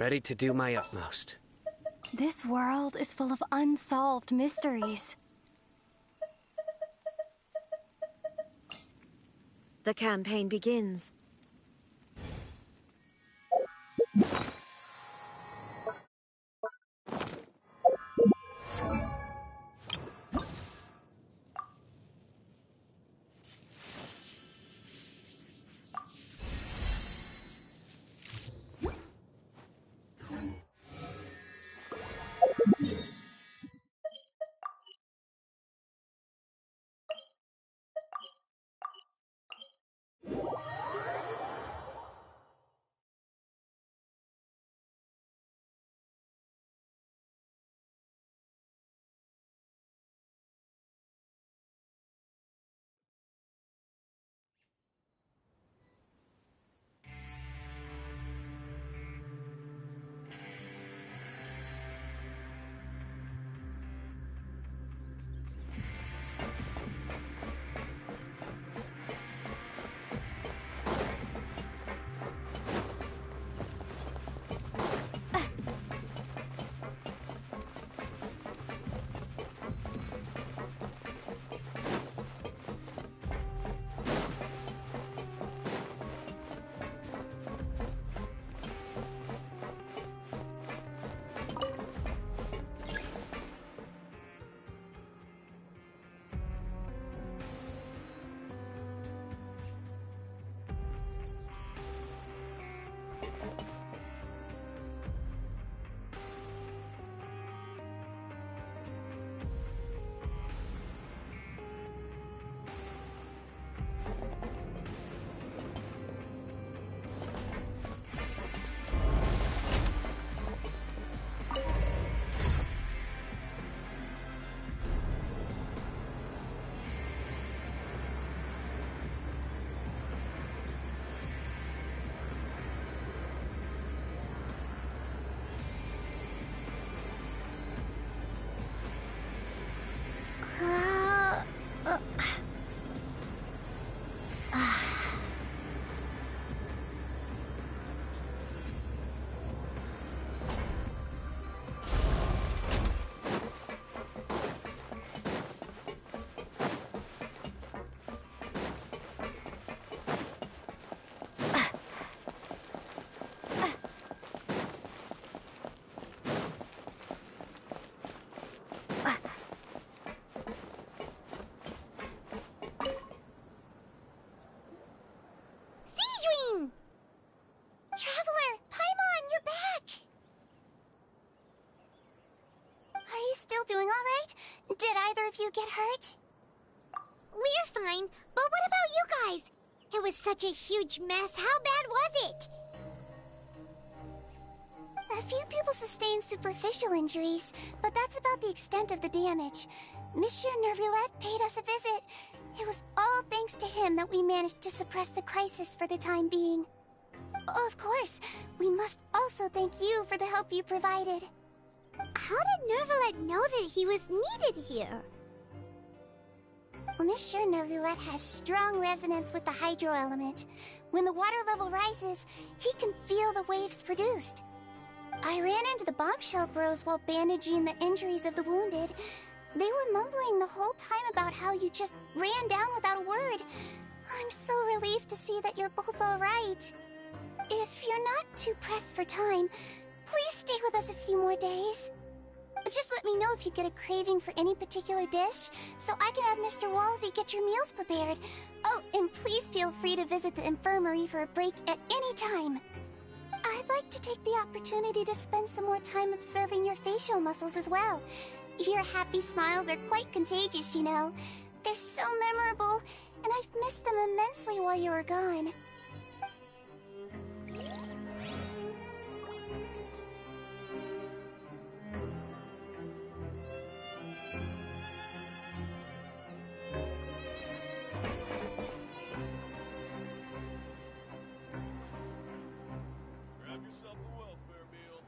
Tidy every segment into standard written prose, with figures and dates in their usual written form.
ready to do my utmost. This world is full of unsolved mysteries. The campaign begins. Traveler, Paimon, you're back! Are you still doing all right? Did either of you get hurt? We're fine, but what about you guys? It was such a huge mess. How bad was it? A few people sustained superficial injuries, but that's about the extent of the damage. Monsieur Nervulette paid us a visit. It was all thanks to him that we managed to suppress the crisis for the time being. Of course, we must also thank you for the help you provided. How did Nervulette know that he was needed here? Well, Monsieur Nervulette has strong resonance with the hydro element. When the water level rises, he can feel the waves produced. I ran into the bombshell bros while bandaging the injuries of the wounded. They were mumbling the whole time about how you just ran down without a word. I'm so relieved to see that you're both all right. If you're not too pressed for time, please stay with us a few more days. Just let me know if you get a craving for any particular dish, so I can have Mr. Walsey get your meals prepared. Oh, and please feel free to visit the infirmary for a break at any time. I'd like to take the opportunity to spend some more time observing your facial muscles as well. Your happy smiles are quite contagious, you know. They're so memorable, and I've missed them immensely while you were gone. Grab yourself a welfare meal.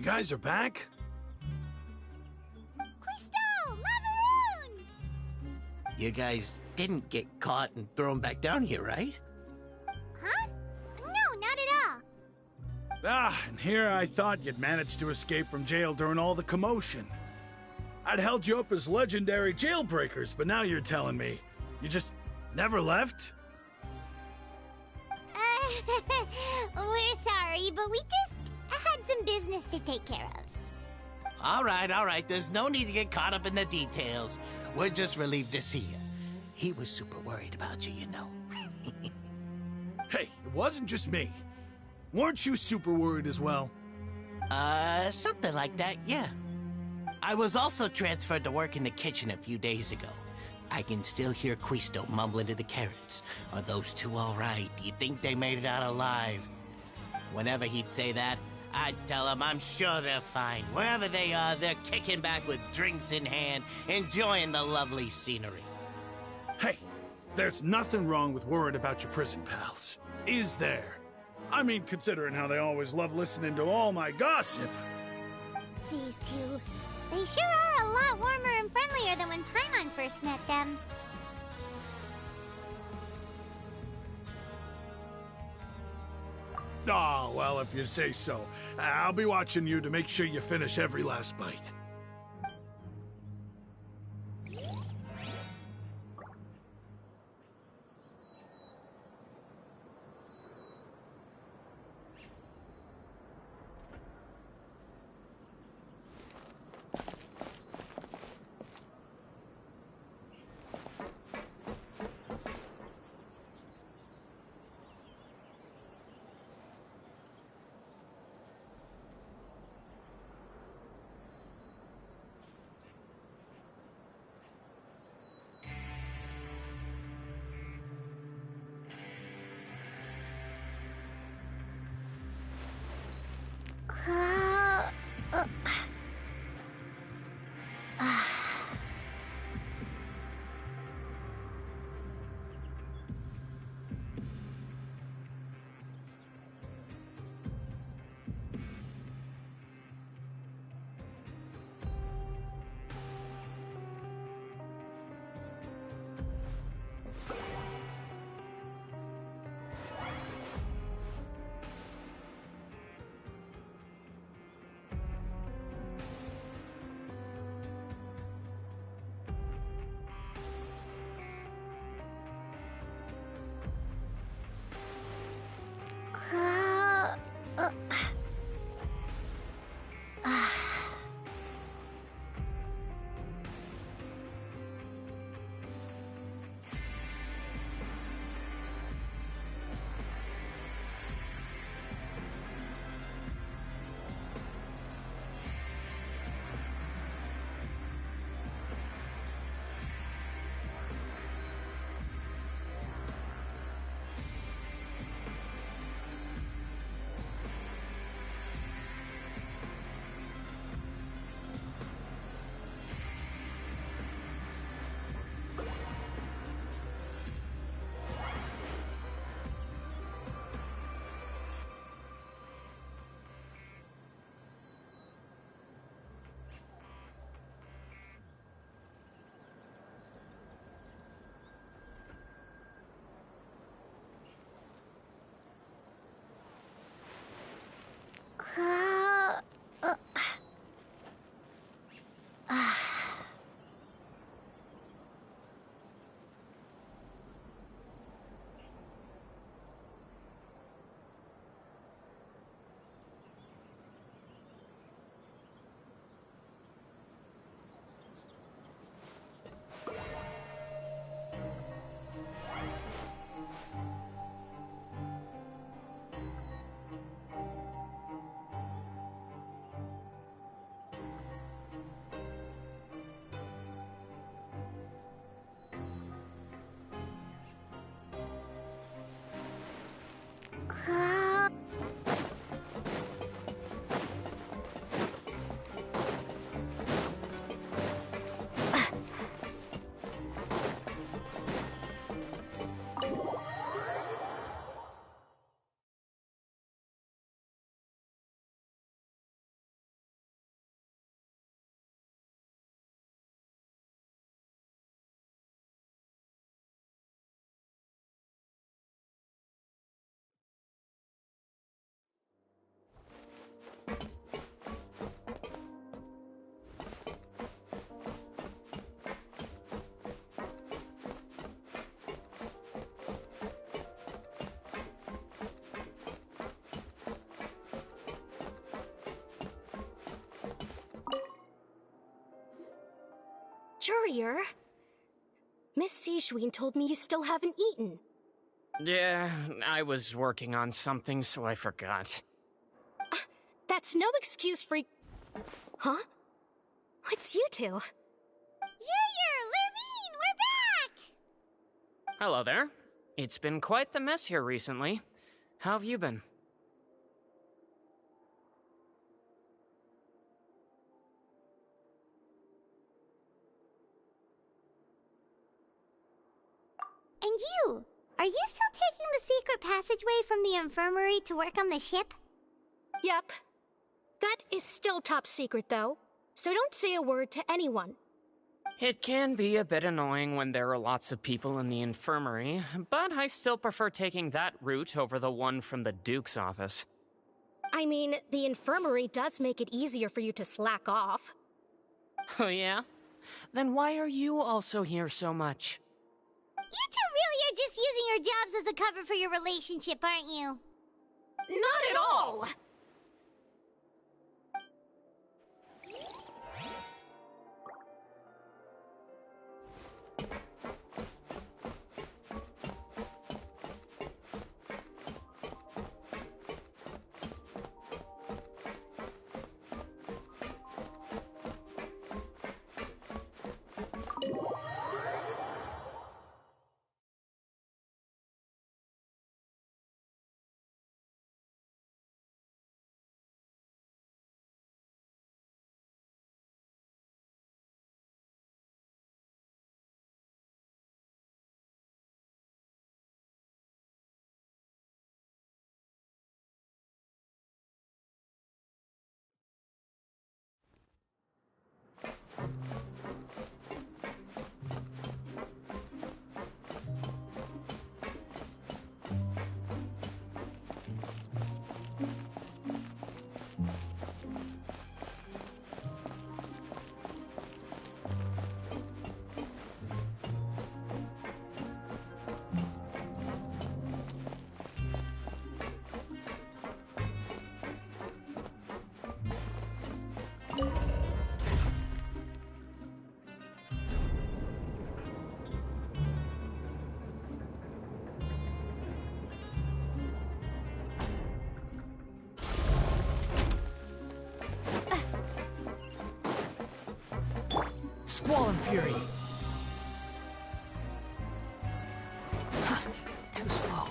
guys are back? Crystal! Macaroon! You guys didn't get caught and thrown back down here, right? Huh? No, not at all. Ah, and here I thought you'd managed to escape from jail during all the commotion. I'd held you up as legendary jailbreakers, but now you're telling me you just never left? We're sorry, but we just had some business to take care of. All right. There's no need to get caught up in the details. We're just relieved to see you. He was super worried about you, you know. Hey, it wasn't just me. Weren't you super worried as well? Something like that, yeah. I was also transferred to work in the kitchen a few days ago. I can still hear Quisto mumbling to the carrots. Are those two all right? Do you think they made it out alive? Whenever he'd say that, I'd tell him I'm sure they're fine. Wherever they are, they're kicking back with drinks in hand, enjoying the lovely scenery. Hey, there's nothing wrong with worrying about your prison pals. Is there? I mean, considering how they always love listening to all my gossip. These two. They sure are a lot warmer and friendlier than when Paimon first met them. Oh, well, if you say so. I'll be watching you to make sure you finish every last bite. Couturier? Miss Sishween told me you still haven't eaten. Yeah, I was working on something, so I forgot. That's no excuse for... Huh? What's you two? Junior, Lurvine, we're back! Hello there. It's been quite the mess here recently. How have you been? And you? Are you still taking the secret passageway from the infirmary to work on the ship? Yep. That is still top secret, though. So don't say a word to anyone. It can be a bit annoying when there are lots of people in the infirmary, but I still prefer taking that route over the one from the Duke's office. I mean, the infirmary does make it easier for you to slack off. Oh yeah? Then why are you also here so much? You two really are just using your jobs as a cover for your relationship, aren't you? Not at all! Squall and Fury! Too slow.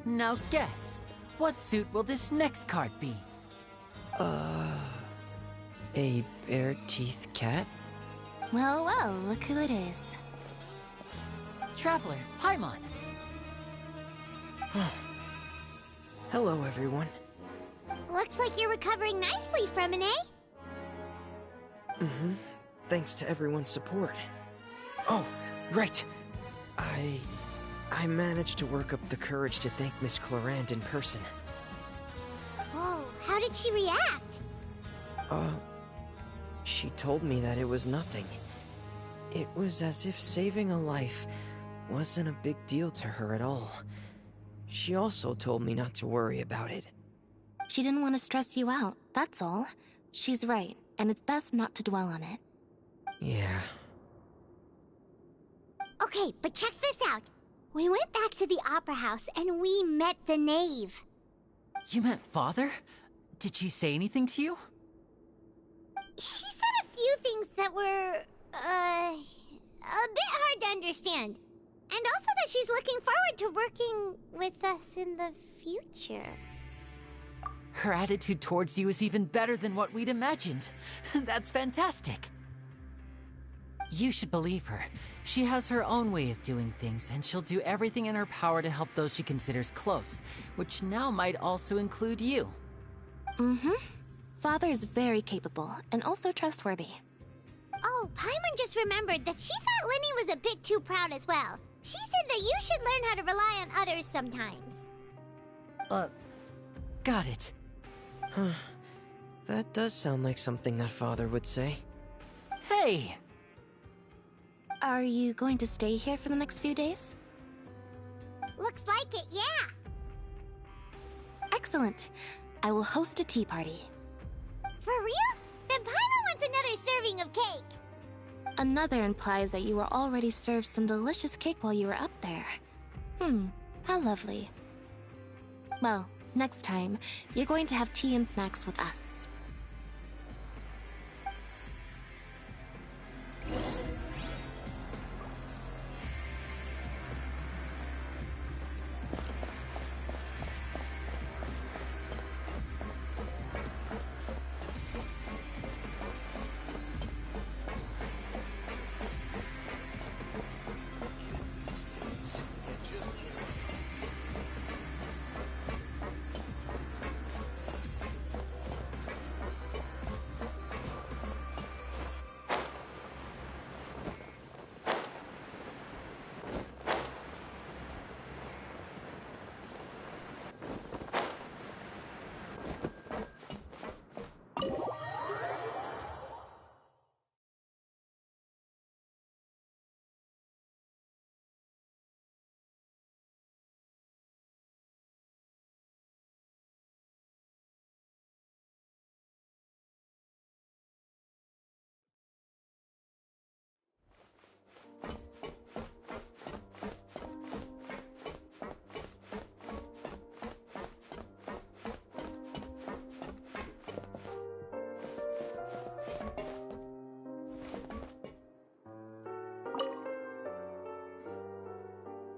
Now guess, what suit will this next card be? A bare-teeth cat? Well, well, look who it is. Traveler, Paimon! Hello, everyone. Looks like you're recovering nicely from it, eh? Thanks to everyone's support. Oh, right. I managed to work up the courage to thank Miss Clorant in person. Whoa, how did she react? She told me that it was nothing. It was as if saving a life wasn't a big deal to her at all. She also told me not to worry about it. She didn't want to stress you out, that's all. She's right, and it's best not to dwell on it. Yeah. Okay, but check this out. We went back to the opera house and we met the knave. You met Father? Did she say anything to you? She said a few things that were, a bit hard to understand. And also that she's looking forward to working with us in the future. Her attitude towards you is even better than what we'd imagined. That's fantastic. You should believe her. She has her own way of doing things, and she'll do everything in her power to help those she considers close, which now might also include you. Father is very capable, and also trustworthy. Oh, Paimon just remembered that she thought Linny was a bit too proud as well. She said that you should learn how to rely on others sometimes. Got it. Huh. That does sound like something that father would say. Hey! Are you going to stay here for the next few days? Looks like it, yeah. Excellent. I will host a tea party. For real? Then Paimon wants another serving of cake. Another implies that you were already served some delicious cake while you were up there. How lovely. Well, next time, you're going to have tea and snacks with us.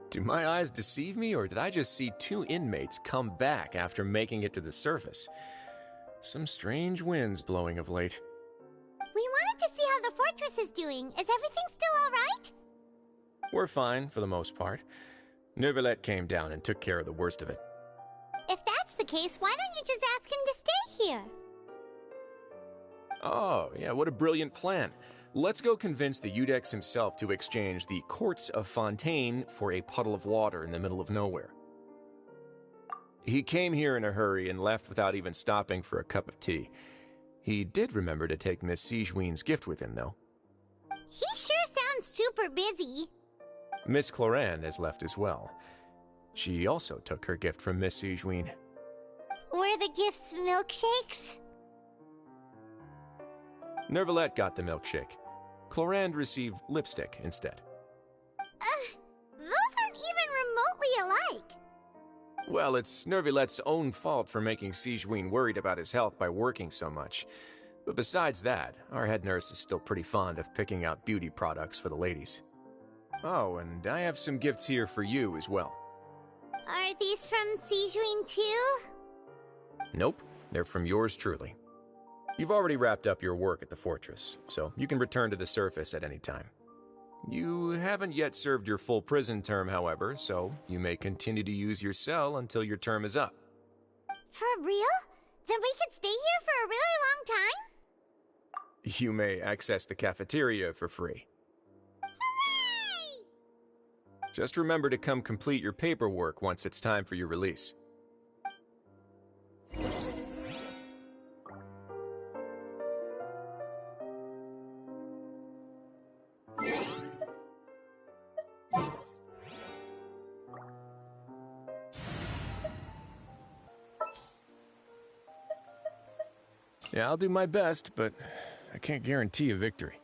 Do my eyes deceive me, or did I just see two inmates come back after making it to the surface? Some strange winds blowing of late. We wanted to see how the fortress is doing. Is everything still alright? We're fine, for the most part. Neuvillette came down and took care of the worst of it. If that's the case, why don't you just ask him to stay here? Oh, yeah, what a brilliant plan. Let's go convince the Eudex himself to exchange the Courts of Fontaine for a puddle of water in the middle of nowhere. He came here in a hurry and left without even stopping for a cup of tea. He did remember to take Miss Sigewinne's gift with him, though. He sure sounds super busy. Miss Clorinde has left as well. She also took her gift from Miss Sigewinne. Were the gifts milkshakes? Neuvillette got the milkshake. Clorinde received lipstick instead. Those aren't even remotely alike. Well, it's Neuvillette's own fault for making Sigewinne worried about his health by working so much. But besides that, our head nurse is still pretty fond of picking out beauty products for the ladies. Oh, and I have some gifts here for you as well. Are these from Sigewinne too? Nope, they're from yours truly. You've already wrapped up your work at the fortress, so you can return to the surface at any time. You haven't yet served your full prison term, however, so you may continue to use your cell until your term is up. For real? Then we could stay here for a really long time? You may access the cafeteria for free. Hooray! Just remember to come complete your paperwork once it's time for your release. Yeah, I'll do my best, but I can't guarantee a victory.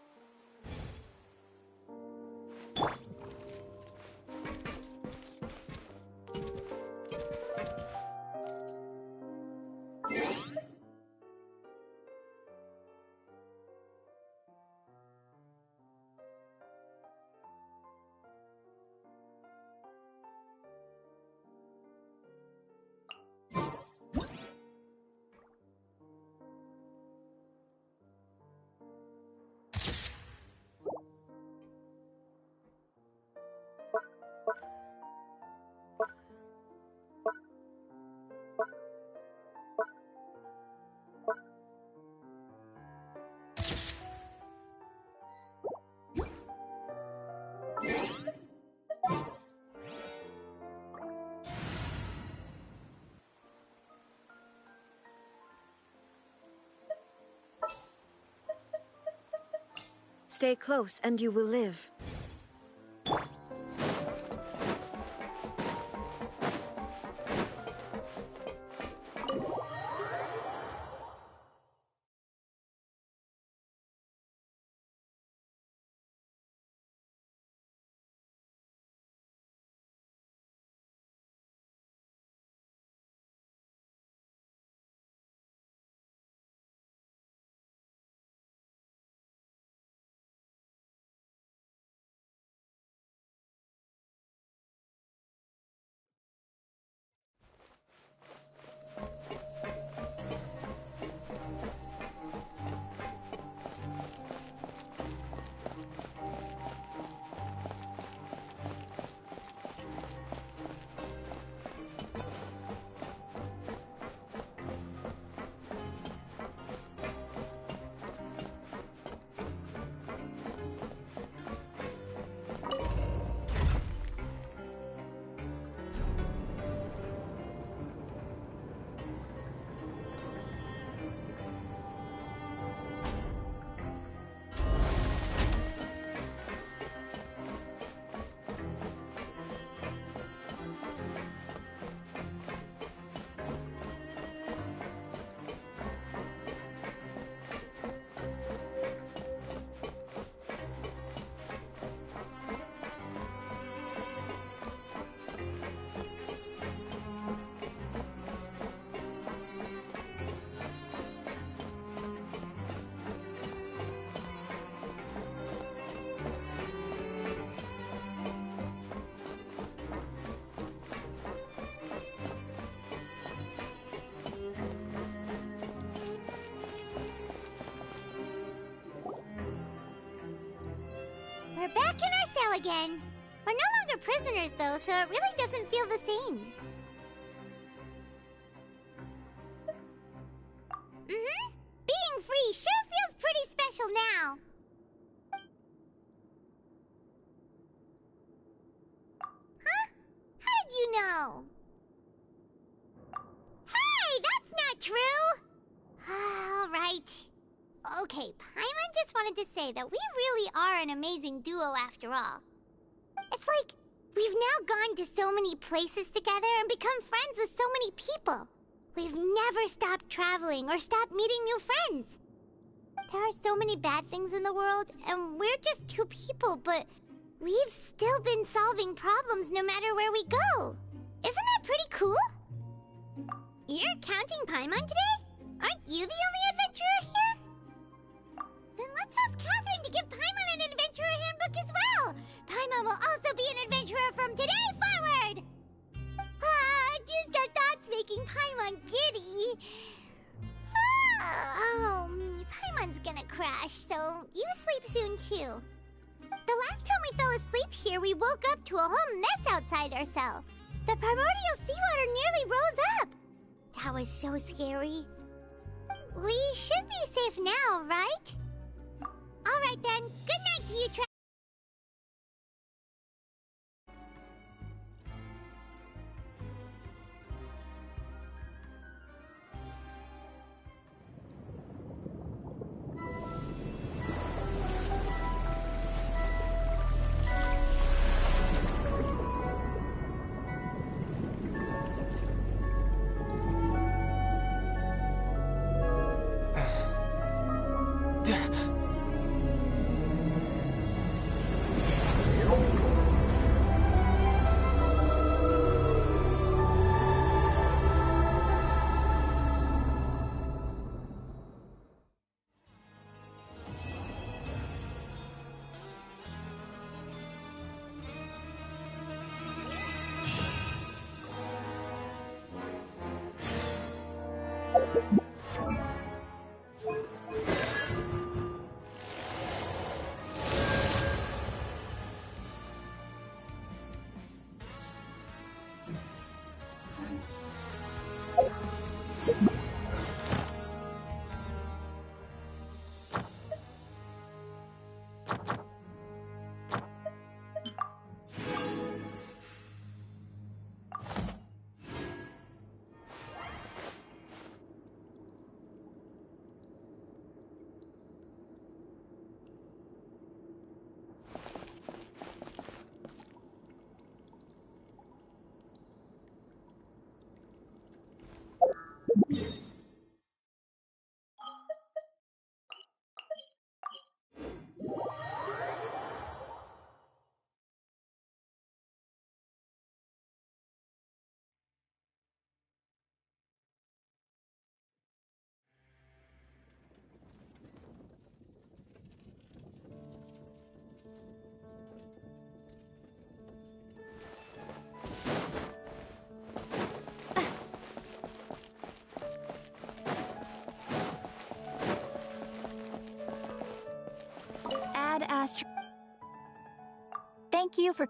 Stay close and you will live. We're back in our cell again. We're no longer prisoners, though, so it really doesn't feel the same. Being free sure feels pretty special now. Huh? How did you know? Hey, that's not true! All right. Okay, Paimon just wanted to say that we really are an amazing duo after all. It's like we've now gone to so many places together and become friends with so many people. We've never stopped traveling or stopped meeting new friends. There are so many bad things in the world, and we're just two people, but we've still been solving problems no matter where we go. Isn't that pretty cool? You're counting Paimon today? Aren't you the only adventurer here? Then let's ask Catherine to give Paimon an adventurer handbook as well. Paimon will also be an adventurer from today forward. Just our thoughts making Paimon giddy. Paimon's gonna crash, so you sleep soon too. The last time we fell asleep here, we woke up to a whole mess outside our cell. The primordial seawater nearly rose up. That was so scary. We should be safe now, right? All right then. Good night to you, has... Thank you for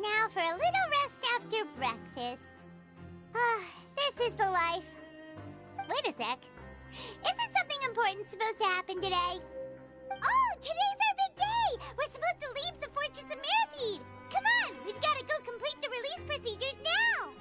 Now for a little rest after breakfast. This is the life. Wait a sec. Isn't something important supposed to happen today? Oh, today's our big day! We're supposed to leave the Fortress of Mirapede! Come on, we've got to go complete the release procedures now!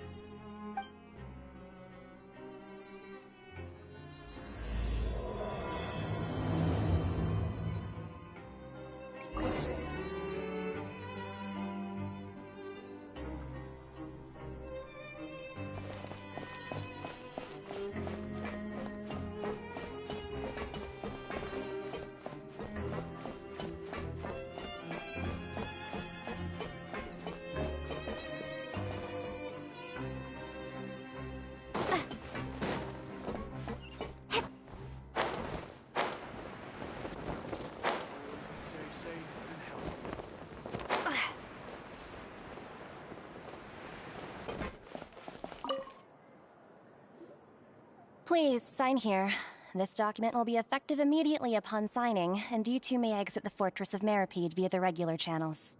Please, sign here. This document will be effective immediately upon signing, and you two may exit the Fortress of Mirapede via the regular channels.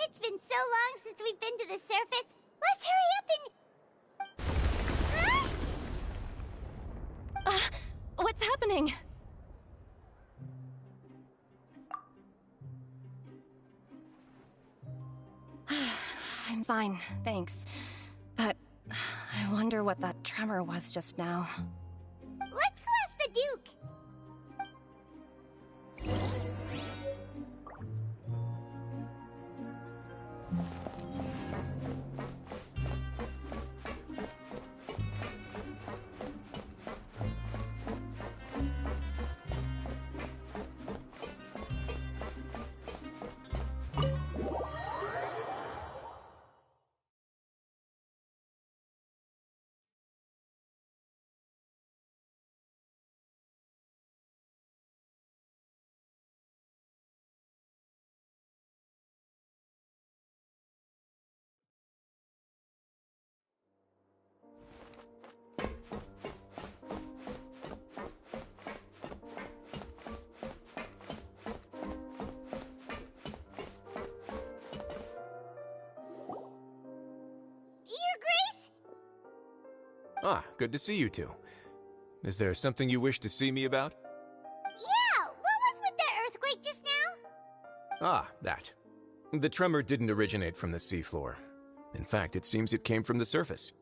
It's been so long since we've been to the surface. Let's hurry up and... What's happening? I'm fine, thanks. But I wonder what that tremor was just now. Let's go ask the Duke. Ah, good to see you two. Is there something you wish to see me about? Yeah, what was with that earthquake just now? Ah, that. The tremor didn't originate from the seafloor. In fact, it seems it came from the surface.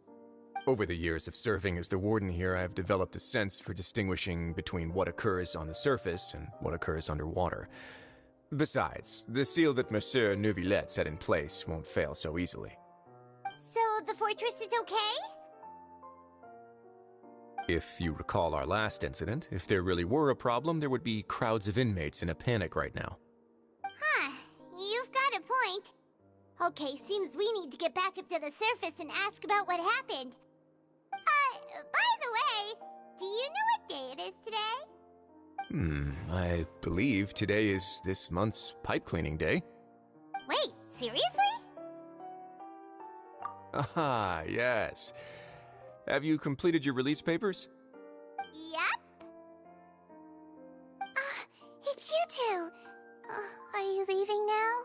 Over the years of serving as the warden here, I have developed a sense for distinguishing between what occurs on the surface and what occurs underwater. Besides, the seal that Monsieur Neuvillette set in place won't fail so easily. So the fortress is okay? If you recall our last incident, if there really were a problem, there would be crowds of inmates in a panic right now. Huh, you've got a point. Okay, seems we need to get back up to the surface and ask about what happened. By the way, do you know what day it is today? I believe today is this month's pipe cleaning day. Wait, seriously? Ah, yes. Have you completed your release papers? Yep. It's you two. Are you leaving now?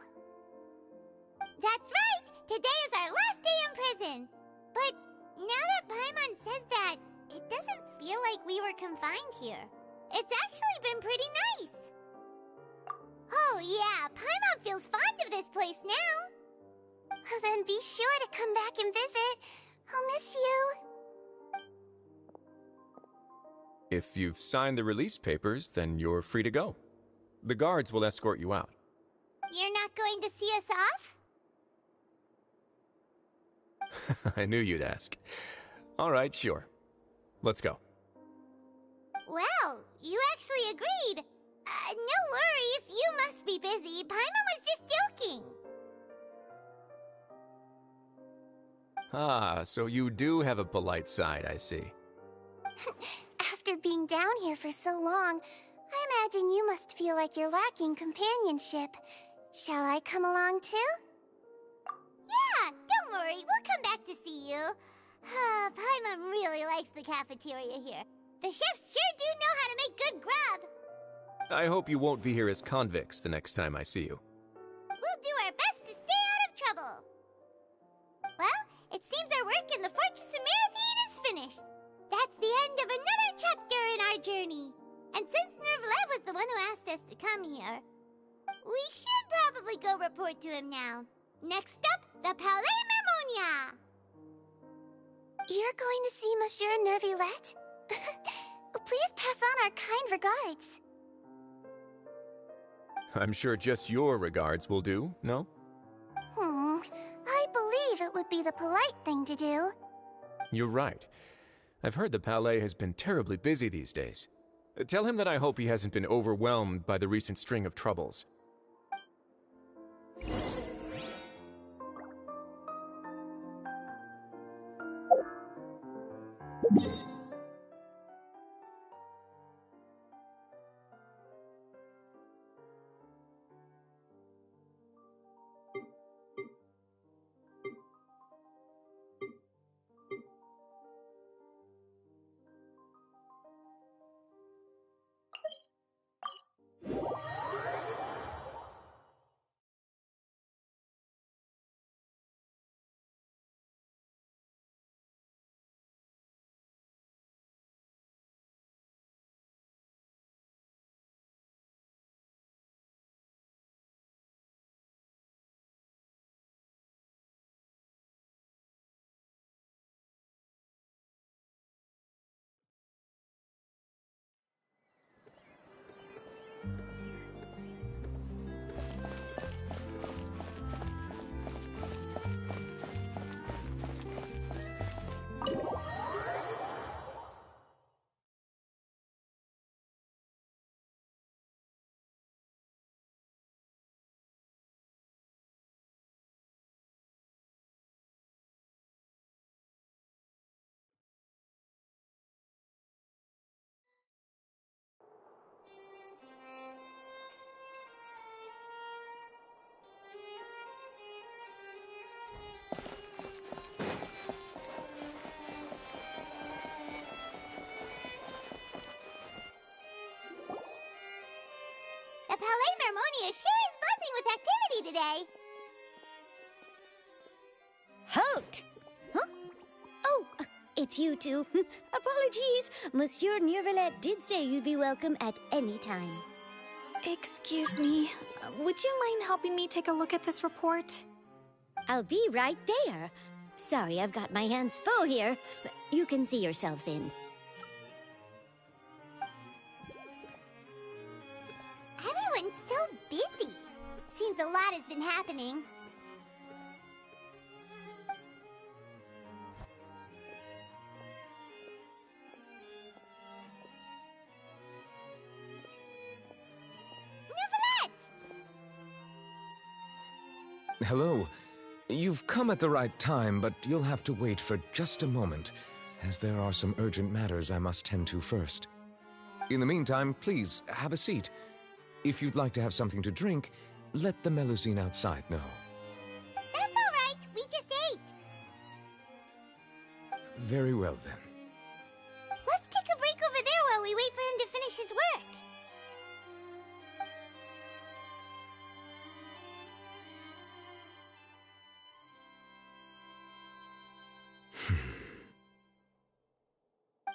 That's right! Today is our last day in prison! But now that Paimon says that, it doesn't feel like we were confined here. It's actually been pretty nice. Oh yeah, Paimon feels fond of this place now. Then be sure to come back and visit. I'll miss you. If you've signed the release papers, then you're free to go. The guards will escort you out. You're not going to see us off? I knew you'd ask. All right, sure. Let's go. Well, you actually agreed. No worries, you must be busy. Paimon was just joking. Ah, so you do have a polite side, I see. After being down here for so long, I imagine you must feel like you're lacking companionship. Shall I come along too? Yeah, don't worry, we'll come back to see you. Paimon really likes the cafeteria here. The chefs sure do know how to make good grub. I hope you won't be here as convicts the next time I see you. We'll do our best to stay out of trouble. Well, it seems our work in the Fortress of Meripede is finished. That's the end of another chapter in our journey. And since Neuvillette was the one who asked us to come here, we should probably go report to him now. Next up, the Palais Mermonia! You're going to see Monsieur Neuvillette? Please pass on our kind regards. I'm sure just your regards will do, no? I believe it would be the polite thing to do. You're right. I've heard the Palais has been terribly busy these days. Tell him that I hope he hasn't been overwhelmed by the recent string of troubles. The Palais Mermonia sure is buzzing with activity today. Halt! Huh? Oh, it's you two. Apologies. Monsieur Neuvillette did say you'd be welcome at any time. Excuse me. Would you mind helping me take a look at this report? I'll be right there. Sorry, I've got my hands full here. You can see yourselves in. Everyone's so busy. Seems a lot has been happening. Hello. You've come at the right time, but you'll have to wait for just a moment, as there are some urgent matters I must tend to first. In the meantime, please, have a seat. If you'd like to have something to drink, let the Melusine outside know. That's all right. We just ate. Very well, then. Let's take a break over there while we wait for him to finish his work.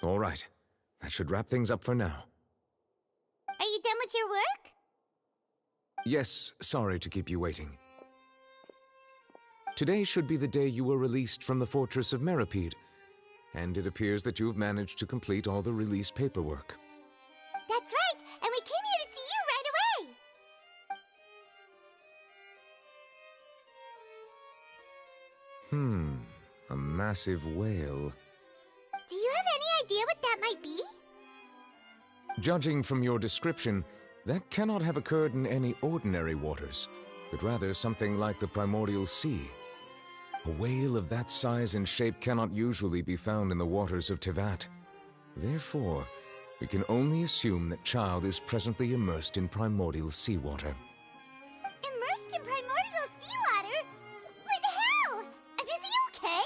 All right. That should wrap things up for now. Are you done with your work? Yes, sorry to keep you waiting. Today should be the day you were released from the Fortress of Meripede, and it appears that you have managed to complete all the release paperwork. That's right, and we came here to see you right away! A massive whale. Do you have any idea what that might be? Judging from your description, that cannot have occurred in any ordinary waters, but rather something like the primordial sea. A whale of that size and shape cannot usually be found in the waters of Tevat. Therefore, we can only assume that Child is presently immersed in primordial seawater. Immersed in primordial seawater? But how? Is he okay?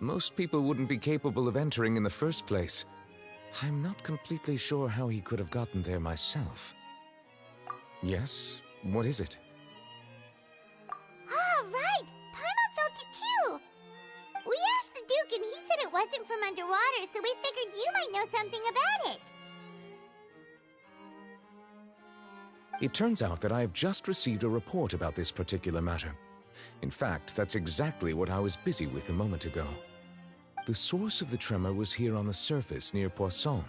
Most people wouldn't be capable of entering in the first place. I'm not completely sure how he could have gotten there myself. Yes? What is it? Ah, right! Paimon felt it too! We asked the Duke and he said it wasn't from underwater, so we figured you might know something about it. It turns out that I have just received a report about this particular matter. In fact, that's exactly what I was busy with a moment ago. The source of the tremor was here on the surface near Poisson.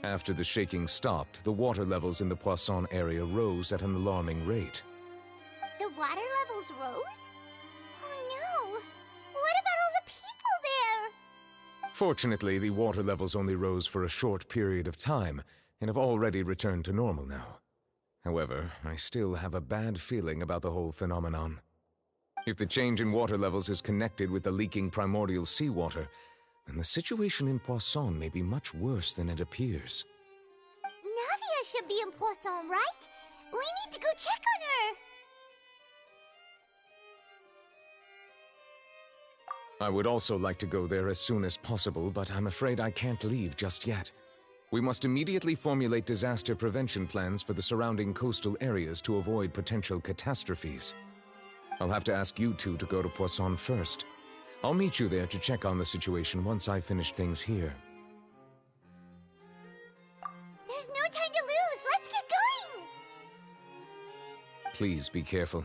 After the shaking stopped, the water levels in the Poisson area rose at an alarming rate. The water levels rose? Oh no! What about all the people there? Fortunately, the water levels only rose for a short period of time and have already returned to normal now. However, I still have a bad feeling about the whole phenomenon. If the change in water levels is connected with the leaking primordial seawater, then the situation in Poisson may be much worse than it appears. Navia should be in Poisson, right? We need to go check on her! I would also like to go there as soon as possible, but I'm afraid I can't leave just yet. We must immediately formulate disaster prevention plans for the surrounding coastal areas to avoid potential catastrophes. I'll have to ask you two to go to Poisson first. I'll meet you there to check on the situation once I've finished things here. There's no time to lose! Let's get going! Please be careful.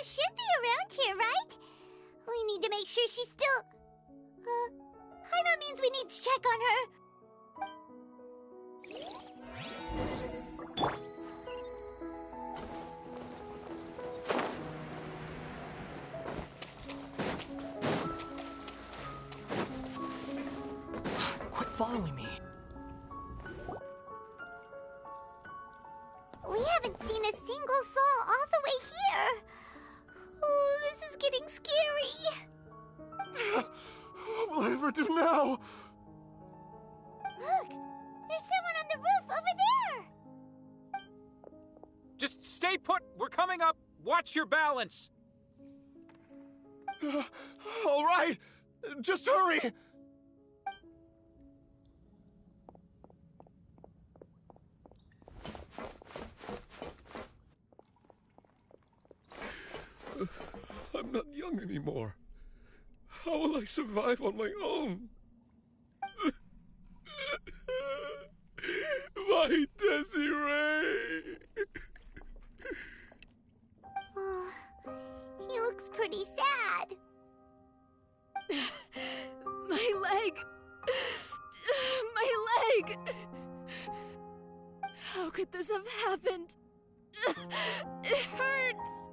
should be around here, right? We need to make sure she's still... Paimon means we need to check on her. Quit following me. We haven't seen a single soul all the way here. Oh, this is getting scary. What will I ever do now? Look, there's someone on the roof over there. Just stay put. We're coming up. Watch your balance. All right, just hurry. I'm not young anymore. How will I survive on my own? My Desiree! Oh, he looks pretty sad. My leg! My leg! How could this have happened? It hurts!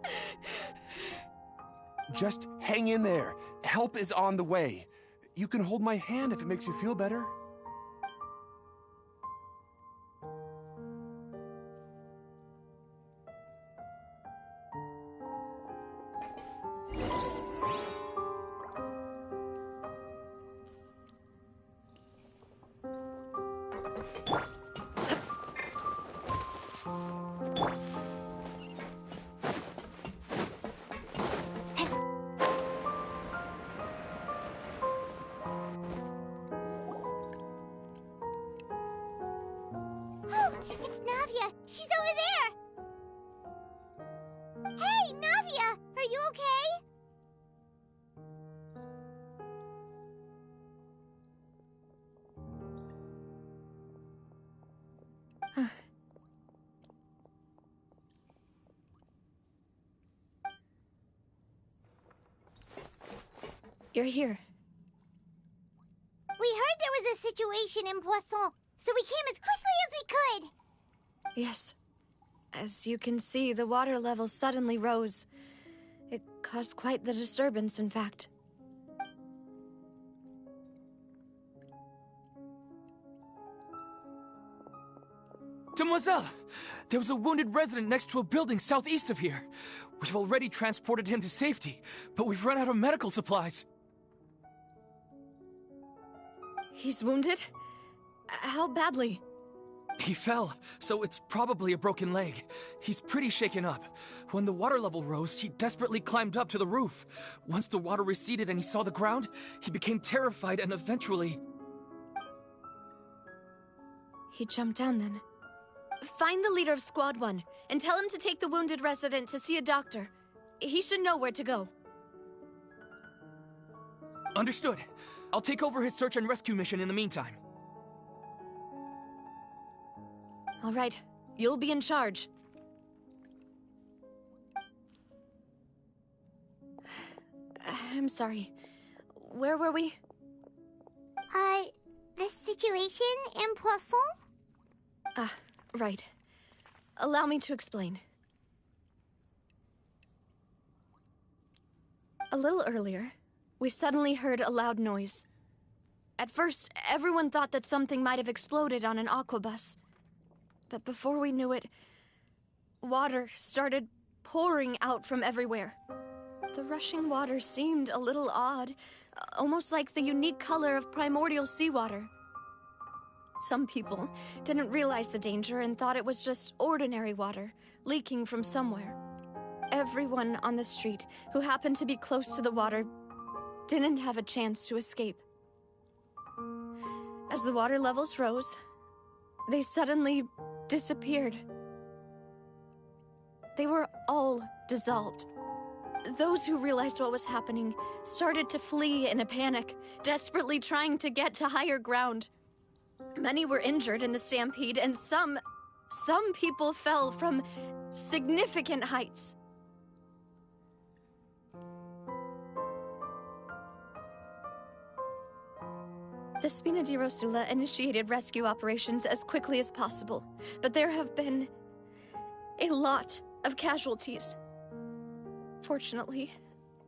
Just hang in there. Help is on the way. You can hold my hand if it makes you feel better. Oh, it's Navia. She's over there. Hey, Navia, are you okay? You're here. We heard there was a situation in Poisson, so we came as quickly as we could. Yes. As you can see, the water level suddenly rose. It caused quite the disturbance, in fact. Demoiselle! There was a wounded resident next to a building southeast of here. We've already transported him to safety, but we've run out of medical supplies. He's wounded? How badly? He fell, so it's probably a broken leg. He's pretty shaken up. When the water level rose, he desperately climbed up to the roof. Once the water receded and he saw the ground, he became terrified and eventually... He jumped down then. Find the leader of Squad 1 and tell him to take the wounded resident to see a doctor. He should know where to go. Understood. I'll take over his search and rescue mission in the meantime. All right, you'll be in charge. I'm sorry. Where were we? The situation in Poisson? Ah, right. Allow me to explain. A little earlier, we suddenly heard a loud noise. At first, everyone thought that something might have exploded on an aquabus. But before we knew it, water started pouring out from everywhere. The rushing water seemed a little odd, almost like the unique color of primordial seawater. Some people didn't realize the danger and thought it was just ordinary water, leaking from somewhere. Everyone on the street who happened to be close to the water didn't have a chance to escape. As the water levels rose, they suddenly disappeared. They were all dissolved. Those who realized what was happening started to flee in a panic, desperately trying to get to higher ground. Many were injured in the stampede, and some people fell from significant heights. The Spina di Rosula initiated rescue operations as quickly as possible, but there have been a lot of casualties. Fortunately,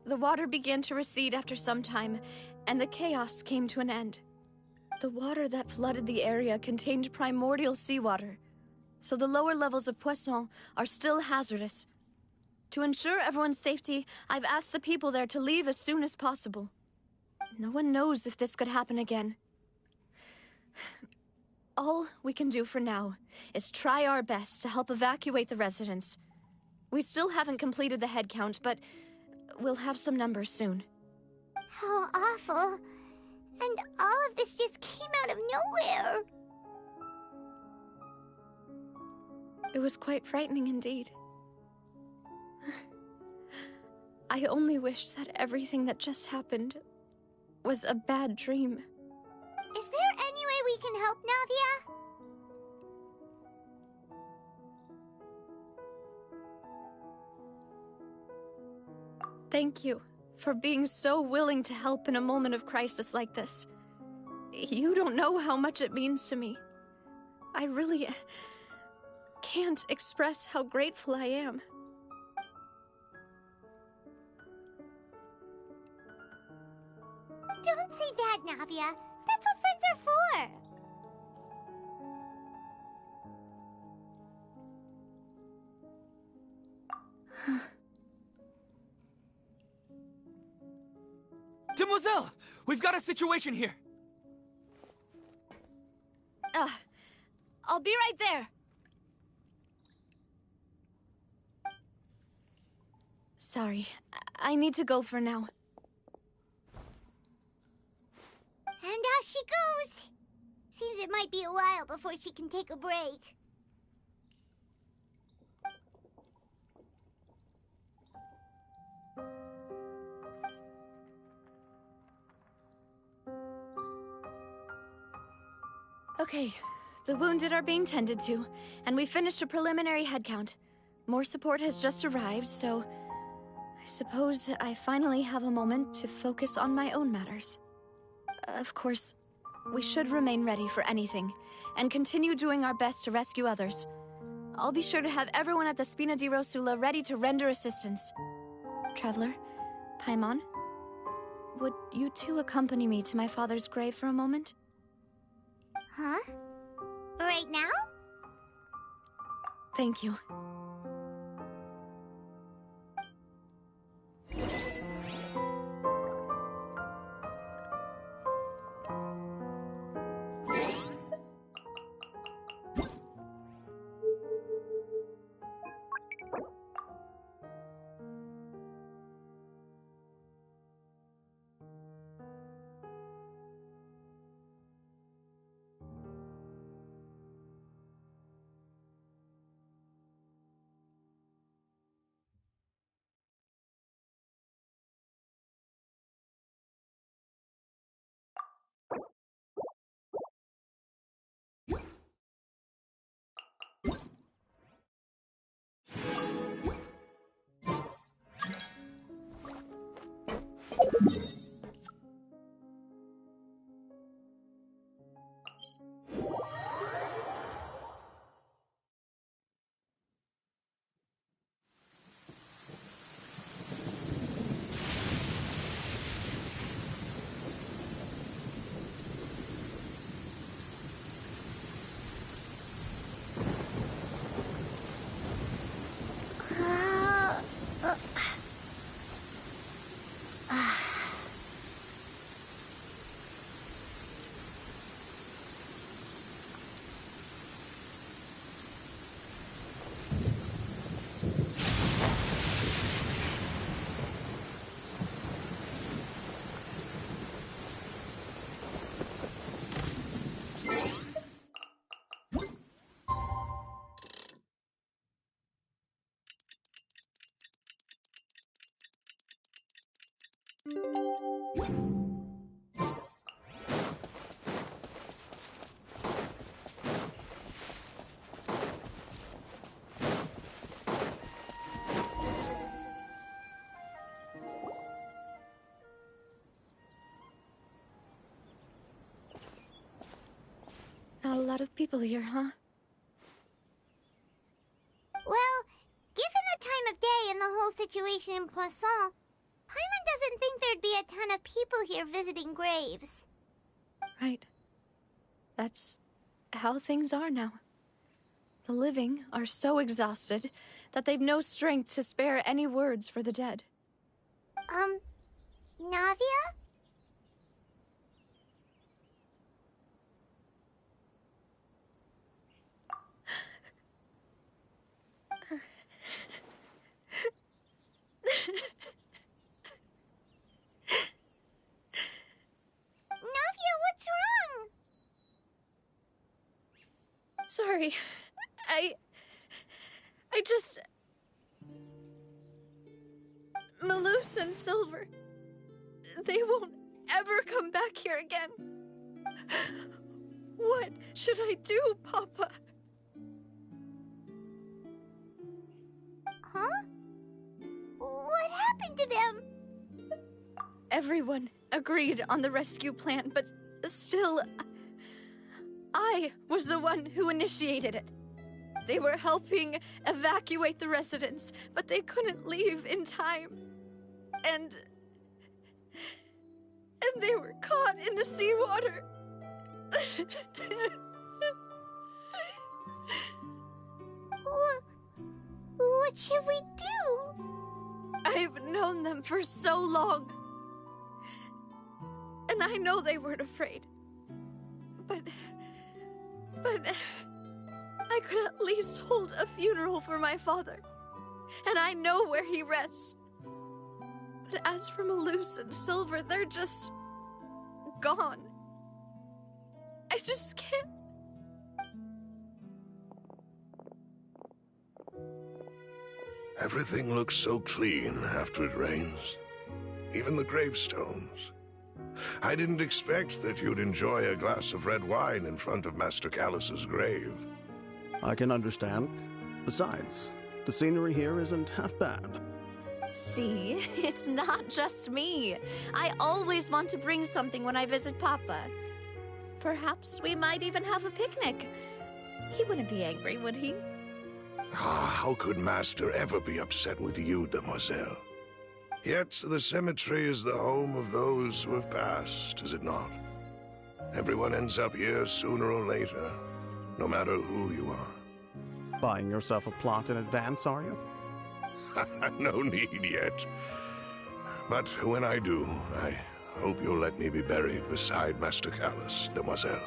the water began to recede after some time, and the chaos came to an end. The water that flooded the area contained primordial seawater, so the lower levels of Poisson are still hazardous. To ensure everyone's safety, I've asked the people there to leave as soon as possible. No one knows if this could happen again. All we can do for now is try our best to help evacuate the residents. We still haven't completed the head count, but we'll have some numbers soon. How awful. And all of this just came out of nowhere. It was quite frightening indeed. I only wish that everything that just happened was a bad dream. Is there any way we can help, Navia? Thank you for being so willing to help in a moment of crisis like this. You don't know how much it means to me. I really can't express how grateful I am. Don't say that, Navia. That's what friends are for. Demoiselle! We've got a situation here! I'll be right there. Sorry, I need to go for now. And off she goes. Seems it might be a while before she can take a break. Okay, the wounded are being tended to, and we finished a preliminary head count. More support has just arrived, so I suppose I finally have a moment to focus on my own matters. Of course, we should remain ready for anything, and continue doing our best to rescue others. I'll be sure to have everyone at the Spina di Rosula ready to render assistance. Traveler, Paimon, would you two accompany me to my father's grave for a moment? Huh? Right now? Thank you. lot of people here, huh? Well, given the time of day and the whole situation in Poisson, Paimon doesn't think there'd be a ton of people here visiting graves. Right. That's how things are now. The living are so exhausted that they've no strength to spare any words for the dead. Navia? Navia, what's wrong? Sorry. I just... Malus and Silver... They won't ever come back here again. What should I do, Papa? Huh? What happened to them? Everyone agreed on the rescue plan, but still... I was the one who initiated it. They were helping evacuate the residents, but they couldn't leave in time. And they were caught in the seawater. What should we do? I've known them for so long. And I know they weren't afraid. But I could at least hold a funeral for my father. And I know where he rests. But as for Malus and Silver, they're just... gone. I just can't... Everything looks so clean after it rains. Even the gravestones. I didn't expect that you'd enjoy a glass of red wine in front of Master Callus's grave. I can understand. Besides, the scenery here isn't half bad. See, it's not just me. I always want to bring something when I visit Papa. Perhaps we might even have a picnic. He wouldn't be angry, would he? How could Master ever be upset with you, demoiselle? Yet the cemetery is the home of those who have passed, is it not? Everyone ends up here sooner or later, no matter who you are. Buying yourself a plot in advance, are you? No need yet. But when I do, I hope you'll let me be buried beside Master Callus, demoiselle.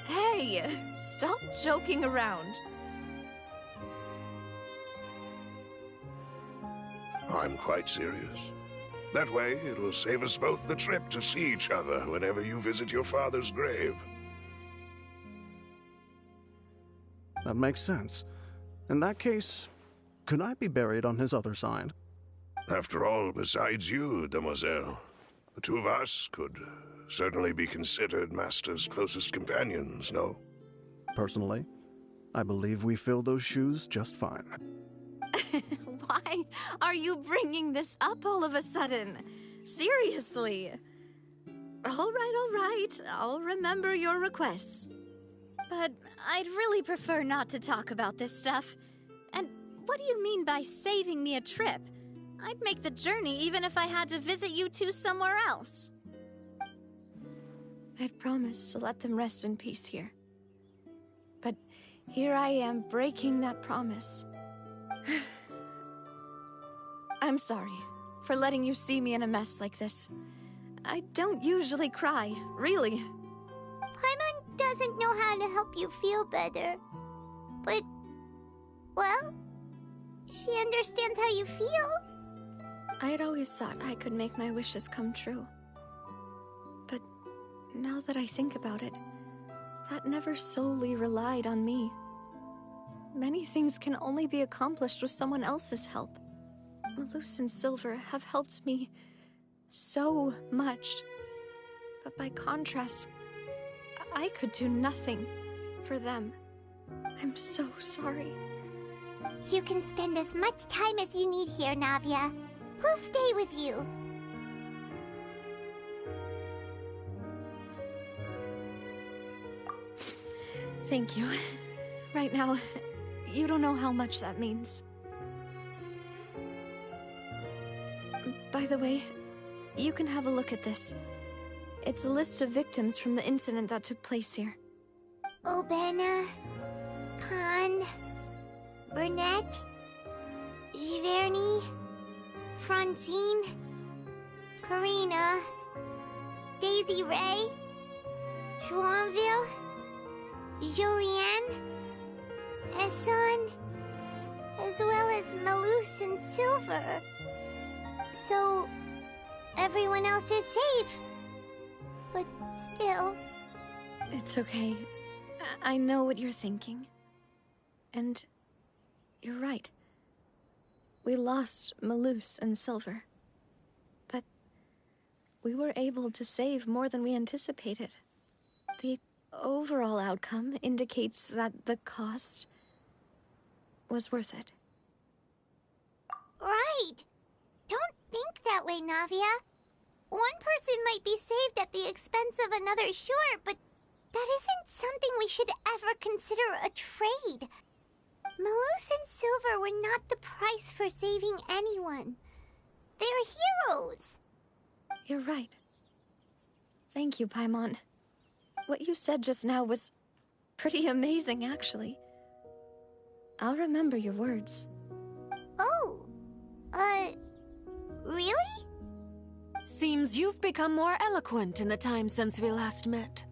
Hey, stop joking around. I'm quite serious. That way, it will save us both the trip to see each other whenever you visit your father's grave. That makes sense. In that case, could I be buried on his other side? After all, besides you, demoiselle, the two of us could certainly be considered Master's closest companions, no? Personally, I believe we fill those shoes just fine. Why are you bringing this up all of a sudden? Seriously. All right. I'll remember your requests. But I'd really prefer not to talk about this stuff. And what do you mean by saving me a trip? I'd make the journey even if I had to visit you two somewhere else. I'd promised to let them rest in peace here. But here I am breaking that promise. I'm sorry for letting you see me in a mess like this. I don't usually cry, really. Paimon doesn't know how to help you feel better. But, well, she understands how you feel. I had always thought I could make my wishes come true. But now that I think about it, that never solely relied on me. Many things can only be accomplished with someone else's help. Malus and Silver have helped me so much. But by contrast, I could do nothing for them. I'm so sorry. You can spend as much time as you need here, Navia. We'll stay with you. Thank you. Right now, you don't know how much that means. By the way, you can have a look at this. It's a list of victims from the incident that took place here. Obena, Khan, Burnett, Giverny, Francine, Karina, Daisy Ray, Joinville, Julianne, Esson, as well as Malus and Silver. So, everyone else is safe. But still... It's okay. I know what you're thinking. And you're right. We lost Malus and Silver. But we were able to save more than we anticipated. The overall outcome indicates that the cost was worth it. Right! Don't think that way, Navia. One person might be saved at the expense of another, sure, but that isn't something we should ever consider a trade. Malus and Silver were not the price for saving anyone. They're heroes. You're right. Thank you, Paimon. What you said just now was pretty amazing, actually. I'll remember your words. Oh, really? Seems you've become more eloquent in the time since we last met.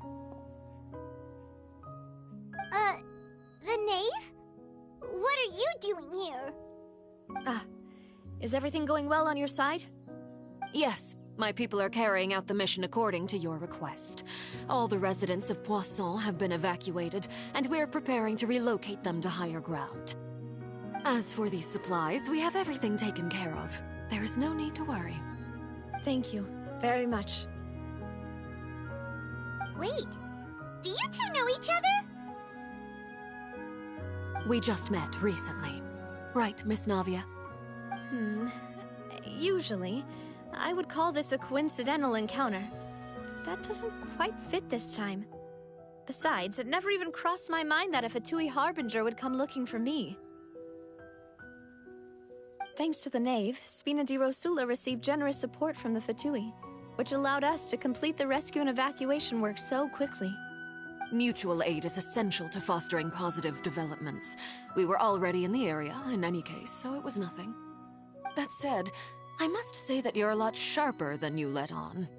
The knave? What are you doing here? Is everything going well on your side? Yes, my people are carrying out the mission according to your request. All the residents of Poisson have been evacuated, and we're preparing to relocate them to higher ground. As for these supplies, we have everything taken care of. There is no need to worry. Thank you very much. Wait, do you two know each other? We just met recently. Right, Miss Navia? Usually, I would call this a coincidental encounter. But that doesn't quite fit this time. Besides, it never even crossed my mind that a Fatui Harbinger would come looking for me. Thanks to the Knave, Spina di Rosula received generous support from the Fatui, which allowed us to complete the rescue and evacuation work so quickly. Mutual aid is essential to fostering positive developments. We were already in the area, in any case, so it was nothing. That said, I must say that you're a lot sharper than you let on.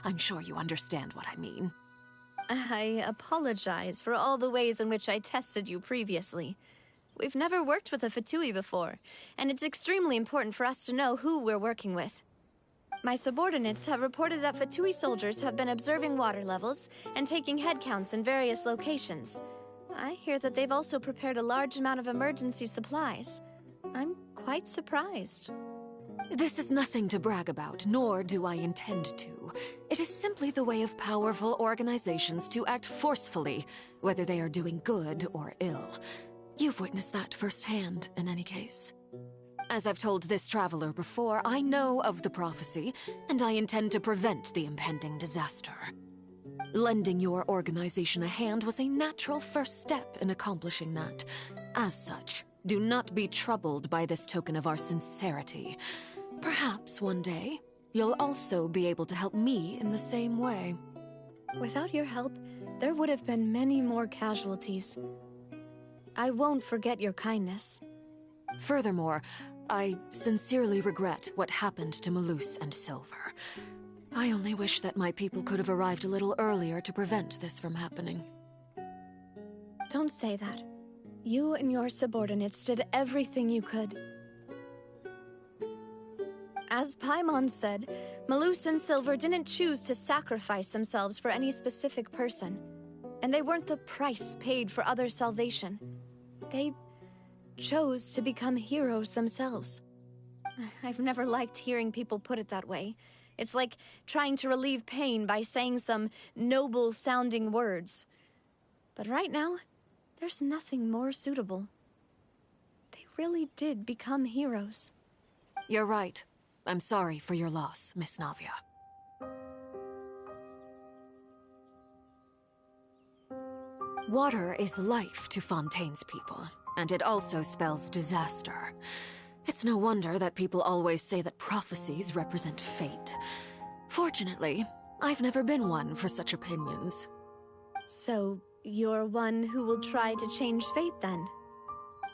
I'm sure you understand what I mean. I apologize for all the ways in which I tested you previously. We've never worked with a Fatui before, and it's extremely important for us to know who we're working with. My subordinates have reported that Fatui soldiers have been observing water levels and taking head counts in various locations. I hear that they've also prepared a large amount of emergency supplies. I'm quite surprised. This is nothing to brag about, nor do I intend to. It is simply the way of powerful organizations to act forcefully, whether they are doing good or ill. You've witnessed that firsthand, in any case. As I've told this traveler before, I know of the prophecy, and I intend to prevent the impending disaster. Lending your organization a hand was a natural first step in accomplishing that. As such, do not be troubled by this token of our sincerity. Perhaps one day, you'll also be able to help me in the same way. Without your help, there would have been many more casualties. I won't forget your kindness. Furthermore, I sincerely regret what happened to Malus and Silver. I only wish that my people could have arrived a little earlier to prevent this from happening. Don't say that. You and your subordinates did everything you could. As Paimon said, Malus and Silver didn't choose to sacrifice themselves for any specific person. And they weren't the price paid for others' salvation. They chose to become heroes themselves. I've never liked hearing people put it that way. It's like trying to relieve pain by saying some noble-sounding words. But right now, there's nothing more suitable. They really did become heroes. You're right. I'm sorry for your loss, Miss Navia. Water is life to Fontaine's people, and it also spells disaster. It's no wonder that people always say that prophecies represent fate. Fortunately, I've never been one for such opinions. So, you're one who will try to change fate, then?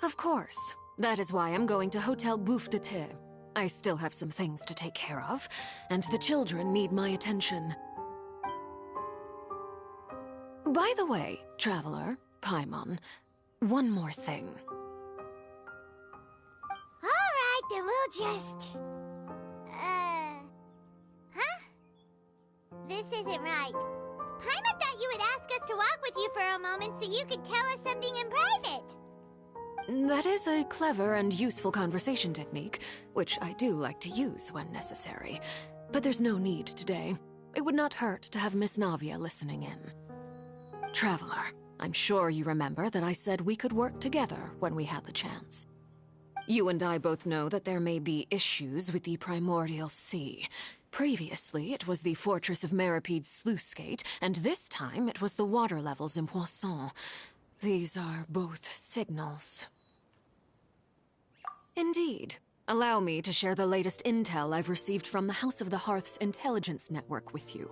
Of course. That is why I'm going to Hotel Bouffe de Thé. I still have some things to take care of, and the children need my attention. By the way, Traveler, Paimon, one more thing. Alright, then we'll just... Huh? This isn't right. Paimon thought you would ask us to walk with you for a moment so you could tell us something in private. That is a clever and useful conversation technique, which I do like to use when necessary. But there's no need today. It would not hurt to have Miss Navia listening in. Traveler, I'm sure you remember that I said we could work together when we had the chance. You and I both know that there may be issues with the Primordial Sea. Previously, it was the Fortress of Meripede's sluice gate, and this time it was the water levels in Poisson. These are both signals. Indeed. Allow me to share the latest intel I've received from the House of the Hearth's intelligence network with you.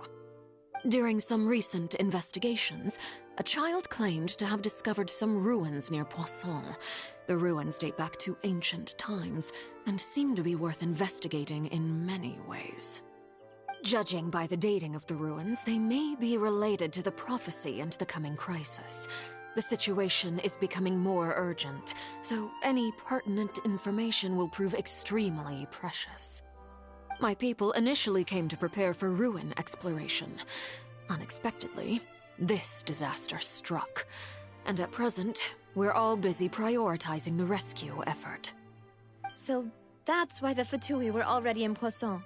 During some recent investigations, a child claimed to have discovered some ruins near Poisson. The ruins date back to ancient times, and seem to be worth investigating in many ways. Judging by the dating of the ruins, they may be related to the prophecy and the coming crisis. The situation is becoming more urgent, so any pertinent information will prove extremely precious. My people initially came to prepare for ruin exploration. Unexpectedly, this disaster struck, and at present, we're all busy prioritizing the rescue effort. So that's why the Fatui were already in Poisson.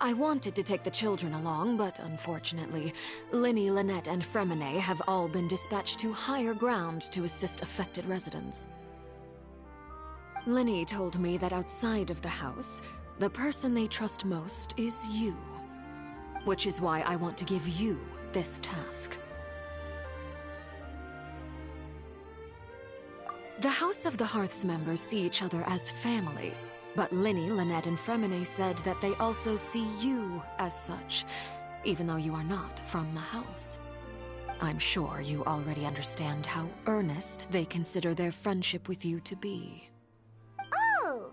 I wanted to take the children along, but unfortunately, Linny, Lynette, and Fremine have all been dispatched to higher ground to assist affected residents. Linny told me that outside of the house, the person they trust most is you. Which is why I want to give you this task. The House of the Hearth's members see each other as family, but Linny, Lynette, and Fremine said that they also see you as such, even though you are not from the house. I'm sure you already understand how earnest they consider their friendship with you to be. Oh!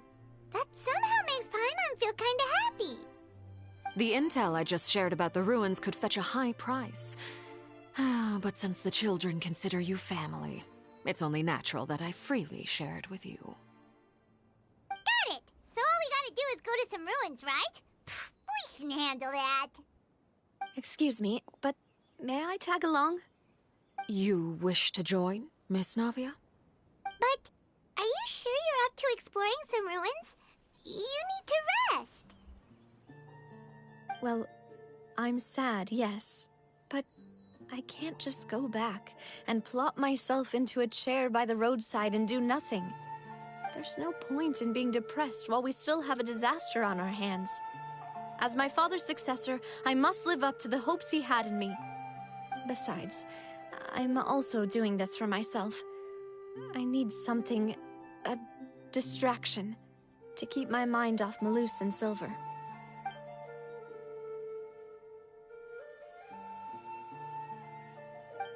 That somehow makes Paimon feel kinda happy. The intel I just shared about the ruins could fetch a high price. But since the children consider you family, it's only natural that I freely share it with you. Got it! So all we gotta do is go to some ruins, right? We can handle that. Excuse me, but may I tag along? You wish to join, Miss Navia? But are you sure you're up to exploring some ruins? You need to rest. Well, I'm sad, yes. But I can't just go back and plop myself into a chair by the roadside and do nothing. There's no point in being depressed while we still have a disaster on our hands. As my father's successor, I must live up to the hopes he had in me. Besides, I'm also doing this for myself. I need something, a distraction, to keep my mind off Malus and Silver.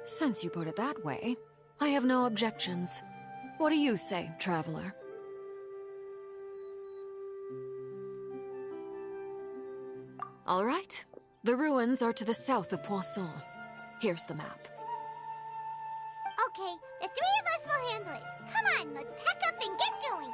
Since you put it that way, I have no objections. What do you say, Traveler? All right. The ruins are to the south of Poisson. Here's the map. Okay, the three of us will handle it. Come on, let's pack up and get going.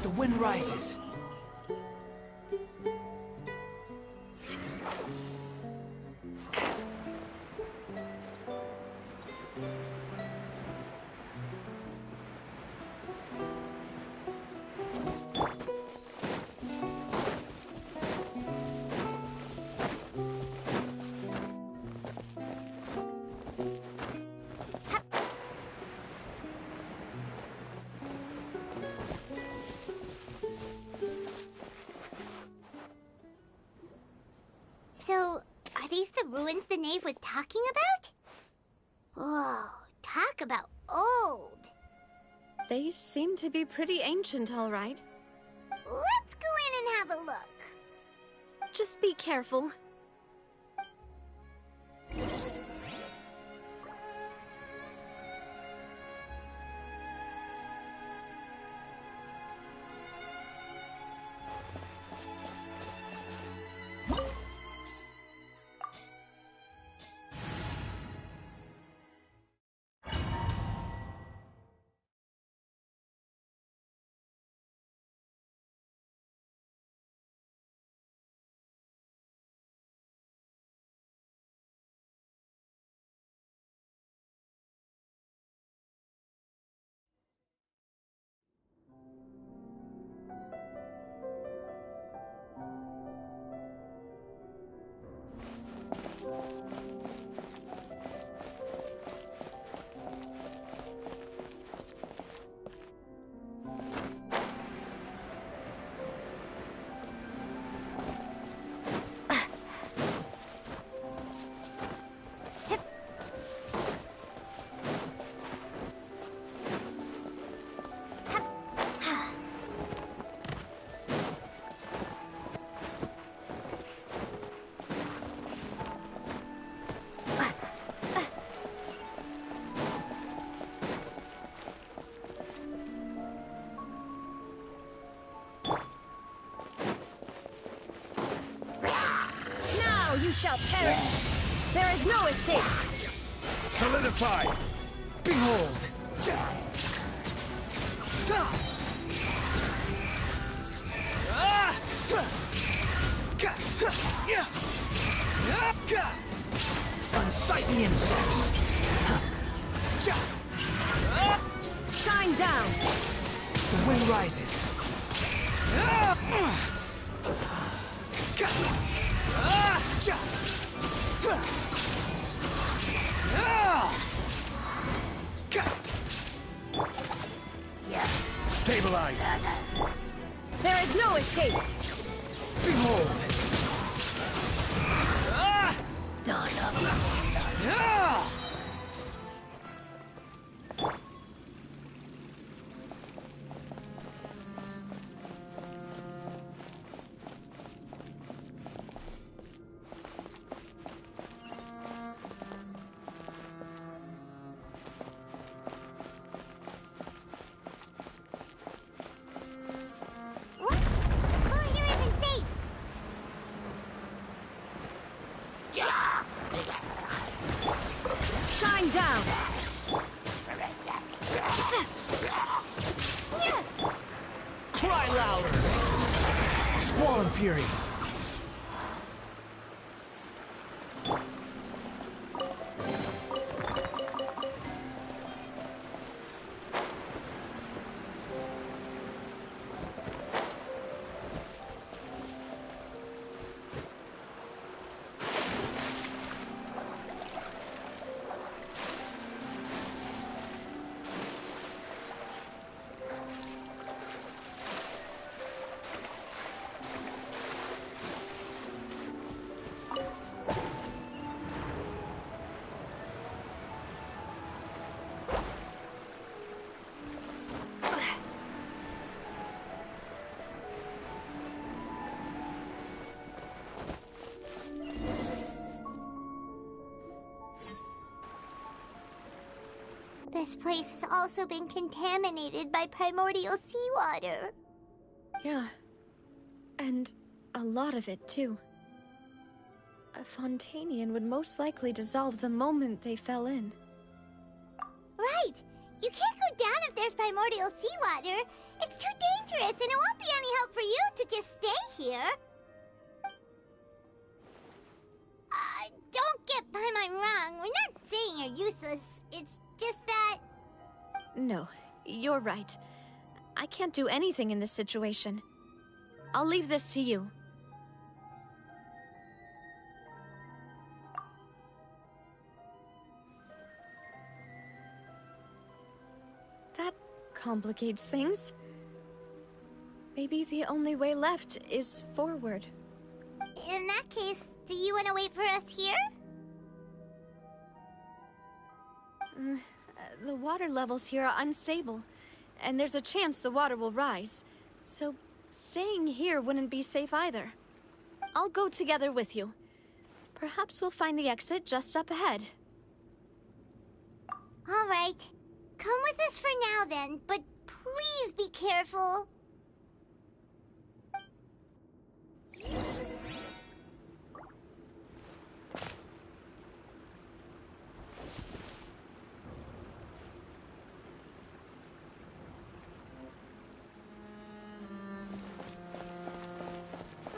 The wind rises. these the ruins the knave was talking about? Whoa, talk about old. They seem to be pretty ancient, all right. Let's go in and have a look. Just be careful. You shall perish. There is no escape. Solidify. Behold. Unsightly insects. Shine down. The wind rises. Stabilize. There is no escape. Behold. Shine down. Cry louder. Squall and fury. This place has also been contaminated by primordial seawater. Yeah. And a lot of it, too. A Fontanian would most likely dissolve the moment they fell in. Right! You can't go down if there's primordial seawater. It's too dangerous, and it won't be any help for you to just stay here. Don't get by my wrong. We're not saying you're useless. It's just that... No, you're right. I can't do anything in this situation. I'll leave this to you. That complicates things. Maybe the only way left is forward. In that case, Do you want to wait for us here? The water levels here are unstable, and there's a chance the water will rise. So, staying here wouldn't be safe either. I'll go together with you. Perhaps we'll find the exit just up ahead. All right. Come with us for now then, but please be careful.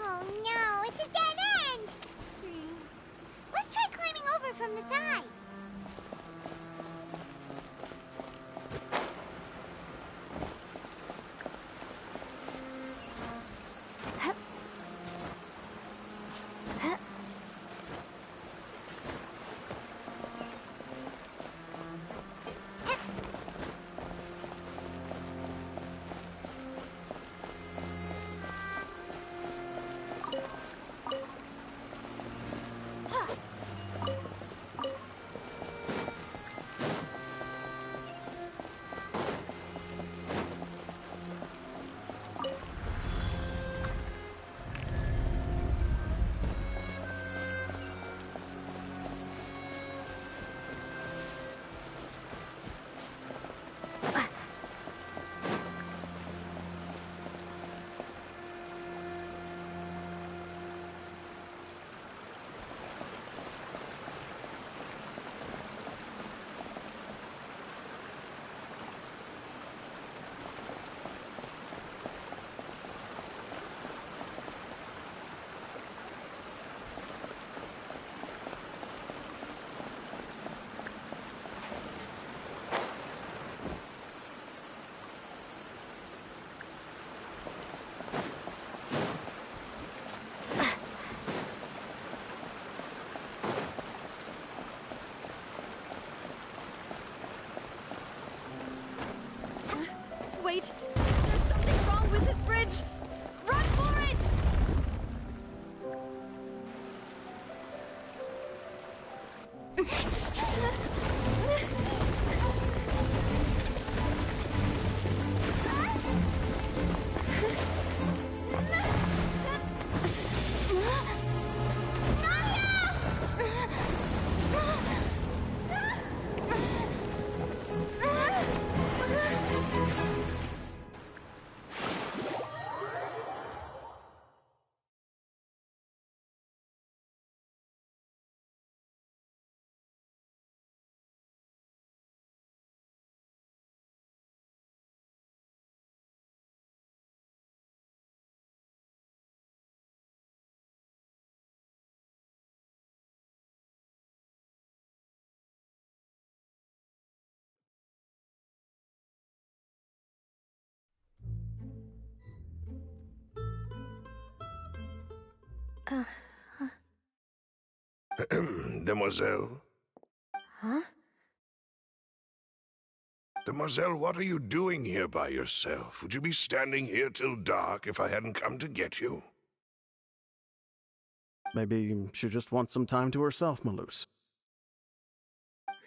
Oh no, it's a dead end! Let's try climbing over from the side. Wait! There's something wrong with this bridge! Run for it! Demoiselle? Huh? Demoiselle, what are you doing here by yourself? Would you be standing here till dark if I hadn't come to get you? Maybe she just wants some time to herself, Maloose.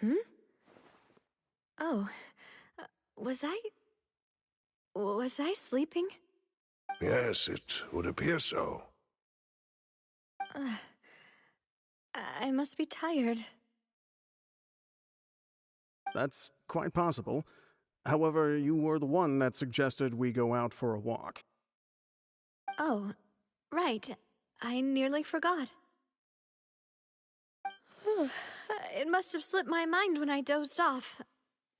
Hmm? Oh. Was I sleeping? Yes, it would appear so. I must be tired. That's quite possible. However, you were the one that suggested we go out for a walk. Oh, right. I nearly forgot. It must have slipped my mind when I dozed off.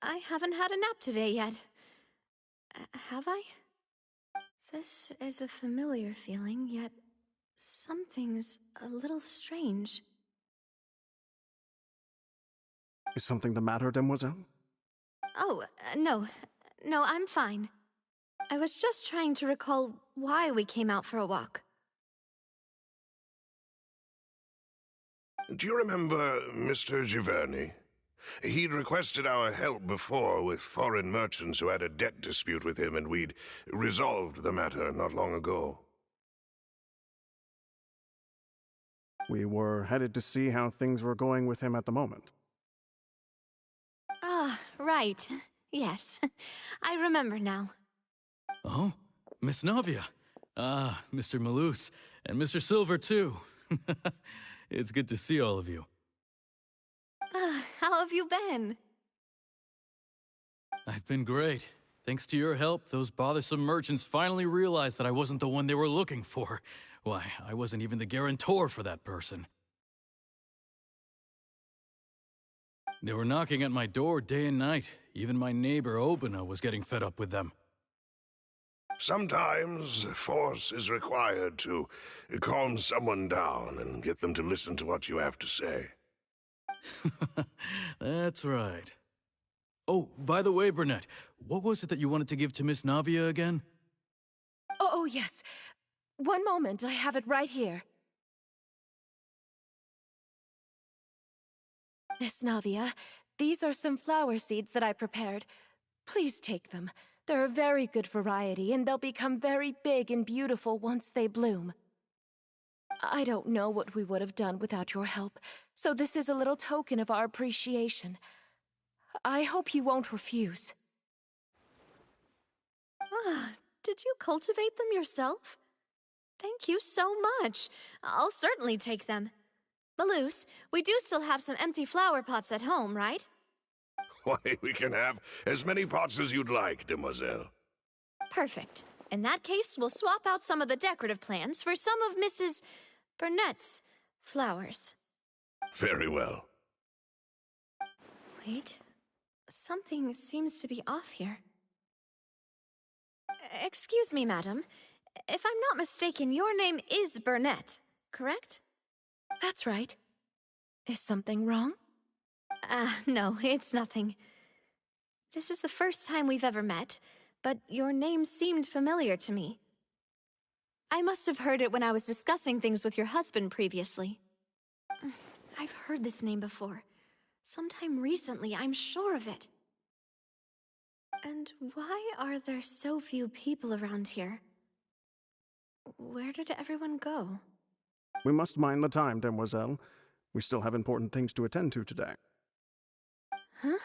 I haven't had a nap today yet. Have I? This is a familiar feeling, yet something's a little strange. Is something the matter, Demoiselle? Oh, no. No, I'm fine. I was just trying to recall why we came out for a walk. Do you remember Mr. Giverny? He'd requested our help before with foreign merchants who had a debt dispute with him, and we'd resolved the matter not long ago. We were headed to see how things were going with him at the moment. Ah, right. Yes. I remember now. Oh, Miss Navia. Ah, Mr. Malus, and Mr. Silver, too. It's good to see all of you. How have you been? I've been great. Thanks to your help, those bothersome merchants finally realized that I wasn't the one they were looking for. Why, I wasn't even the guarantor for that person. They were knocking at my door day and night. Even my neighbor, Obina, was getting fed up with them. Sometimes force is required to calm someone down and get them to listen to what you have to say. That's right. Oh, by the way, Burnett, what was it that you wanted to give to Miss Navia again? Oh, yes. One moment, I have it right here. Miss Navia, these are some flower seeds that I prepared. Please take them. They're a very good variety, and they'll become very big and beautiful once they bloom. I don't know what we would have done without your help, so this is a little token of our appreciation. I hope you won't refuse. Ah, did you cultivate them yourself? Thank you so much. I'll certainly take them. Malus, we do still have some empty flower pots at home, right? Why, we can have as many pots as you'd like, demoiselle. Perfect. In that case, we'll swap out some of the decorative plants for some of Mrs. Burnett's flowers. Very well. Wait. Something seems to be off here. Excuse me, madam. If I'm not mistaken, your name is Burnett, correct? That's right. Is something wrong? No, it's nothing. This is the first time we've ever met, but your name seemed familiar to me. I must have heard it when I was discussing things with your husband previously. I've heard this name before. Sometime recently, I'm sure of it. And why are there so few people around here? Where did everyone go? We must mind the time, demoiselle. We still have important things to attend to today. Huh?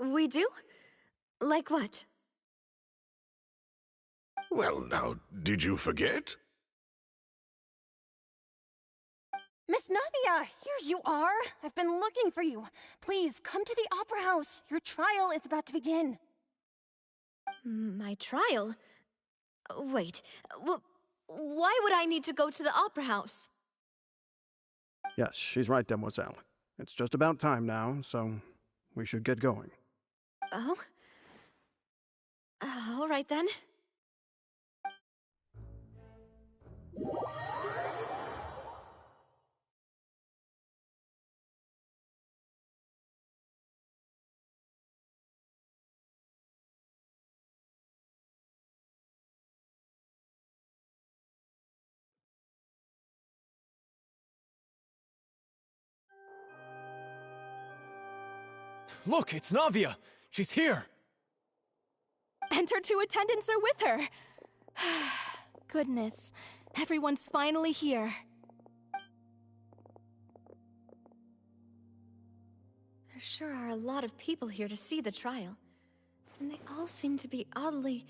We do? Like what? Well, now, did you forget? Miss Navia, here you are. I've been looking for you. Please, come to the Opera House. Your trial is about to begin. My trial? Wait, why would I need to go to the Opera House? Yes, she's right, demoiselle. It's just about time now, so we should get going. Oh? All right then. Look, it's Navia! She's here! And her two attendants are with her! Goodness, everyone's finally here. There sure are a lot of people here to see the trial. And they all seem to be oddly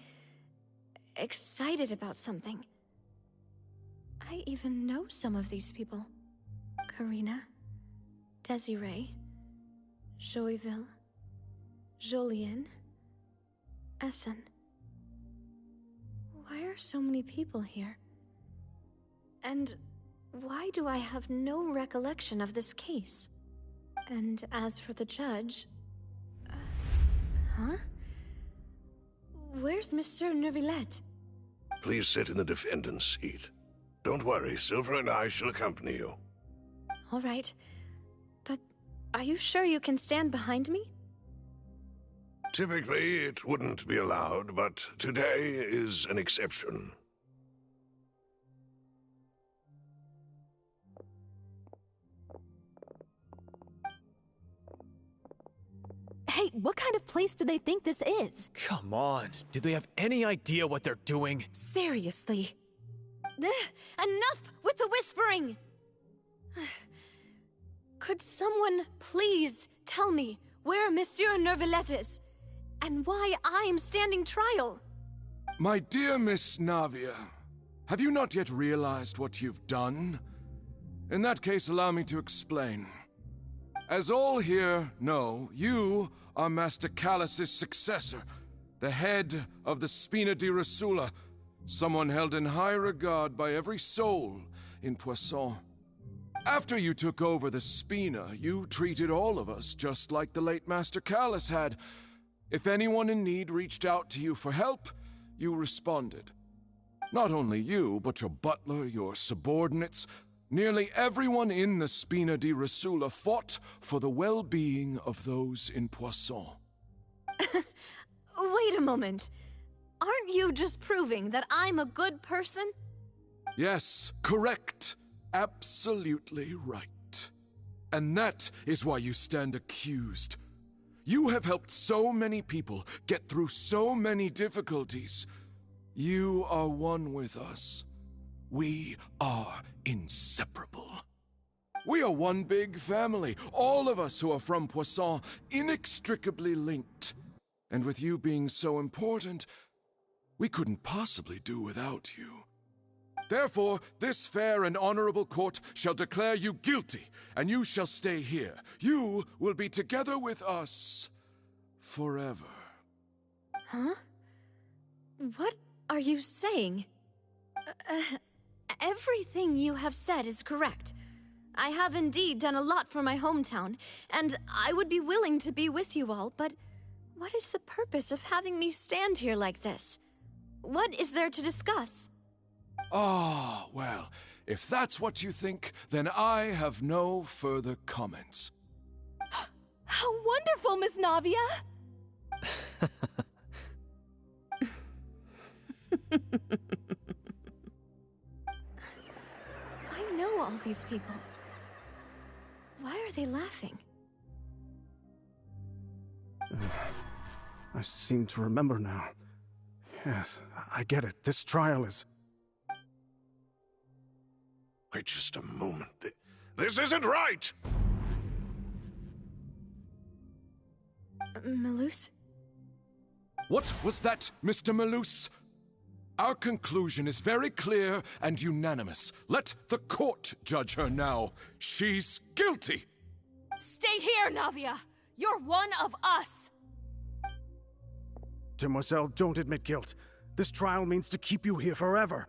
excited about something. I even know some of these people. Karina, Desiree, Joyville, Jolien, Essen. Why are so many people here? And why do I have no recollection of this case? And as for the judge... huh? Where's Monsieur Neuvillette? Please sit in the defendant's seat. Don't worry, Silver and I shall accompany you. All right. But are you sure you can stand behind me? Typically, it wouldn't be allowed, but today is an exception. Hey, what kind of place do they think this is? Come on, do they have any idea what they're doing? Seriously. Enough with the whispering! Could someone please tell me where Monsieur Neuvillette is? And why I'm standing trial? My dear Miss Navia, have you not yet realized what you've done? In that case, allow me to explain. As all here know, you are Master Callus's successor, the head of the Spina di Rosula, someone held in high regard by every soul in Poisson. After you took over the Spina, you treated all of us just like the late Master Callus had. If anyone in need reached out to you for help, you responded. Not only you, but your butler, your subordinates, nearly everyone in the Spina di Rosula fought for the well-being of those in Poisson. Wait a moment. Aren't you just proving that I'm a good person? Yes, correct. Absolutely right. And that is why you stand accused. You have helped so many people get through so many difficulties. You are one with us. We are inseparable. We are one big family, all of us who are from Poisson, inextricably linked. And with you being so important, we couldn't possibly do without you. Therefore, this fair and honorable court shall declare you guilty, and you shall stay here. You will be together with us forever. Huh? What are you saying? Everything you have said is correct. I have indeed done a lot for my hometown, and I would be willing to be with you all, but what is the purpose of having me stand here like this? What is there to discuss? Ah, well, if that's what you think, then I have no further comments. How wonderful, Miss Navia! I know all these people. Why are they laughing? I seem to remember now. Yes, I get it. This trial is... Wait just a moment. This isn't right! Melus? What was that, Mr. Melus? Our conclusion is very clear and unanimous. Let the court judge her now. She's guilty! Stay here, Navia! You're one of us! Demoiselle, don't admit guilt. This trial means to keep you here forever.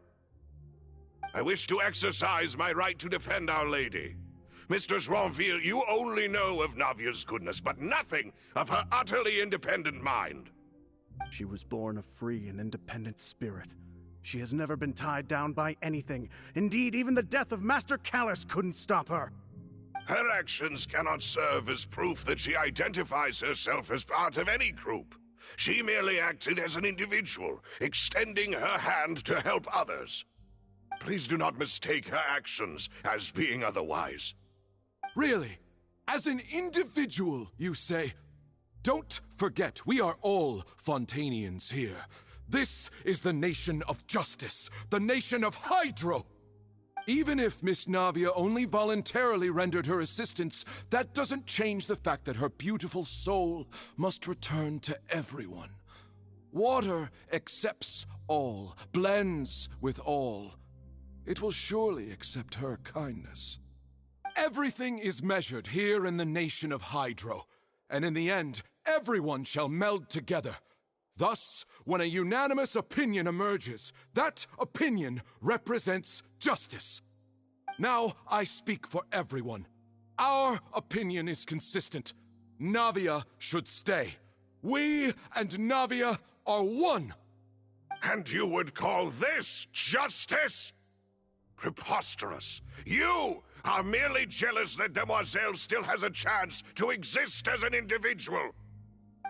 I wish to exercise my right to defend Our Lady. Mr. Joinville, you only know of Navia's goodness, but nothing of her utterly independent mind. She was born a free and independent spirit. She has never been tied down by anything. Indeed, even the death of Master Callus couldn't stop her. Her actions cannot serve as proof that she identifies herself as part of any group. She merely acted as an individual, extending her hand to help others. Please do not mistake her actions as being otherwise. Really? As an individual, you say? Don't forget, we are all Fontanians here. This is the nation of justice, the nation of Hydro! Even if Miss Navia only voluntarily rendered her assistance, that doesn't change the fact that her beautiful soul must return to everyone. Water accepts all, blends with all. It will surely accept her kindness. Everything is measured here in the nation of Hydro, and in the end, everyone shall meld together. Thus, when a unanimous opinion emerges, that opinion represents justice. Now I speak for everyone. Our opinion is consistent. Navia should stay. We and Navia are one. And you would call this justice? Preposterous. You are merely jealous that Demoiselle still has a chance to exist as an individual.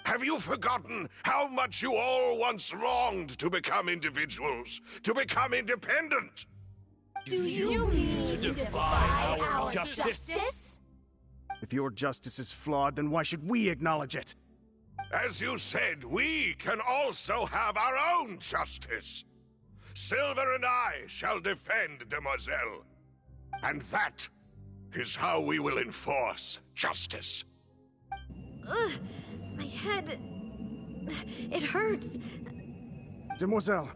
Have you forgotten how much you all once longed to become individuals, to become independent? Do you mean to defy our justice? If your justice is flawed, then why should we acknowledge it? As you said, we can also have our own justice. Silver and I shall defend Demoiselle. And that is how we will enforce justice. Ugh, my head... It hurts. Demoiselle.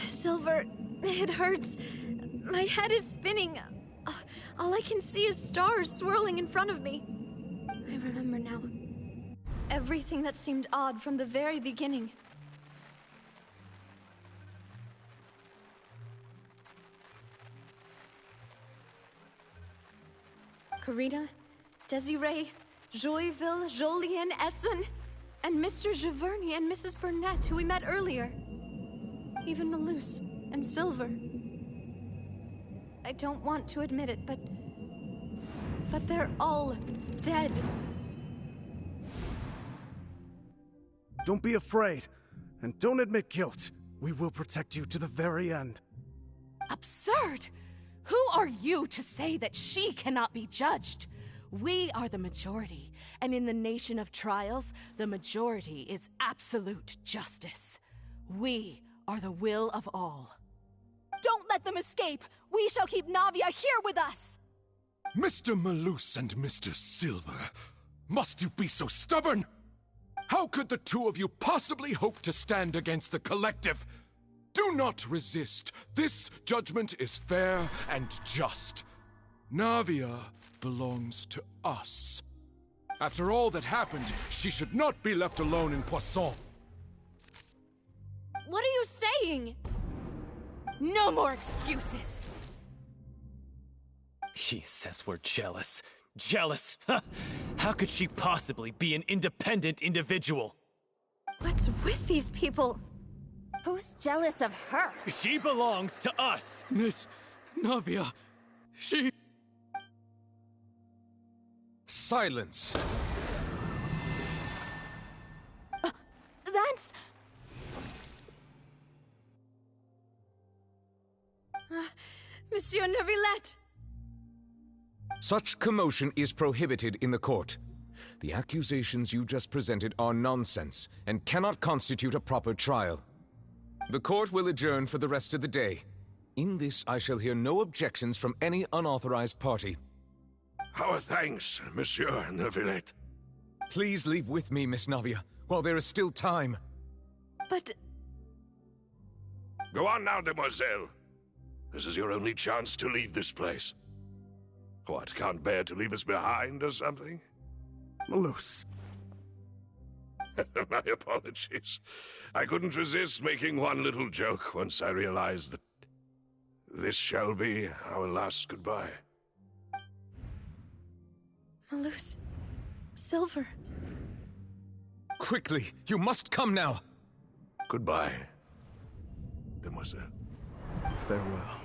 Silver, it hurts. My head is spinning. All I can see is stars swirling in front of me. I remember now. Everything that seemed odd from the very beginning. Karina, Desiree, Joyville, Jolien, Essen, and Mr. Giverny and Mrs. Burnett, who we met earlier. Even Malus and Silver. I don't want to admit it, but they're all dead. Don't be afraid, and don't admit guilt. We will protect you to the very end. Absurd! Who are you to say that she cannot be judged? We are the majority, and in the nation of trials, the majority is absolute justice. We are the will of all. Don't let them escape! We shall keep Navia here with us! Mr. Malus and Mr. Silver, must you be so stubborn? How could the two of you possibly hope to stand against the collective? Do not resist. This judgment is fair and just. Navia belongs to us. After all that happened, she should not be left alone in Poisson. What are you saying? No more excuses! He says we're jealous. Jealous? How could she possibly be an independent individual? What's with these people? Who's jealous of her? She belongs to us! Miss Navia, she... Silence! That's... Monsieur Neuvillette! Such commotion is prohibited in the court. The accusations you just presented are nonsense and cannot constitute a proper trial. The court will adjourn for the rest of the day. In this, I shall hear no objections from any unauthorized party. Our thanks, Monsieur Neuvillette. Please leave with me, Miss Navia, while there is still time. But... Go on now, demoiselle. This is your only chance to leave this place. What, can't bear to leave us behind or something? Malus. My apologies. I couldn't resist making one little joke once I realized that this shall be our last goodbye. Malus. Silver. Quickly, you must come now. Goodbye, demoiselle. Farewell.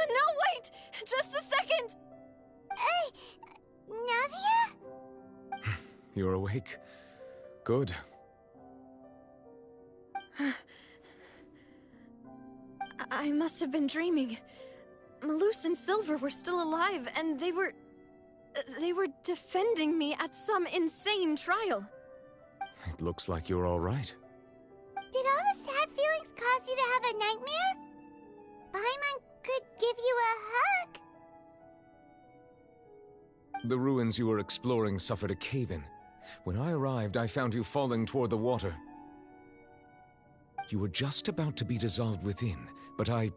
No, wait! Just a second! Navia? You're awake. Good. I must have been dreaming. Malus and Silver were still alive, and they were defending me at some insane trial. It looks like you're all right. Did all the sad feelings cause you to have a nightmare? Paimon could give you a hug. The ruins you were exploring suffered a cave-in. When I arrived, I found you falling toward the water. You were just about to be dissolved within, but I...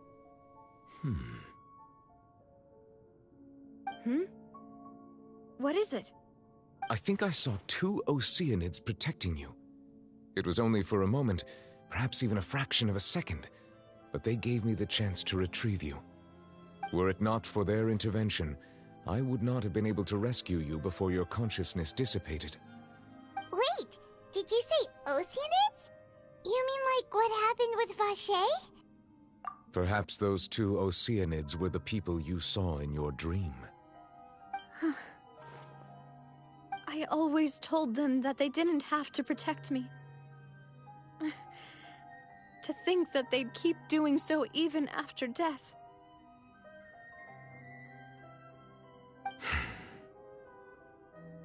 What is it? I think I saw 2 Oceanids protecting you. It was only for a moment, perhaps even a fraction of a second, but they gave me the chance to retrieve you. Were it not for their intervention, I would not have been able to rescue you before your consciousness dissipated. Wait, did you say Oceanids? You mean like what happened with Vache? Perhaps those 2 Oceanids were the people you saw in your dream. I always told them that they didn't have to protect me. To think that they'd keep doing so even after death.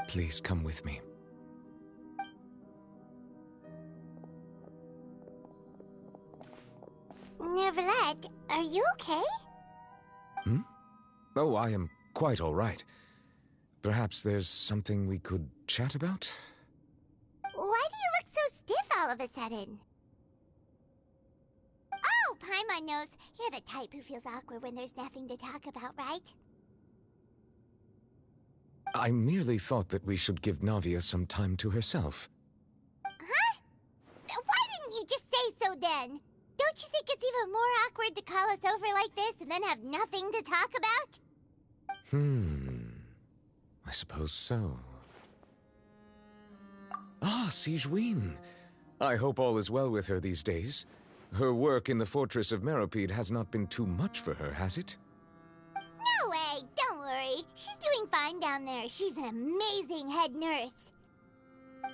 Please come with me. Neverlet, are you okay? Hmm? Oh, I am quite all right. Perhaps there's something we could chat about? Why do you look so stiff all of a sudden? Oh, Paimon knows. You're the type who feels awkward when there's nothing to talk about, right? I merely thought that we should give Navia some time to herself. Huh? Why didn't you just say so then? Don't you think it's even more awkward to call us over like this and then have nothing to talk about? I suppose so. Ah, Sigewinne. I hope all is well with her these days. Her work in the Fortress of Meropide has not been too much for her, has it? No way! Don't worry. She's doing fine down there. She's an amazing head nurse.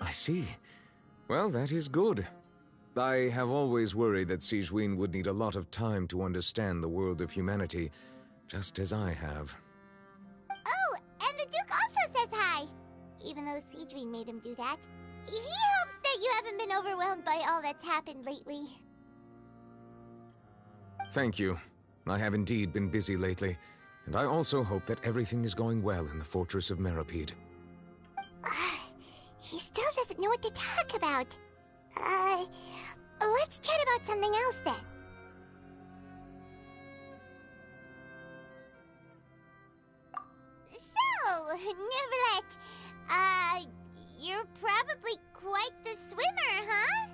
I see. Well, that is good. I have always worried that Sigewinne would need a lot of time to understand the world of humanity, just as I have. Oh, and the Duke also says hi! Even though Sigewinne made him do that. He hopes that you haven't been overwhelmed by all that's happened lately. Thank you. I have indeed been busy lately, and I also hope that everything is going well in the Fortress of Meropide. He still doesn't know what to talk about. Let's chat about something else then. So, Neverlet, you're probably quite the swimmer, huh?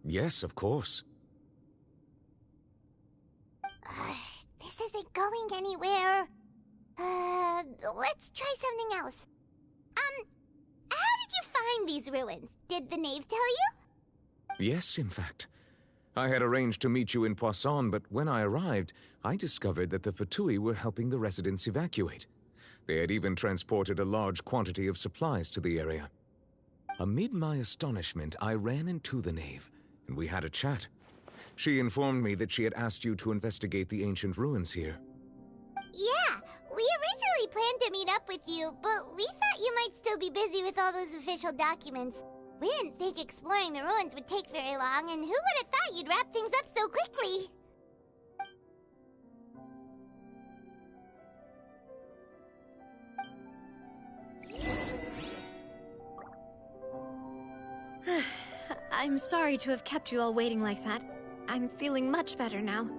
Yes, of course. This isn't going anywhere. Let's try something else. How did you find these ruins? Did the knave tell you? Yes, in fact. I had arranged to meet you in Poisson, but when I arrived, I discovered that the Fatui were helping the residents evacuate. They had even transported a large quantity of supplies to the area. Amid my astonishment, I ran into the knave, and we had a chat. She informed me that she had asked you to investigate the ancient ruins here. Yeah, we originally planned to meet up with you, but we thought you might still be busy with all those official documents. We didn't think exploring the ruins would take very long, and who would have thought you'd wrap things up so quickly? I'm sorry to have kept you all waiting like that. I'm feeling much better now.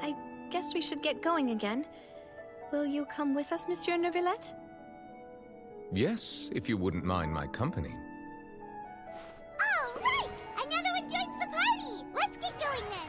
I guess we should get going again. Will you come with us, Monsieur Neuvillette? Yes, if you wouldn't mind my company. All right! Another one joins the party! Let's get going then!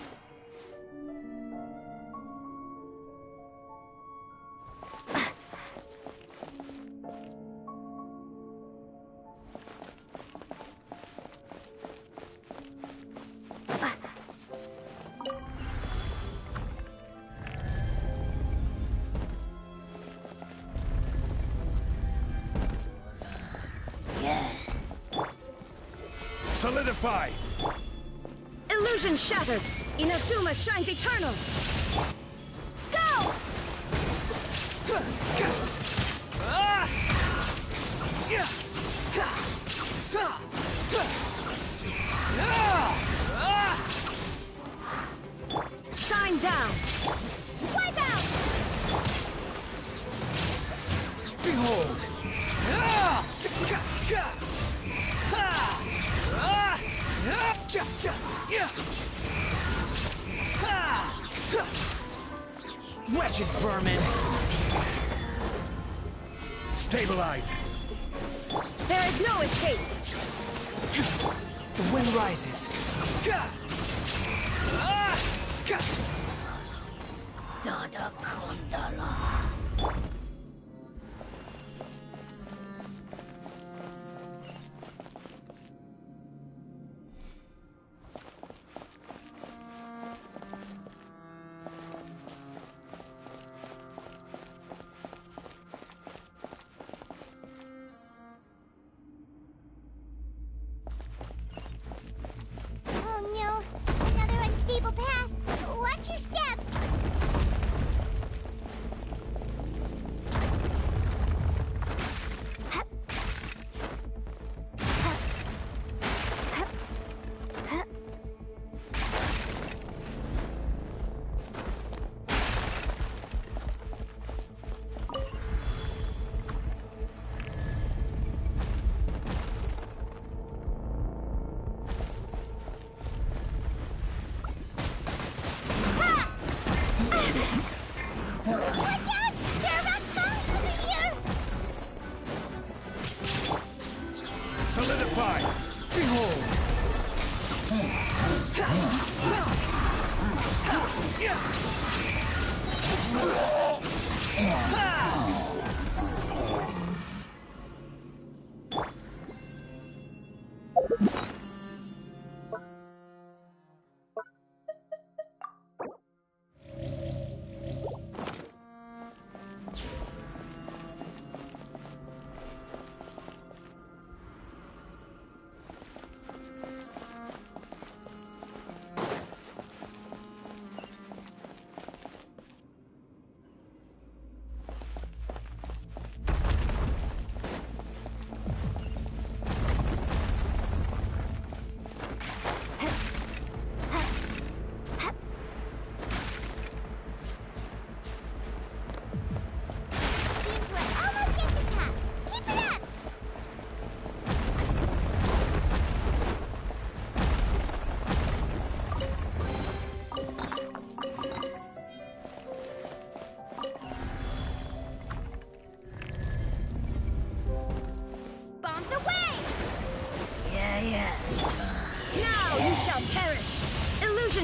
Solidify! Illusion shattered! Inazuma shines eternal! Go! Shine down! Wipe out! Behold! Wretched vermin! Stabilize! There is no escape! The wind rises. Nada Kundala.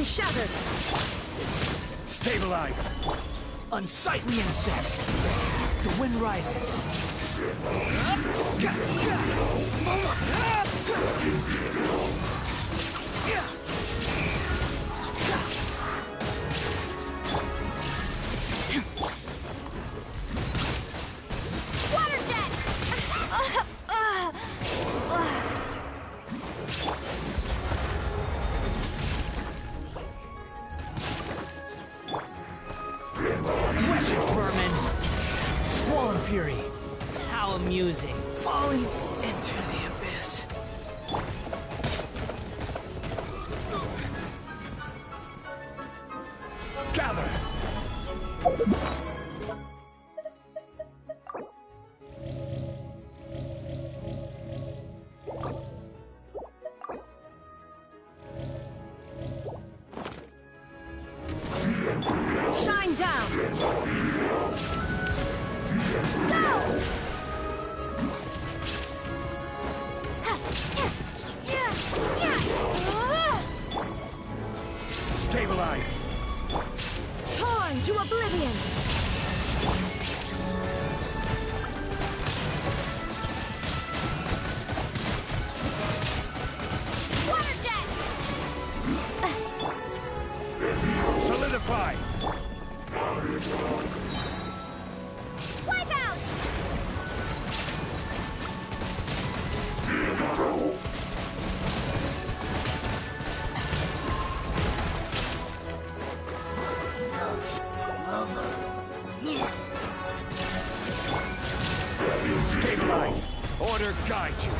Shattered! Stabilize! Unsightly insects! The wind rises! Water jet! Wretched vermin! Swollen fury! How amusing! Falling into the abyss. Gather! Shine down! Go! Stabilize! Torn to oblivion! Water jet! Solidify! Wipe out! Stabilize! Order guide you!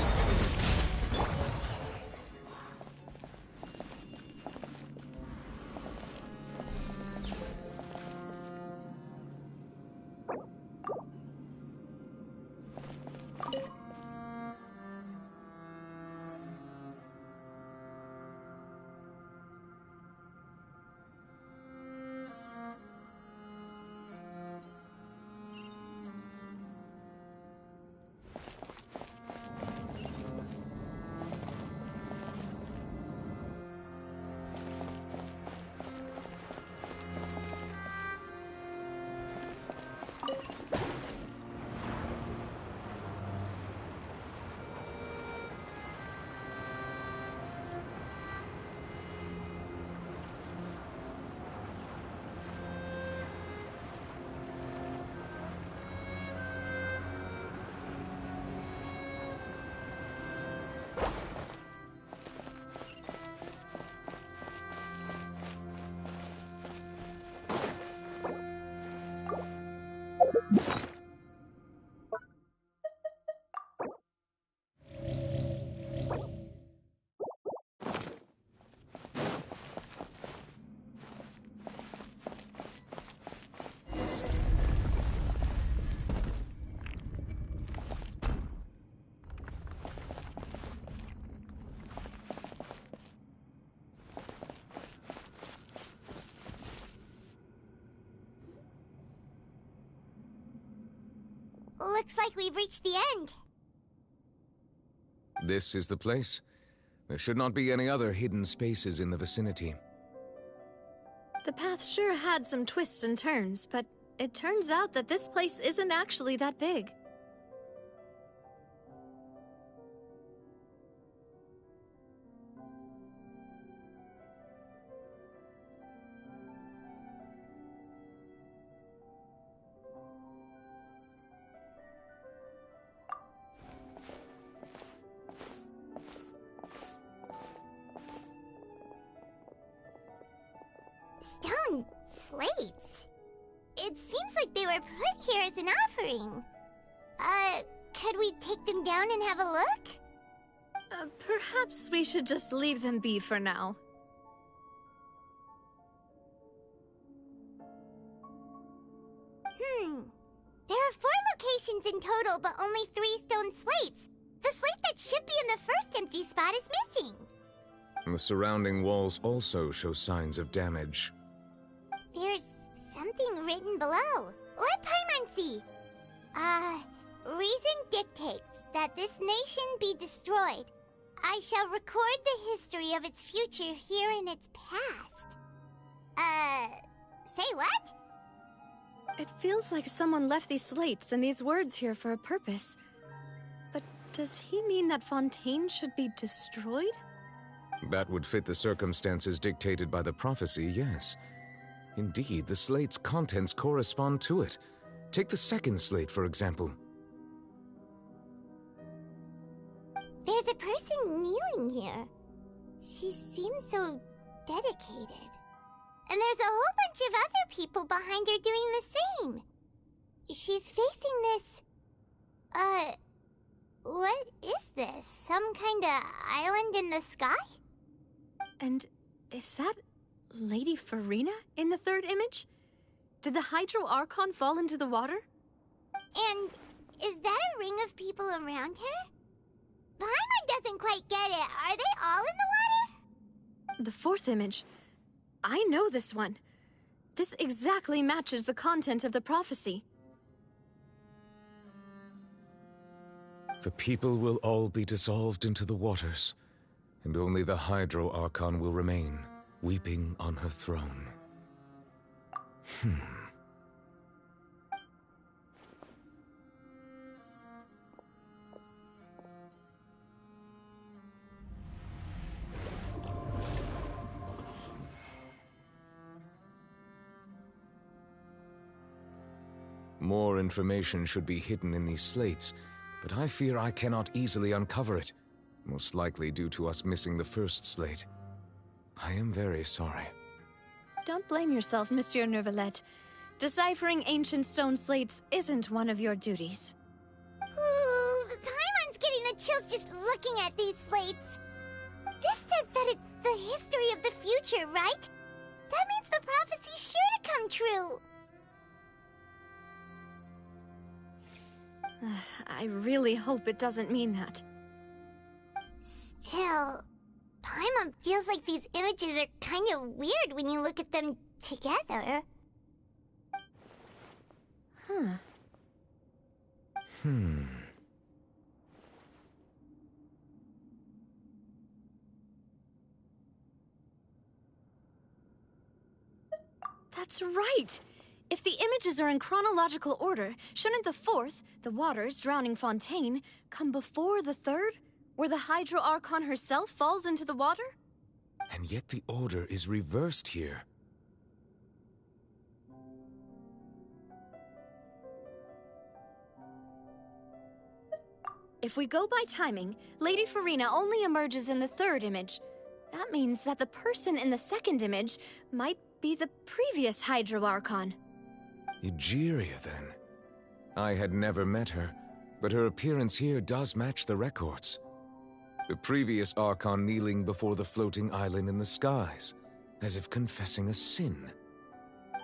Looks like we've reached the end. This is the place. There should not be any other hidden spaces in the vicinity. The path sure had some twists and turns, but it turns out that this place isn't actually that big. Stone slates? It seems like they were put here as an offering. Could we take them down and have a look? Perhaps we should just leave them be for now. There are 4 locations in total, but only 3 stone slates. The slate that should be in the first empty spot is missing. The surrounding walls also show signs of damage. There's something written below. Let Paimon see. Reason dictates that this nation be destroyed. I shall record the history of its future here in its past. Say what? It feels like someone left these slates and these words here for a purpose. But does he mean that Fontaine should be destroyed? That would fit the circumstances dictated by the prophecy, yes. Indeed, the slate's contents correspond to it. Take the second slate, for example. There's a person kneeling here. She seems so dedicated. And there's a whole bunch of other people behind her doing the same. She's facing this... what is this? Some kind of island in the sky? And is that Lady Farina in the third image? Did the Hydro Archon fall into the water? And is that a ring of people around her? Paimon doesn't quite get it. Are they all in the water? The fourth image. I know this one. This exactly matches the content of the prophecy. The people will all be dissolved into the waters, and only the Hydro Archon will remain, weeping on her throne. More information should be hidden in these slates, but I fear I cannot easily uncover it, most likely due to us missing the first slate. I am very sorry. Don't blame yourself, Monsieur Neuvillette. Deciphering ancient stone slates isn't one of your duties. Ooh, Paimon's getting the chills just looking at these slates. This says that it's the history of the future, right? That means the prophecy's sure to come true. I really hope it doesn't mean that. Still, Paimon feels like these images are kind of weird when you look at them together. That's right! If the images are in chronological order, shouldn't the fourth, the waters drowning Fontaine, come before the third, where the Hydro Archon herself falls into the water? And yet the order is reversed here. If we go by timing, Lady Farina only emerges in the third image. That means that the person in the second image might be the previous Hydro Archon. Egeria, then. I had never met her, but her appearance here does match the records. The previous Archon kneeling before the floating island in the skies, as if confessing a sin.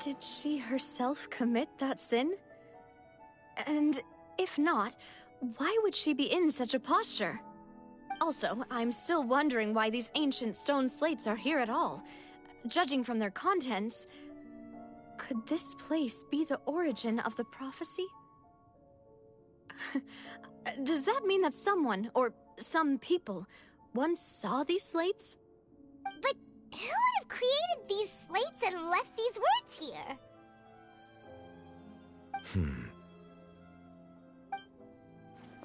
Did she herself commit that sin? And if not, why would she be in such a posture? Also, I'm still wondering why these ancient stone slates are here at all. Judging from their contents, could this place be the origin of the prophecy? Does that mean that someone, or some people, once saw these slates? But who would have created these slates and left these words here?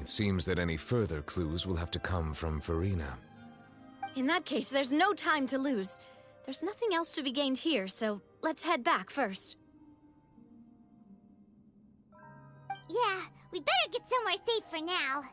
It seems that any further clues will have to come from Farina. In that case, there's no time to lose. There's nothing else to be gained here, so let's head back first. Yeah, we better get somewhere safe for now.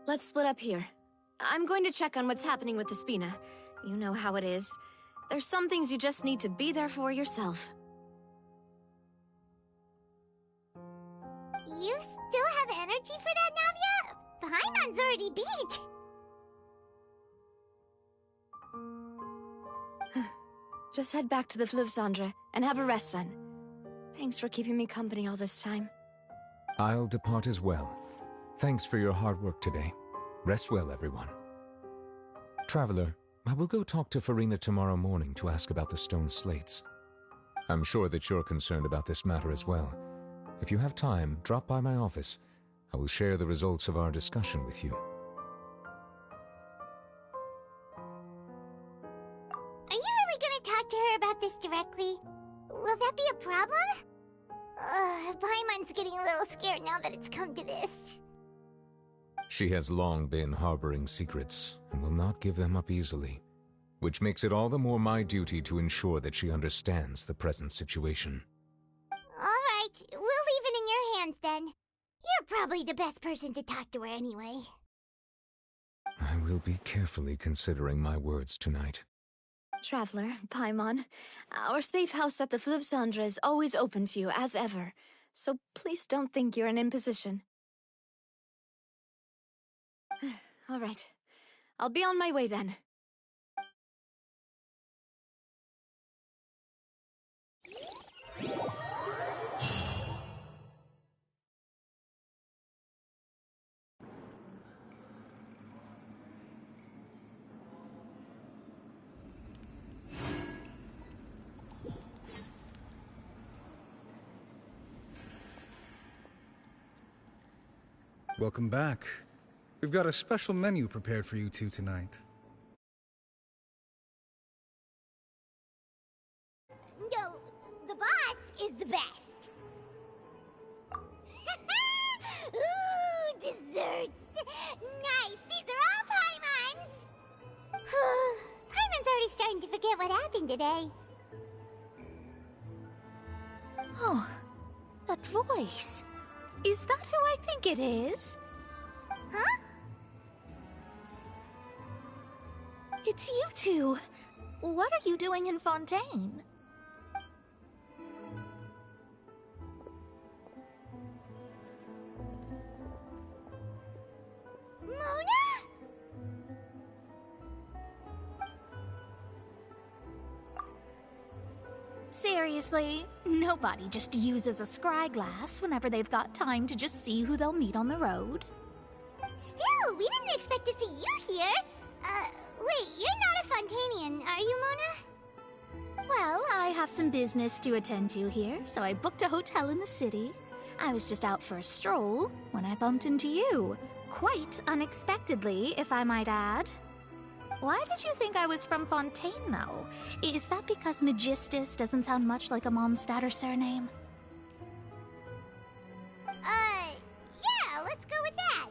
Let's split up here. I'm going to check on what's happening with the Spina. You know how it is. There's some things you just need to be there for yourself. You still have energy for that, Navia? Paimon's already beat! Just head back to the Fluvsandra and have a rest then. Thanks for keeping me company all this time. I'll depart as well. Thanks for your hard work today. Rest well, everyone. Traveler, I will go talk to Farina tomorrow morning to ask about the stone slates. I'm sure that you're concerned about this matter as well. If you have time, drop by my office. I will share the results of our discussion with you. Are you really gonna talk to her about this directly? Will that be a problem? Paimon's getting a little scared now that it's come to this. She has long been harboring secrets and will not give them up easily, which makes it all the more my duty to ensure that she understands the present situation. Alright, we'll leave it in your hands then. You're probably the best person to talk to her anyway. I will be carefully considering my words tonight. Traveler, Paimon, our safe house at the Fluvsandra is always open to you, as ever. So please don't think you're an imposition. All right. I'll be on my way then. Welcome back. We've got a special menu prepared for you two tonight. No, the boss is the best. Ooh, desserts! Nice! These are all Paimon's! Paimon's already starting to forget what happened today. Oh, that voice. Is that who I think it is? Huh? It's you two. What are you doing in Fontaine? Mona? Seriously, nobody just uses a scry glass whenever they've got time to just see who they'll meet on the road. Still, we didn't expect to see you here. Wait, you're not a Fontanian, are you, Mona? Well, I have some business to attend to here, so I booked a hotel in the city. I was just out for a stroll when I bumped into you. Quite unexpectedly, if I might add. Why did you think I was from Fontaine, though? Is that because Magistus doesn't sound much like a Mondstatter surname? Yeah, let's go with that.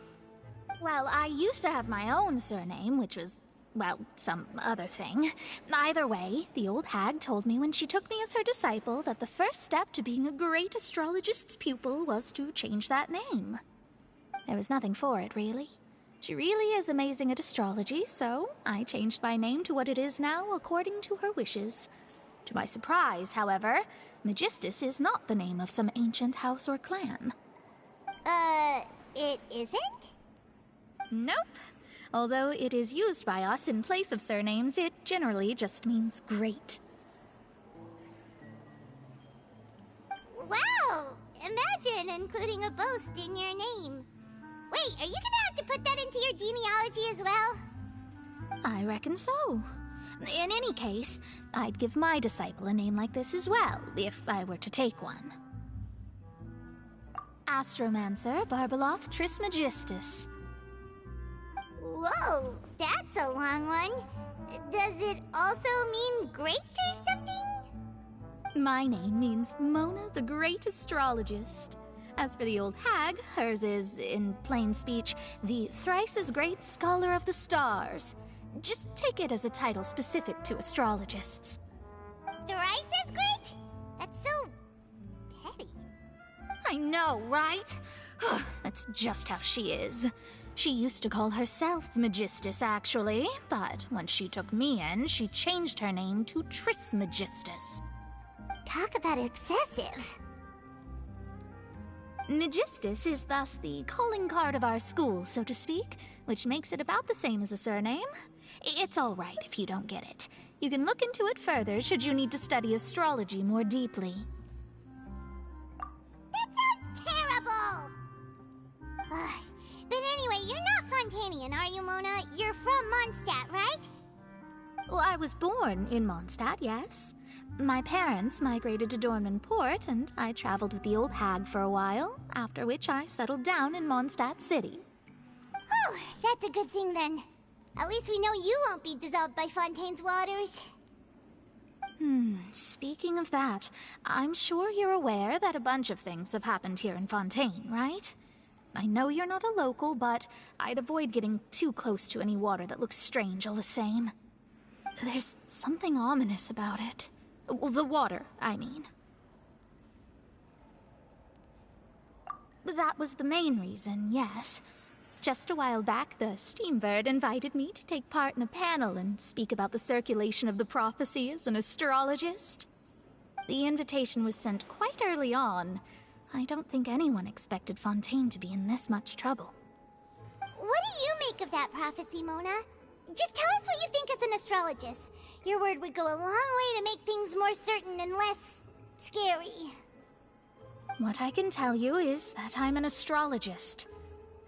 Well, I used to have my own surname, which was well, some other thing. Either way, the old hag told me when she took me as her disciple that the first step to being a great astrologist's pupil was to change that name. There was nothing for it, really. She really is amazing at astrology, so I changed my name to what it is now according to her wishes. To my surprise, however, Magistus is not the name of some ancient house or clan. It isn't? Nope. Although it is used by us in place of surnames, it generally just means great. Wow! Imagine including a boast in your name. Wait, are you gonna have to put that into your genealogy as well? I reckon so. In any case, I'd give my disciple a name like this as well, if I were to take one. Astromancer Barbeloth Trismegistus. Whoa, that's a long one. Does it also mean great or something? My name means Mona the Great Astrologist. As for the old hag, hers is, in plain speech, the thrice-as-great Scholar of the Stars. Just take it as a title specific to astrologists. Thrice as great? That's so petty. I know, right? That's just how she is. She used to call herself Magistus, actually, but when she took me in, she changed her name to Trismegistus. Talk about excessive. Magistus is thus the calling card of our school, so to speak, which makes it about the same as a surname. It's all right if you don't get it. You can look into it further should you need to study astrology more deeply. That sounds terrible! But anyway, you're not Fontanian, are you, Mona? You're from Mondstadt, right? Well, I was born in Mondstadt, yes. My parents migrated to Dornman Port, and I traveled with the old hag for a while, after which I settled down in Mondstadt City. Oh, that's a good thing then. At least we know you won't be dissolved by Fontaine's waters. Speaking of that, I'm sure you're aware that a bunch of things have happened here in Fontaine, right? I know you're not a local, but I'd avoid getting too close to any water that looks strange all the same. There's something ominous about it. Well, the water, I mean. That was the main reason, yes. Just a while back, the Steambird invited me to take part in a panel and speak about the circulation of the prophecy as an astrologist. The invitation was sent quite early on. I don't think anyone expected Fontaine to be in this much trouble. What do you make of that prophecy, Mona? Just tell us what you think as an astrologist. Your word would go a long way to make things more certain and less scary. What I can tell you is that I'm an astrologist,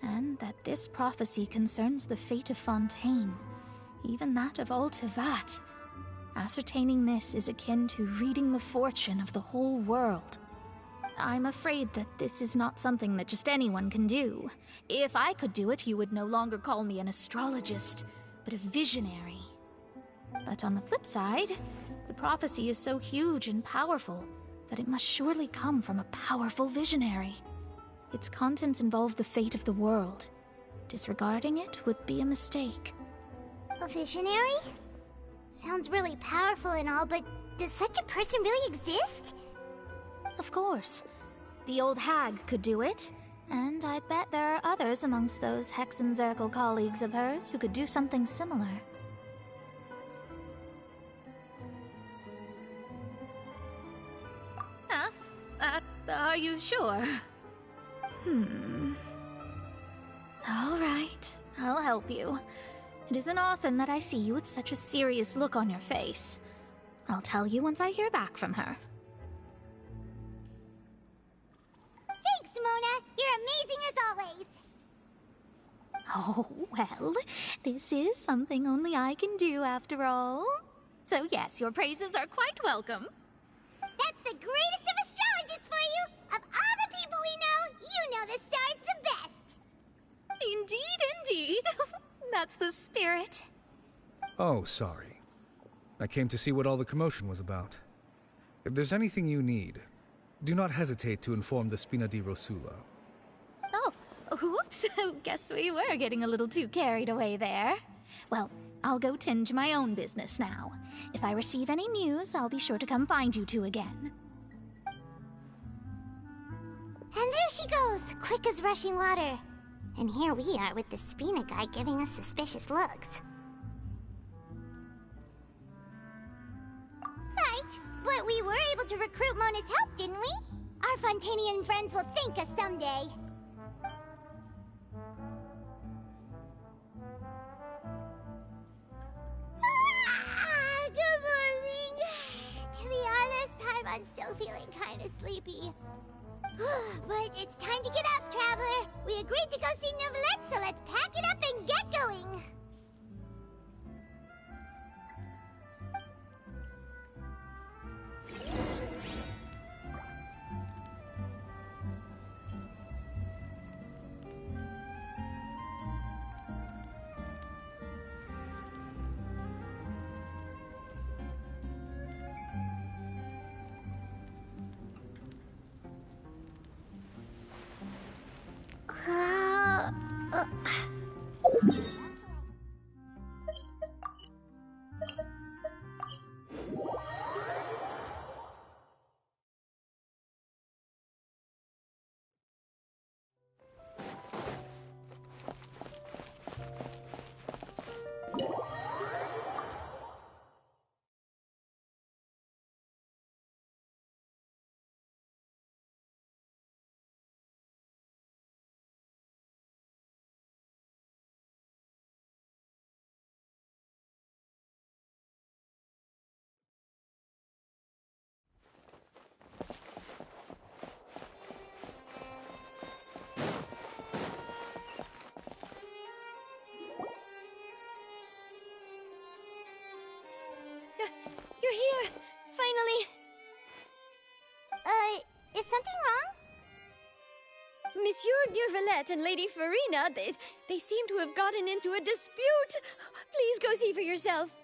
and that this prophecy concerns the fate of Fontaine, even that of Altivat. Ascertaining this is akin to reading the fortune of the whole world. I'm afraid that this is not something that just anyone can do. If I could do it, you would no longer call me an astrologist, but a visionary. But on the flip side, the prophecy is so huge and powerful that it must surely come from a powerful visionary. Its contents involve the fate of the world. Disregarding it would be a mistake. A visionary? Sounds really powerful and all, but does such a person really exist? Of course. The old hag could do it, and I'd bet there are others amongst those Hexenzirkel colleagues of hers who could do something similar. Are you sure? All right, I'll help you. It isn't often that I see you with such a serious look on your face. I'll tell you once I hear back from her. Thanks, Mona. You're amazing as always. Oh, well, this is something only I can do after all. So yes, your praises are quite welcome. That's the greatest of astrologists for you! Of all the people we know, you know the star's the best! Indeed. That's the spirit. Oh, sorry. I came to see what all the commotion was about. If there's anything you need, do not hesitate to inform the Spina di Rosula. Oh, whoops. Guess we were getting a little too carried away there. Well, I'll go tend to my own business now. If I receive any news, I'll be sure to come find you two again. And there she goes, quick as rushing water. And here we are with the Spina guy giving us suspicious looks. Right, but we were able to recruit Mona's help, didn't we? Our Fontanian friends will thank us someday. Good morning. To be honest, I'm still feeling kind of sleepy. But it's time to get up, Traveler. We agreed to go see Neuvillette, so let's pack it up and get going. You're here! Finally! Is something wrong? Monsieur Neuvillette and Lady Farina, they seem to have gotten into a dispute. Please go see for yourself.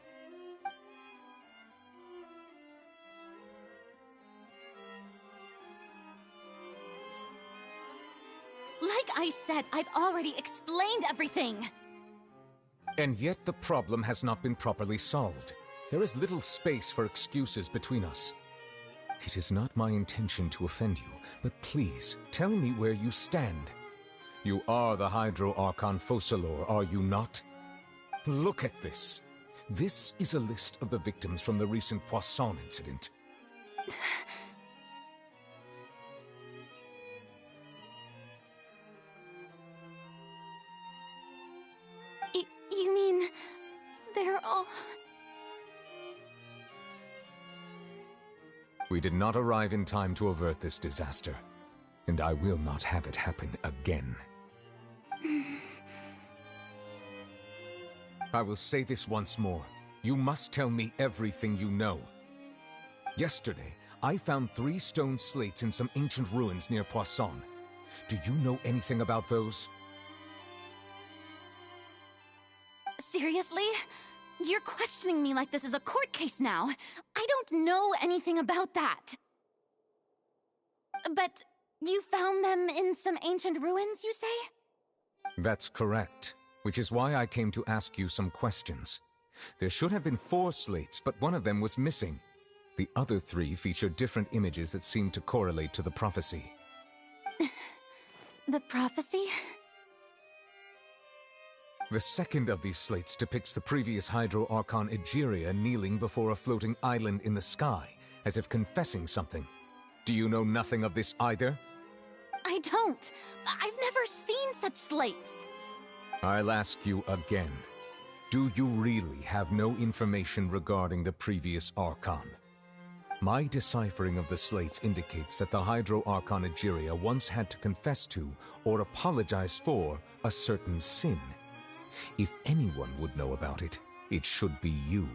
Like I said, I've already explained everything. And yet the problem has not been properly solved. There is little space for excuses between us. It is not my intention to offend you, but please, tell me where you stand. You are the Hydro Archon Focalor, are you not? Look at this. This is a list of the victims from the recent Poisson incident. You mean... they're all... We did not arrive in time to avert this disaster, and I will not have it happen again. I will say this once more. You must tell me everything you know. Yesterday, I found 3 stone slates in some ancient ruins near Poisson. Do you know anything about those? Seriously? You're questioning me like this is a court case now. I don't know anything about that. But you found them in some ancient ruins, you say? That's correct, which is why I came to ask you some questions. There should have been 4 slates, but one of them was missing. The other 3 feature different images that seem to correlate to the prophecy. The prophecy? The second of these slates depicts the previous Hydro Archon Egeria kneeling before a floating island in the sky, as if confessing something. Do you know nothing of this either? I don't. I've never seen such slates. I'll ask you again. Do you really have no information regarding the previous Archon? My deciphering of the slates indicates that the Hydro Archon Egeria once had to confess to, or apologize for, a certain sin. If anyone would know about it, it should be you.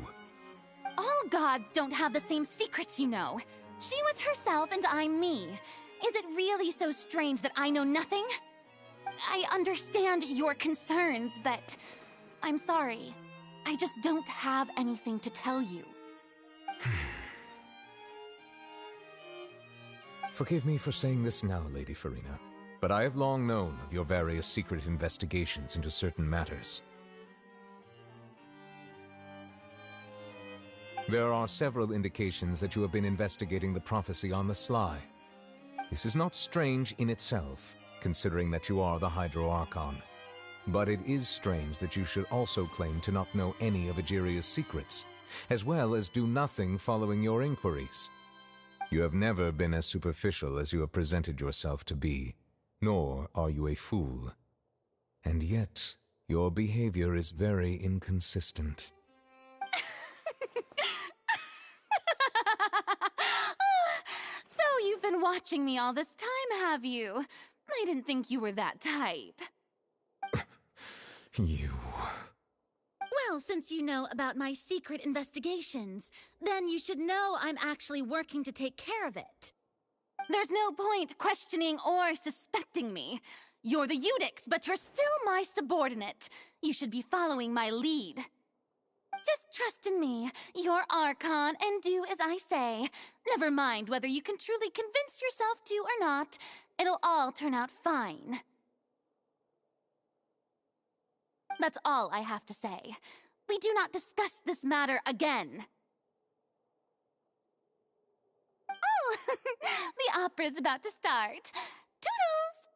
All gods don't have the same secrets, you know. She was herself and I'm me. Is it really so strange that I know nothing? I understand your concerns, but I'm sorry. I just don't have anything to tell you. Forgive me for saying this now, Lady Farina, but I have long known of your various secret investigations into certain matters. There are several indications that you have been investigating the prophecy on the sly. This is not strange in itself, considering that you are the Hydro Archon. But it is strange that you should also claim to not know any of Egeria's secrets, as well as do nothing following your inquiries. You have never been as superficial as you have presented yourself to be, nor are you a fool. And yet, your behavior is very inconsistent. So you've been watching me all this time, have you? I didn't think you were that type. You... Well, since you know about my secret investigations, then you should know I'm actually working to take care of it. There's no point questioning or suspecting me. You're the Eudix, but you're still my subordinate. You should be following my lead. Just trust in me, your Archon, and do as I say. Never mind whether you can truly convince yourself to or not. It'll all turn out fine. That's all I have to say. We do not discuss this matter again. Oh, the opera's about to start. Toodles!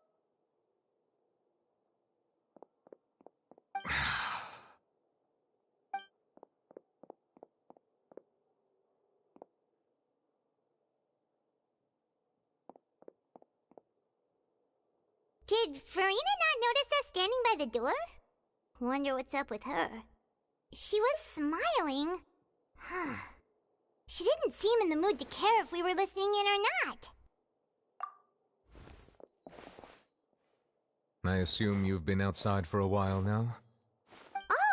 Did Farina not notice us standing by the door? Wonder what's up with her. She was smiling. She didn't seem in the mood to care if we were listening in or not. I assume you've been outside for a while now?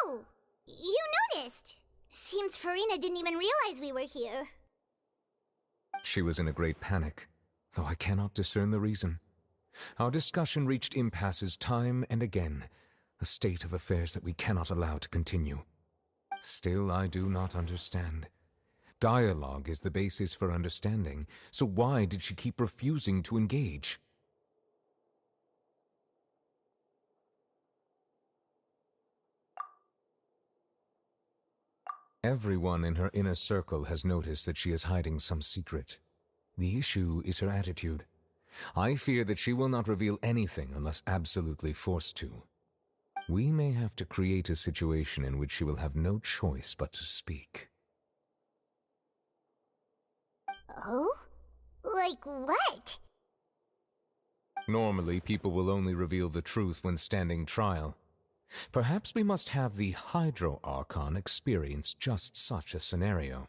Oh, you noticed. Seems Farina didn't even realize we were here. She was in a great panic, though I cannot discern the reason. Our discussion reached impasses time and again, a state of affairs that we cannot allow to continue. Still, I do not understand. Dialogue is the basis for understanding, so why did she keep refusing to engage? Everyone in her inner circle has noticed that she is hiding some secret. The issue is her attitude. I fear that she will not reveal anything unless absolutely forced to. We may have to create a situation in which she will have no choice but to speak. Oh? Like what? Normally, people will only reveal the truth when standing trial. Perhaps we must have the Hydro Archon experience just such a scenario.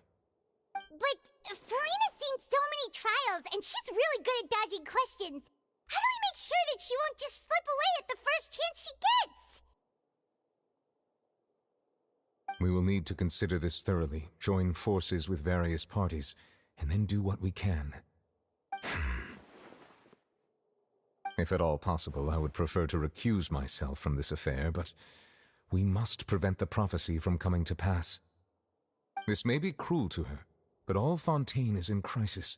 But Farina's seen so many trials, and she's really good at dodging questions. How do we make sure that she won't just slip away at the first chance she gets? We will need to consider this thoroughly, join forces with various parties, and then do what we can. If at all possible, I would prefer to recuse myself from this affair, but we must prevent the prophecy from coming to pass. This may be cruel to her, but all Fontaine is in crisis.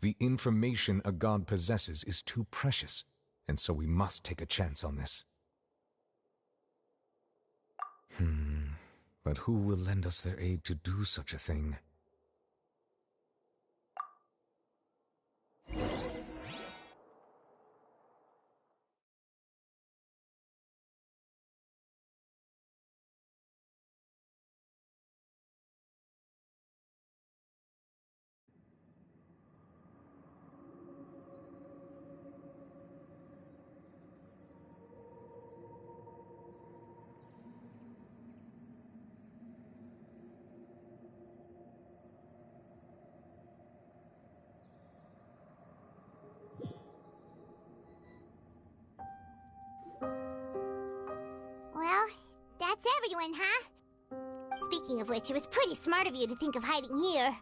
The information a god possesses is too precious, and so we must take a chance on this. But who will lend us their aid to do such a thing? Well, that's everyone, huh? Speaking of which, it was pretty smart of you to think of hiding here.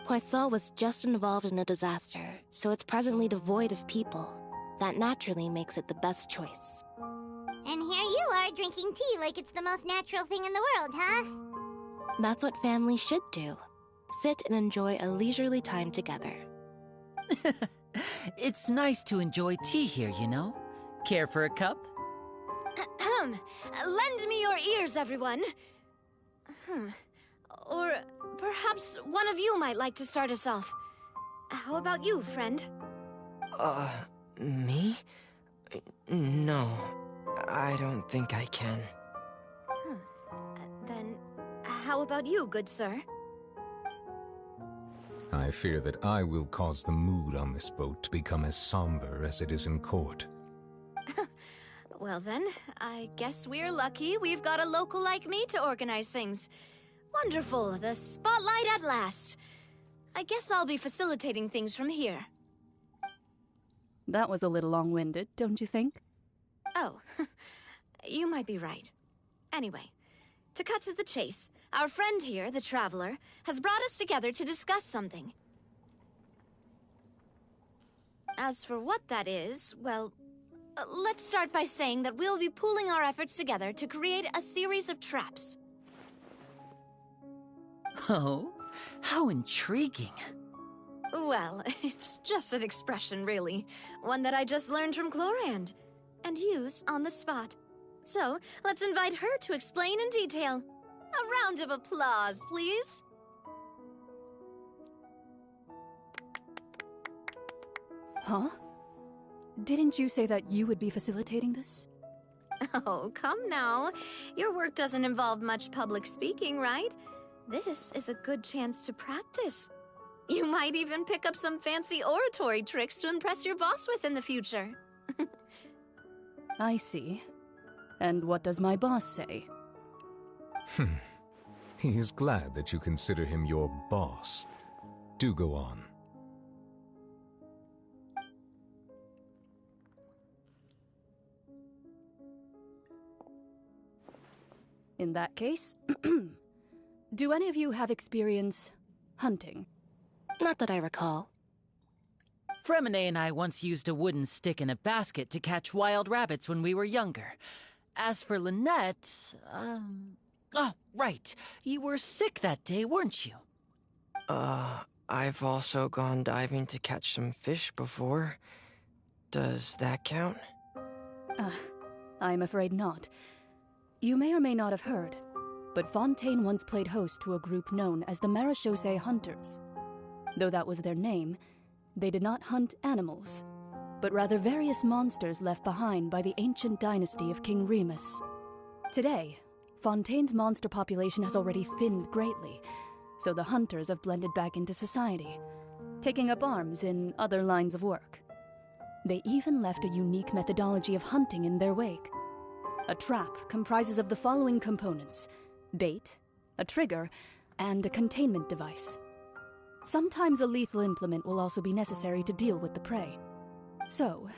Poisson was just involved in a disaster, so it's presently devoid of people. That naturally makes it the best choice. And here you are drinking tea like it's the most natural thing in the world, huh? That's what family should do. Sit and enjoy a leisurely time together. It's nice to enjoy tea here, you know? Care for a cup? Lend me your ears, everyone. Or perhaps one of you might like to start us off. How about you, friend? Me? No, I don't think I can. Then, how about you, good sir? I fear that I will cause the mood on this boat to become as somber as it is in court. Well then, I guess we're lucky we've got a local like me to organize things. Wonderful, the spotlight at last. I guess I'll be facilitating things from here. That was a little long-winded, don't you think? Oh, you might be right. Anyway, to cut to the chase, our friend here, the Traveler, has brought us together to discuss something. As for what that is, well, let's start by saying that we'll be pooling our efforts together to create a series of traps. Oh, how intriguing. Well, it's just an expression, really. One that I just learned from Chlorand, and used on the spot. So, let's invite her to explain in detail. A round of applause, please. Huh? Didn't you say that you would be facilitating this? Oh, come now. Your work doesn't involve much public speaking, right? This is a good chance to practice. You might even pick up some fancy oratory tricks to impress your boss with in the future. I see. And what does my boss say? He is glad that you consider him your boss. Do go on. In that case, do any of you have experience hunting? Not that I recall. Fremine and I once used a wooden stick in a basket to catch wild rabbits when we were younger. As for Lynette, oh, right. You were sick that day, weren't you? I've also gone diving to catch some fish before. Does that count? I'm afraid not. You may or may not have heard, but Fontaine once played host to a group known as the Marechaussee Hunters. Though that was their name, they did not hunt animals, but rather various monsters left behind by the ancient dynasty of King Remus. Today, Fontaine's monster population has already thinned greatly, so the hunters have blended back into society, taking up arms in other lines of work. They even left a unique methodology of hunting in their wake. A trap comprises of the following components: bait, a trigger, and a containment device. Sometimes a lethal implement will also be necessary to deal with the prey. So,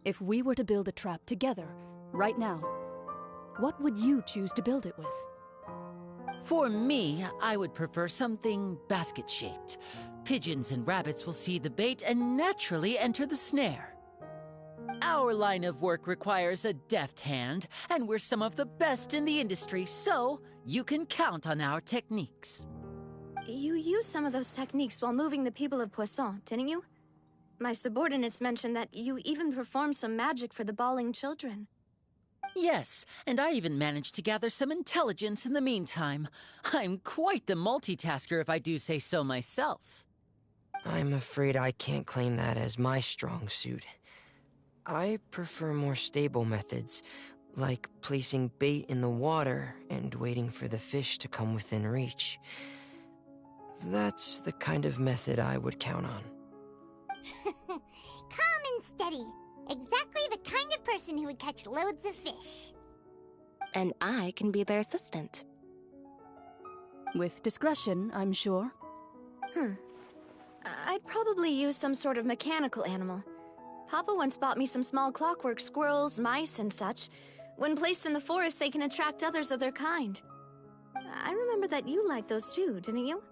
if we were to build a trap together, right now, what would you choose to build it with? For me, I would prefer something basket-shaped. Pigeons and rabbits will see the bait and naturally enter the snare. Our line of work requires a deft hand, and we're some of the best in the industry, so you can count on our techniques. You used some of those techniques while moving the people of Poisson, didn't you? My subordinates mentioned that you even performed some magic for the bawling children. Yes, and I even managed to gather some intelligence in the meantime. I'm quite the multitasker, if I do say so myself. I'm afraid I can't claim that as my strong suit. I prefer more stable methods, like placing bait in the water and waiting for the fish to come within reach. That's the kind of method I would count on. Calm and steady. Exactly the kind of person who would catch loads of fish. And I can be their assistant. With discretion, I'm sure. I'd probably use some sort of mechanical animal. Papa once bought me some small clockwork squirrels, mice, and such. When placed in the forest, they can attract others of their kind. I remember that you liked those too, didn't you?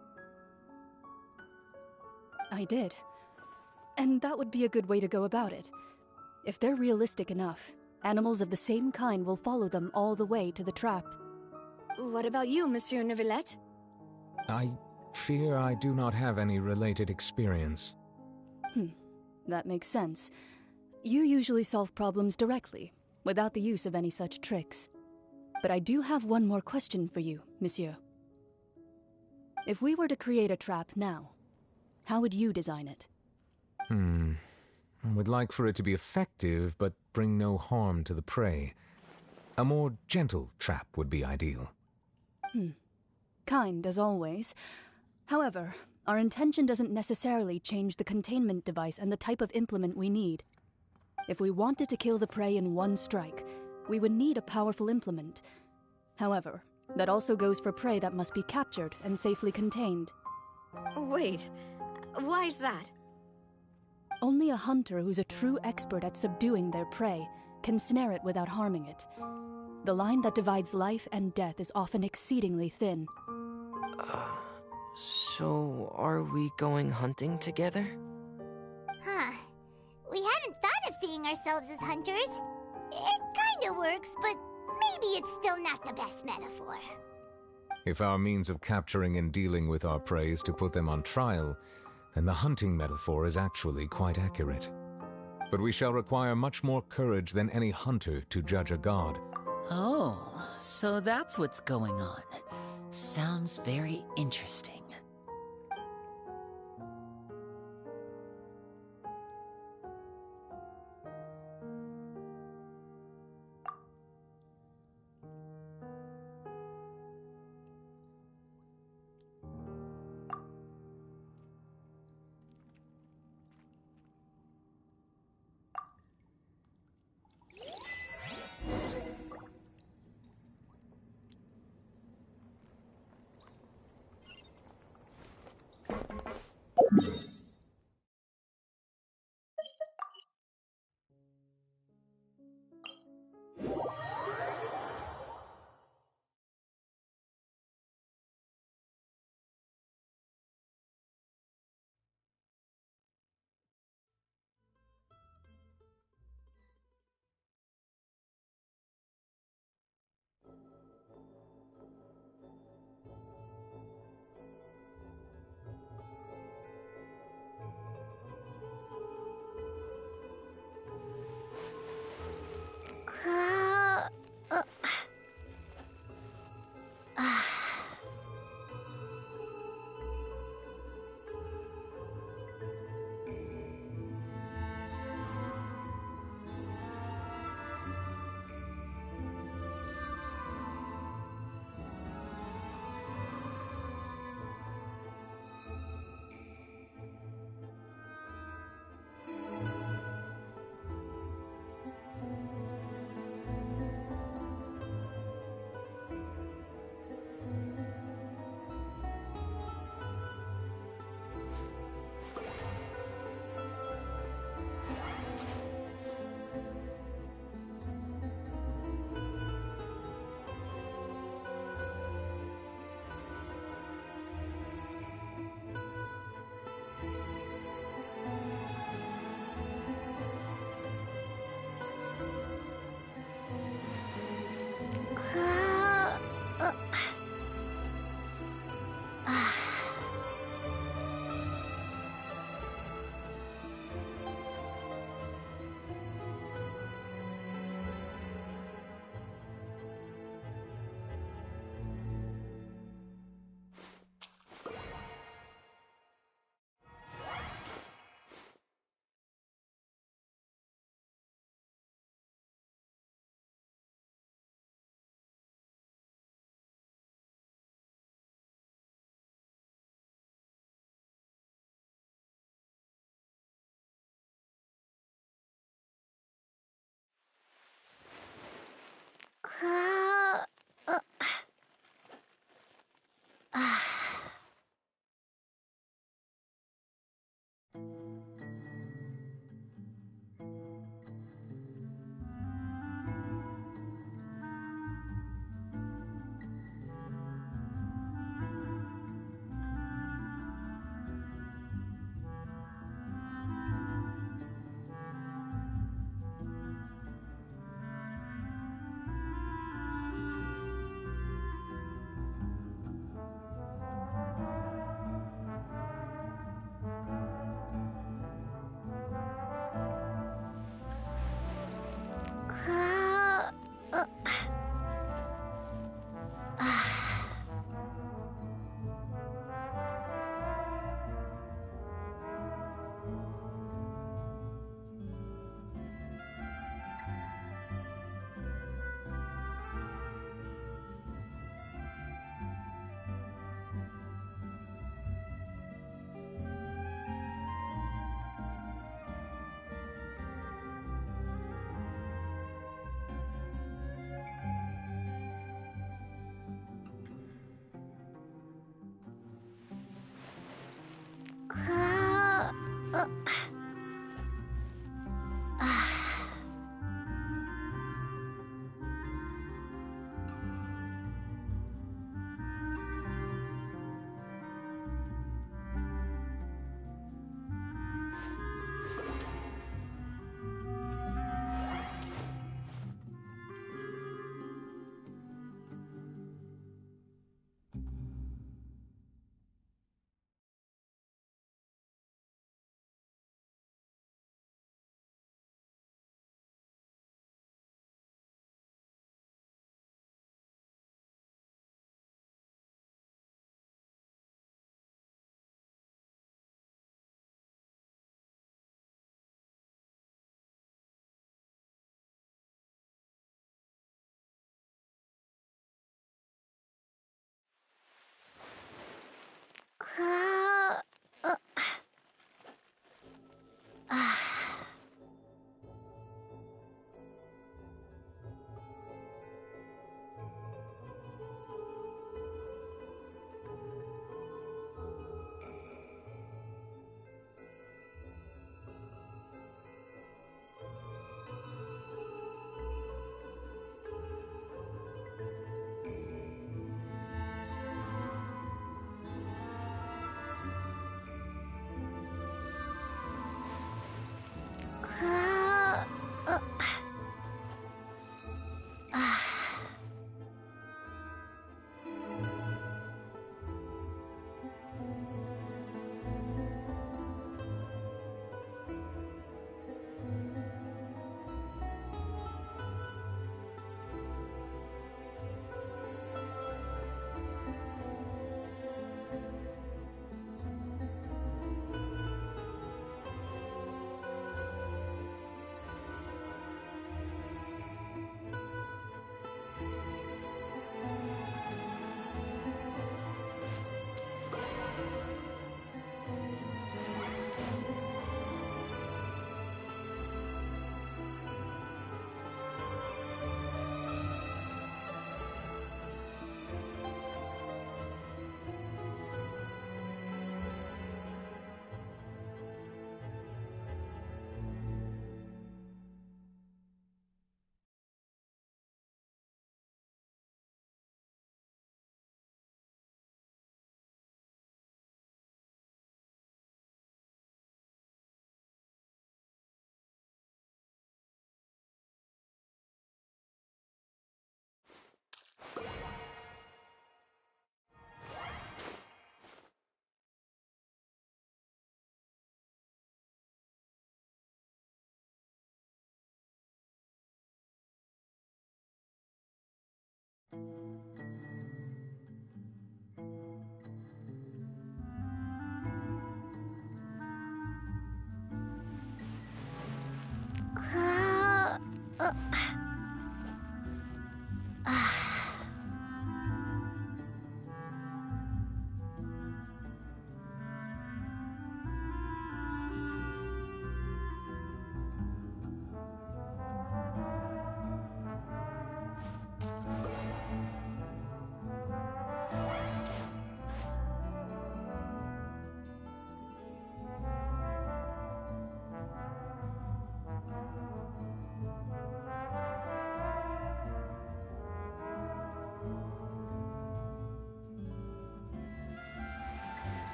I did. And that would be a good way to go about it. If they're realistic enough, animals of the same kind will follow them all the way to the trap. What about you, Monsieur Neuvillette? I fear I do not have any related experience. That makes sense. You usually solve problems directly, without the use of any such tricks. But I do have one more question for you, monsieur. If we were to create a trap now, how would you design it? I would like for it to be effective, but bring no harm to the prey. A more gentle trap would be ideal. Kind, as always. However, our intention doesn't necessarily change the containment device and the type of implement we need. If we wanted to kill the prey in one strike, we would need a powerful implement. However, that also goes for prey that must be captured and safely contained. Wait, why's that? Only a hunter who's a true expert at subduing their prey can snare it without harming it. The line that divides life and death is often exceedingly thin. So are we going hunting together? Huh. We hadn't thought of seeing ourselves as hunters. It kinda works, but maybe it's still not the best metaphor. If our means of capturing and dealing with our prey is to put them on trial, then the hunting metaphor is actually quite accurate. But we shall require much more courage than any hunter to judge a god. Oh, so that's what's going on. Sounds very interesting.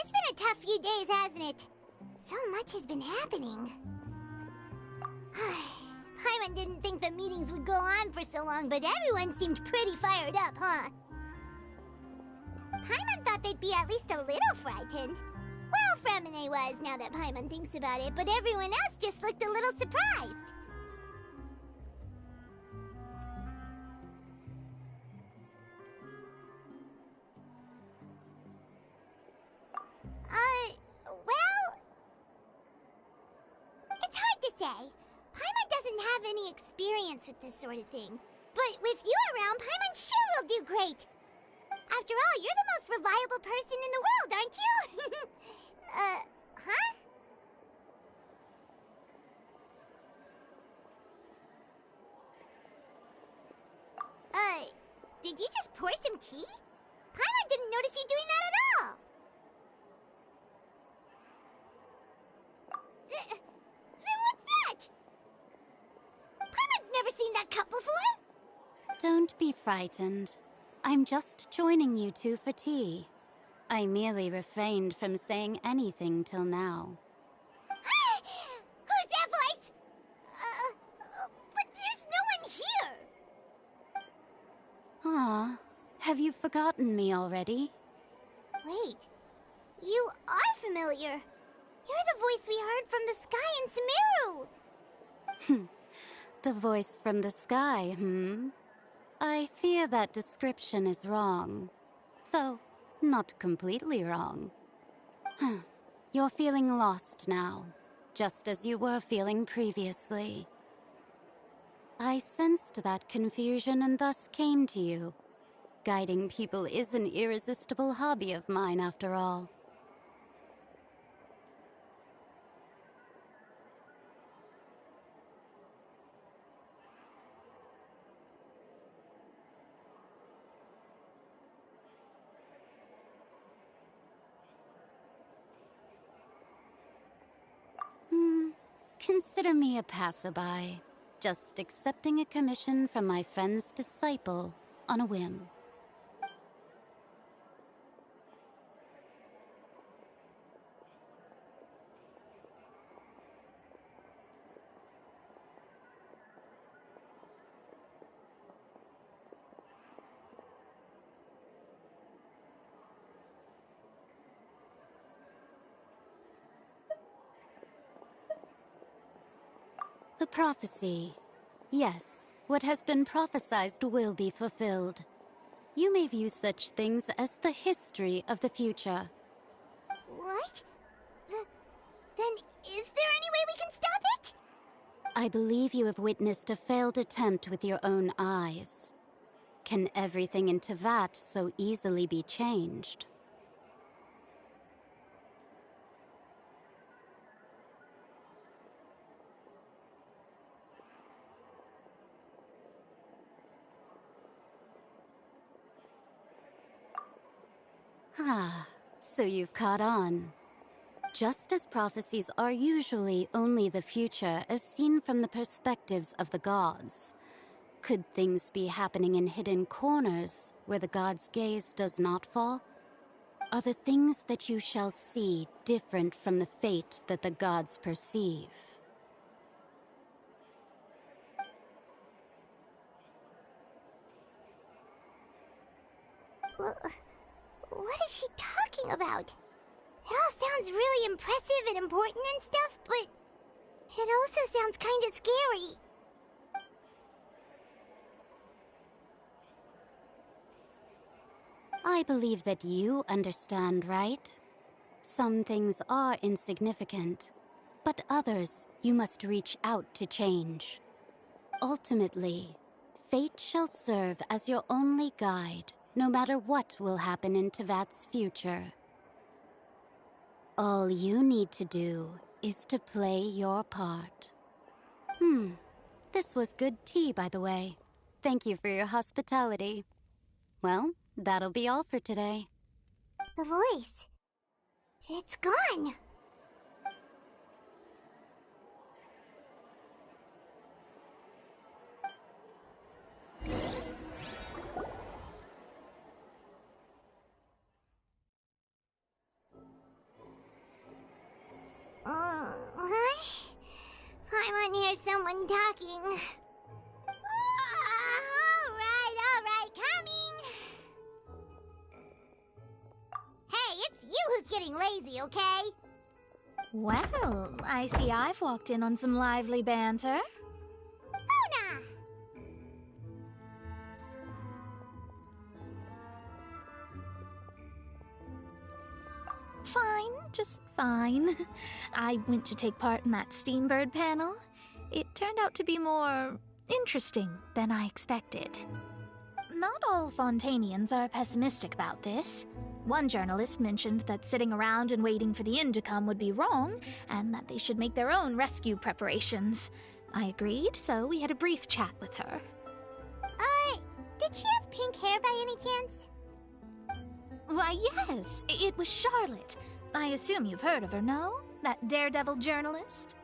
It's been a tough few days, hasn't it? So much has been happening. Paimon didn't think the meetings would go on for so long, but everyone seemed pretty fired up, huh? Paimon thought they'd be at least a little frightened. Well, Fremine was, now that Paimon thinks about it, but everyone else just looked a little surprised. Well... It's hard to say. Paimon doesn't have any experience with this sort of thing. But with you around, Paimon sure will do great. After all, you're the most reliable person in the world, aren't you? Huh? Did you just pour some tea? Paimon didn't notice you doing that at all. Then what's that? Paimon's never seen that cup before. Don't be frightened. I'm just joining you two for tea. I merely refrained from saying anything till now. Who's that voice? But there's no one here. Ah, have you forgotten me already? Wait, you are familiar. You're the voice we heard from the sky in Sumeru. The voice from the sky, I fear that description is wrong. Though, not completely wrong. You're feeling lost now, just as you were feeling previously. I sensed that confusion and thus came to you. Guiding people is an irresistible hobby of mine, after all. Consider me a passerby, just accepting a commission from my friend's disciple on a whim. The prophecy. Yes, what has been prophesied will be fulfilled. You may view such things as the history of the future. What? Then is there any way we can stop it? I believe you have witnessed a failed attempt with your own eyes. Can everything in Tevat so easily be changed? Ah, so you've caught on. Just as prophecies are usually only the future as seen from the perspectives of the gods, could things be happening in hidden corners where the gods' gaze does not fall? Are the things that you shall see different from the fate that the gods perceive? What is she talking about? It all sounds really impressive and important and stuff, but it also sounds kind of scary. I believe that you understand, right? Some things are insignificant, but others you must reach out to change. Ultimately, fate shall serve as your only guide, no matter what will happen in Tevat's future. All you need to do is to play your part. This was good tea, by the way. Thank you for your hospitality. Well, that'll be all for today. The voice. It's gone. What? I want to hear someone talking. All right, coming. Hey, it's you who's getting lazy, okay? Well, I see I've walked in on some lively banter. Luna! Fine, just fine. I went to take part in that Steambird panel. It turned out to be more interesting than I expected. Not all Fontainians are pessimistic about this. One journalist mentioned that sitting around and waiting for the end to come would be wrong, and that they should make their own rescue preparations. I agreed, so we had a brief chat with her. Did she have pink hair by any chance? Why, yes, it was Charlotte. I assume you've heard of her, no? That daredevil journalist?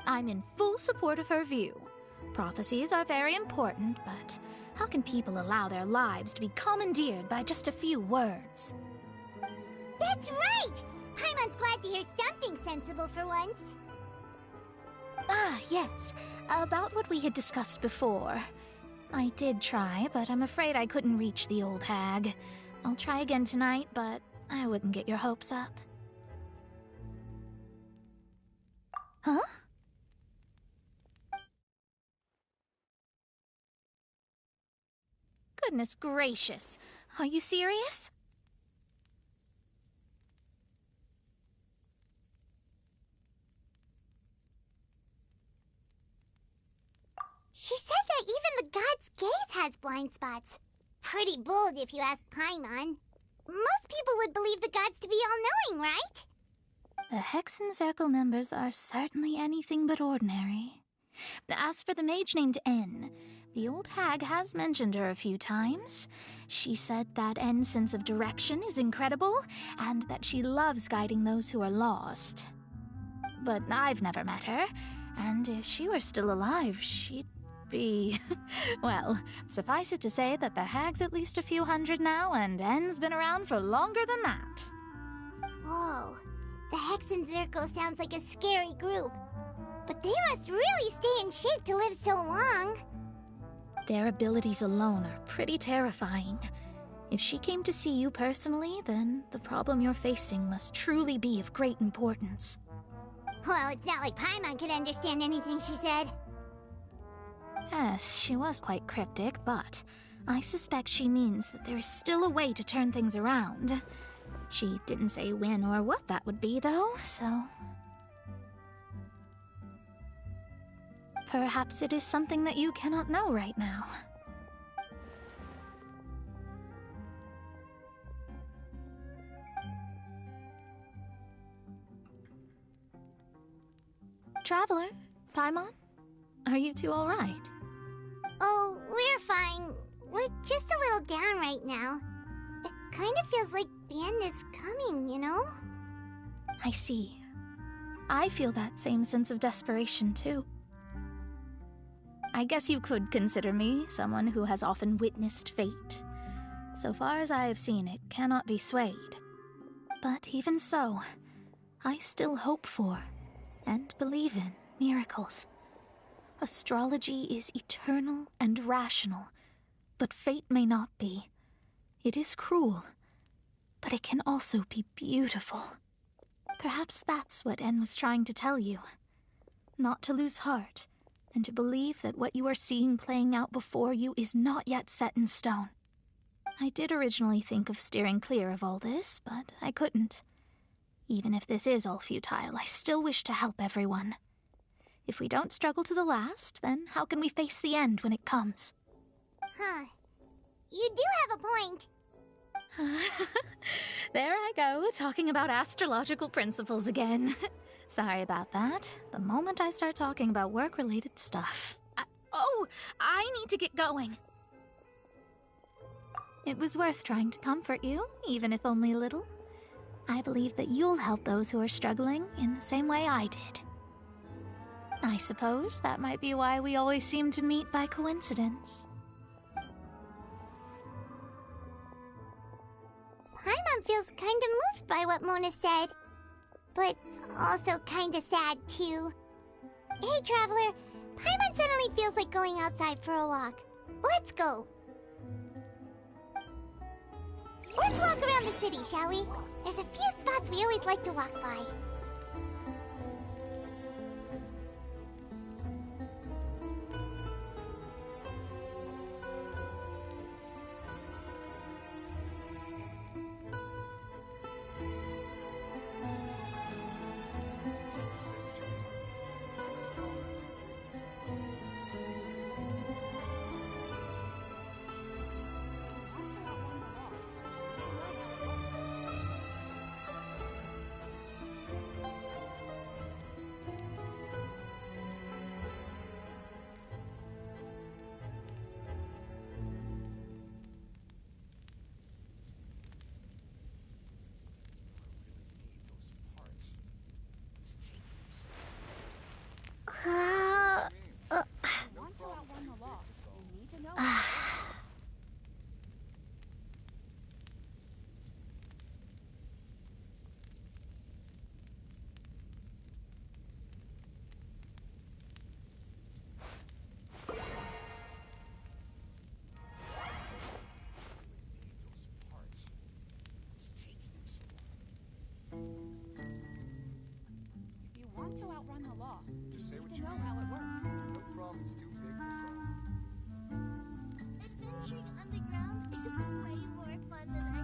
I'm in full support of her view. Prophecies are very important, but how can people allow their lives to be commandeered by just a few words? That's right! Paimon's glad to hear something sensible for once. Ah, yes. About what we had discussed before. I did try, but I'm afraid I couldn't reach the old hag. I'll try again tonight, but I wouldn't get your hopes up. Huh? Goodness gracious. Are you serious? She said that even the god's gaze has blind spots. Pretty bold if you ask Paimon. Most people would believe the gods to be all-knowing, right? The Hexen Circle members are certainly anything but ordinary. As for the mage named N, the old hag has mentioned her a few times. She said that N's sense of direction is incredible, and that she loves guiding those who are lost. But I've never met her, and if she were still alive, she'd be... well, suffice it to say that the hag's at least a few hundred now, and N's been around for longer than that. Whoa, the Hexen Circle sounds like a scary group. But they must really stay in shape to live so long. Their abilities alone are pretty terrifying. If she came to see you personally, then the problem you're facing must truly be of great importance. Well, it's not like Paimon could understand anything she said. Yes, she was quite cryptic, but I suspect she means that there is still a way to turn things around. She didn't say when or what that would be, though, so... perhaps it is something that you cannot know right now. Traveler, Paimon, are you two all right? Oh, we're fine. We're just a little down right now. It kind of feels like the end is coming, you know? I see. I feel that same sense of desperation, too. I guess you could consider me someone who has often witnessed fate. So far as I have seen, it cannot be swayed. But even so, I still hope for and believe in miracles. Astrology is eternal and rational, but fate may not be. It is cruel, but it can also be beautiful. Perhaps that's what En was trying to tell you. Not to lose heart, and to believe that what you are seeing playing out before you is not yet set in stone. I did originally think of steering clear of all this, but I couldn't. Even if this is all futile, I still wish to help everyone. If we don't struggle to the last, then how can we face the end when it comes? Huh. You do have a point. There I go, talking about astrological principles again. Sorry about that. The moment I start talking about work-related stuff. I need to get going. It was worth trying to comfort you, even if only a little. I believe that you'll help those who are struggling in the same way I did. I suppose that might be why we always seem to meet by coincidence. Paimon feels kinda moved by what Mona said. But also kinda sad, too. Hey, Traveler. Paimon suddenly feels like going outside for a walk. Let's go. Let's walk around the city, shall we? There's a few spots we always like to walk by. To outrun the law, just say what you know how it works. No problem's too big to solve. Adventuring underground is way more fun than I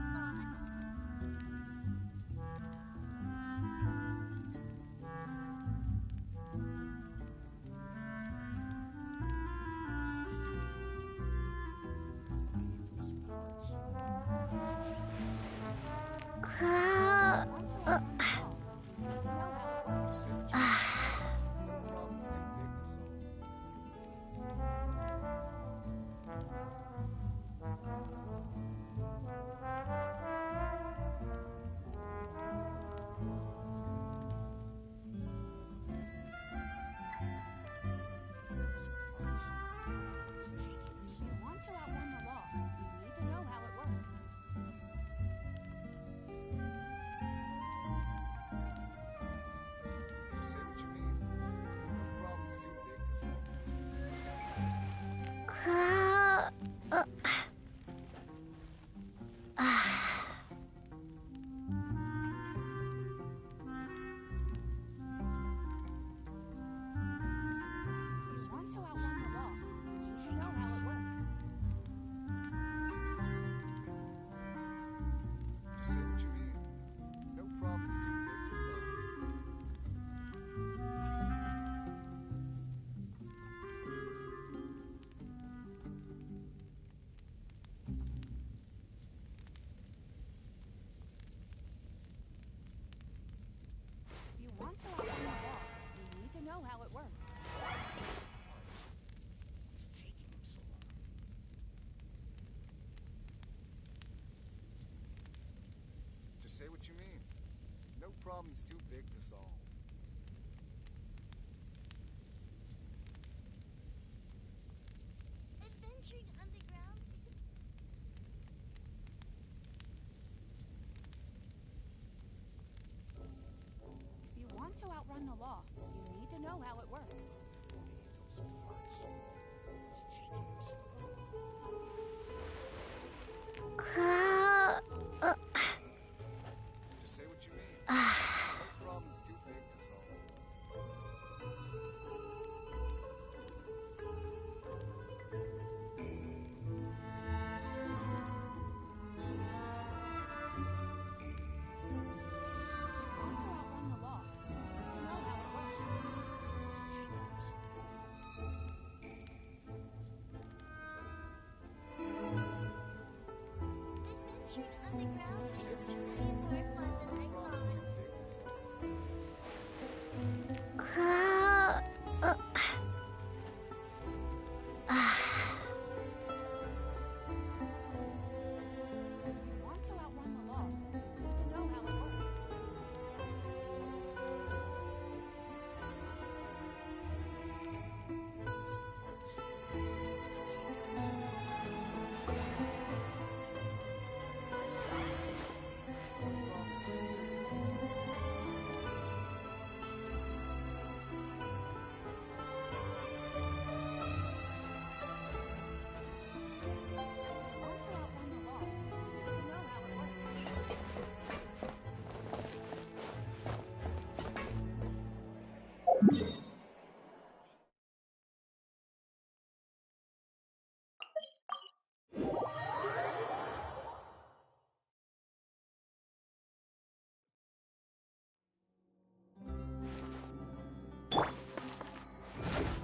Say what you mean. No problem's too big to solve. Adventuring underground is... If you want to outrun the law, you need to know how it works. Wow.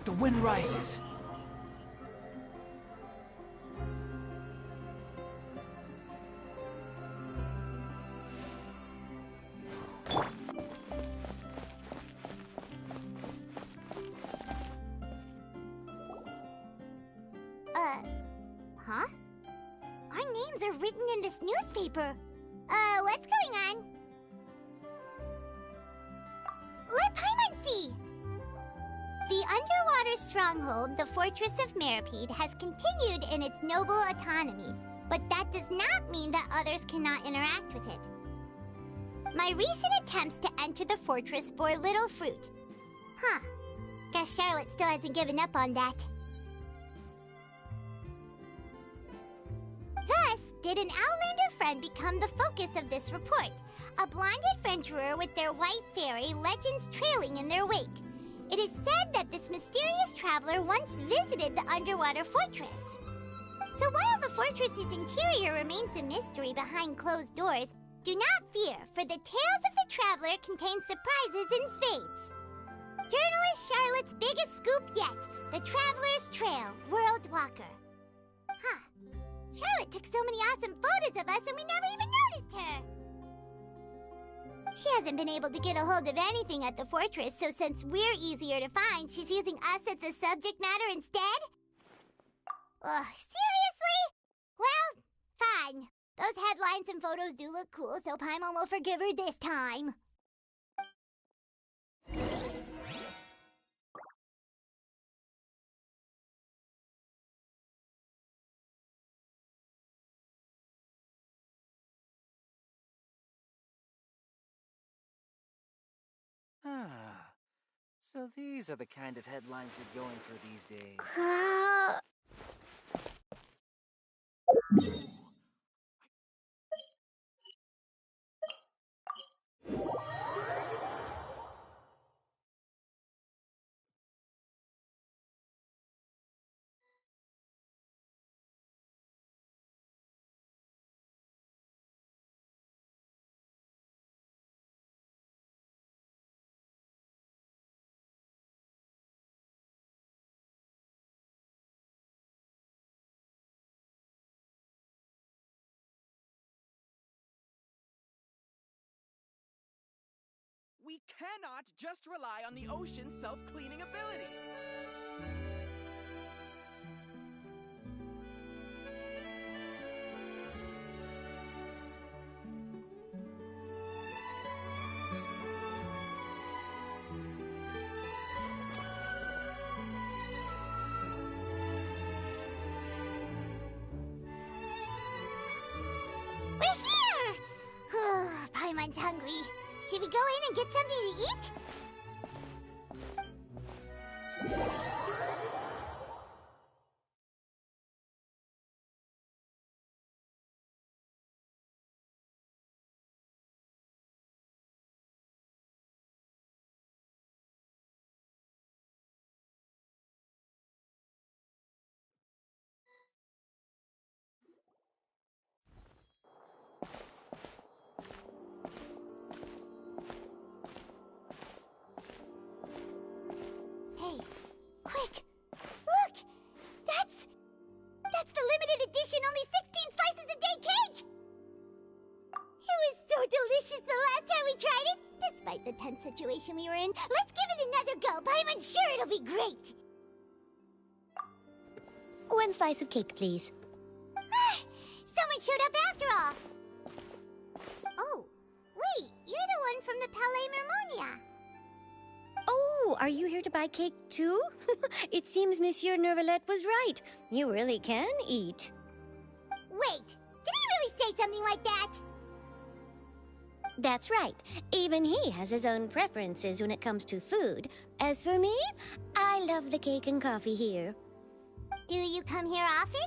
The wind rises. Huh? Our names are written in this newspaper. What's going on? Let Paimon see! The underwater stronghold, the Fortress of Meripede, has continued in its noble autonomy, but that does not mean that others cannot interact with it. My recent attempts to enter the fortress bore little fruit. Huh. Guess Charlotte still hasn't given up on that. Thus, did an Outlander friend become the focus of this report? A blonde adventurer with their white fairy, legends trailing in their wake. It is said that this mysterious traveler once visited the underwater fortress. So while the fortress's interior remains a mystery behind closed doors, do not fear, for the tales of the traveler contain surprises in spades. Journalist Charlotte's biggest scoop yet, the Traveler's Trail, World Walker. Huh. Charlotte took so many awesome photos of us and we never even noticed her. She hasn't been able to get a hold of anything at the fortress, so since we're easier to find, she's using us as the subject matter instead? Ugh, seriously? Well, fine. Those headlines and photos do look cool, so Paimon will forgive her this time. Ah, so these are the kind of headlines they're going for these days. We cannot just rely on the ocean's self-cleaning ability. We're here! Paimon's hungry. Should we go in and get something to eat? Hey, quick! Look! That's the limited edition only 16 slices a day cake! It was so delicious the last time we tried it! Despite the tense situation we were in, let's give it another go! Paimon's sure it'll be great! One slice of cake, please. Someone showed up after all! Oh, wait, you're the one from the Palais Mermonia. Oh, are you here to buy cake too? It seems Monsieur Nervalette was right. You really can eat. Wait, did he really say something like that? That's right. Even he has his own preferences when it comes to food. As for me, I love the cake and coffee here. Do you come here often?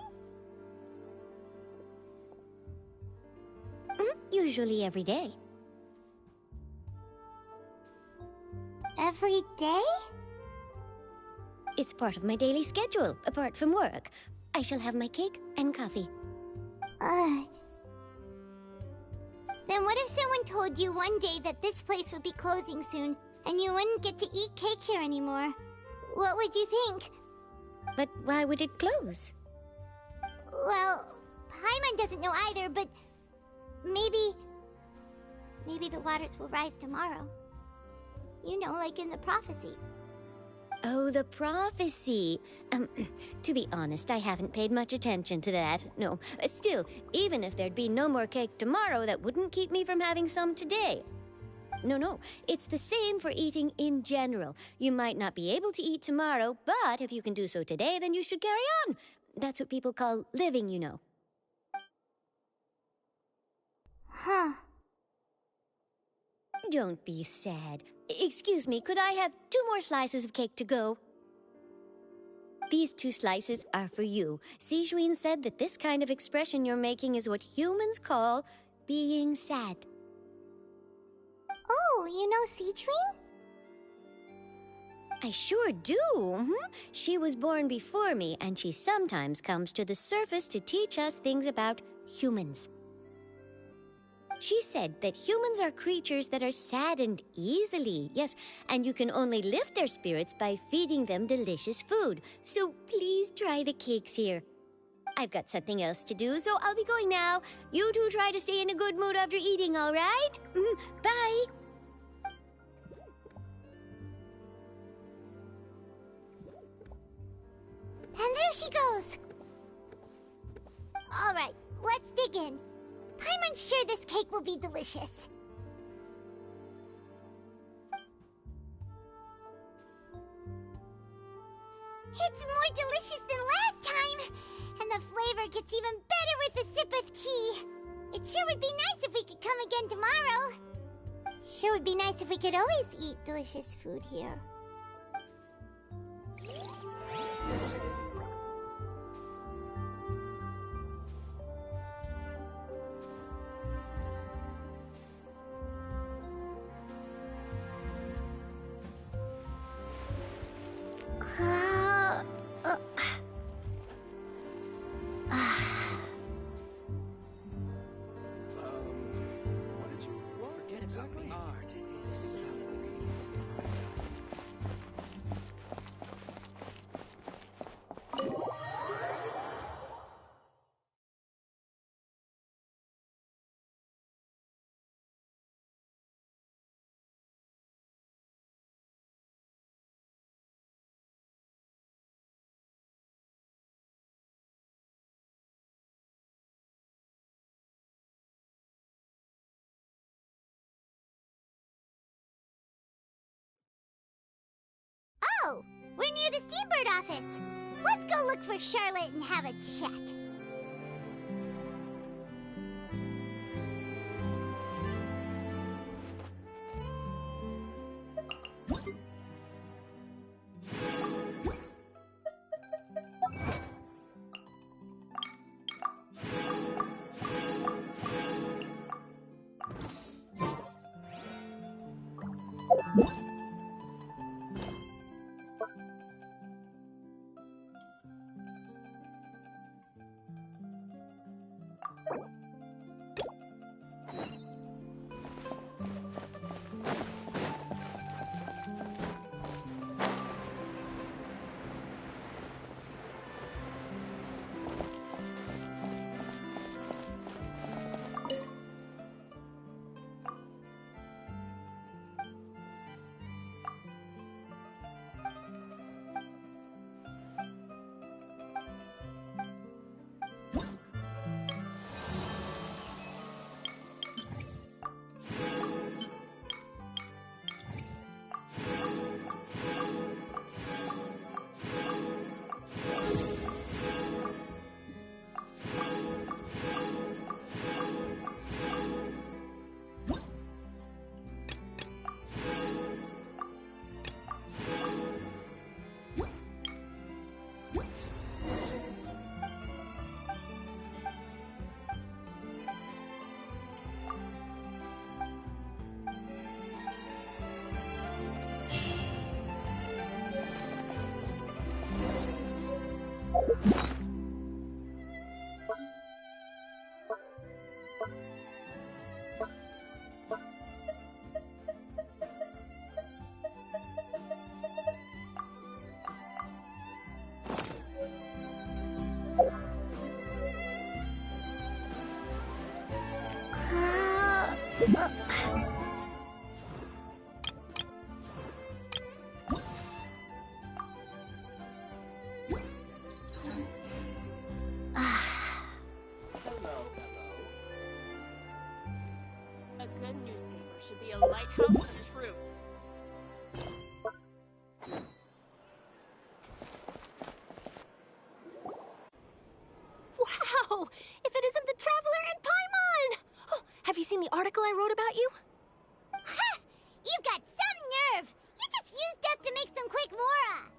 Usually every day. every day? It's part of my daily schedule, apart from work. I shall have my cake and coffee. Then what if someone told you one day that this place would be closing soon, and you wouldn't get to eat cake here anymore? What would you think? But why would it close? Well, Paimon doesn't know either, but maybe the waters will rise tomorrow. You know, like in the prophecy. Oh, the prophecy. To be honest, I haven't paid much attention to that. No, still, even if there'd be no more cake tomorrow, that wouldn't keep me from having some today. No, it's the same for eating in general. You might not be able to eat tomorrow, but if you can do so today, then you should carry on. That's what people call living, you know. Huh. Don't be sad. Excuse me, could I have 2 more slices of cake to go? These 2 slices are for you. Sijuin said that this kind of expression you're making is what humans call being sad. Oh, you know Sijuin? I sure do. She was born before me, and she sometimes comes to the surface to teach us things about humans. She said that humans are creatures that are saddened easily, yes, and you can only lift their spirits by feeding them delicious food. So please try the cakes here. I've got something else to do, so I'll be going now. You two try to stay in a good mood after eating, all right? Bye. And there she goes. All right, let's dig in. Paimon's sure this cake will be delicious. It's more delicious than last time, and the flavor gets even better with a sip of tea. It sure would be nice if we could come again tomorrow. Sure would be nice if we could always eat delicious food here. Oh, we're near the Seabird office. Let's go look for Charlotte and have a chat. A good newspaper should be a lighthouse of truth. Wow! If it isn't the Traveler and Paimon! Oh, have you seen the article I wrote about you? Ha! You've got some nerve! You just used us to make some quick mora!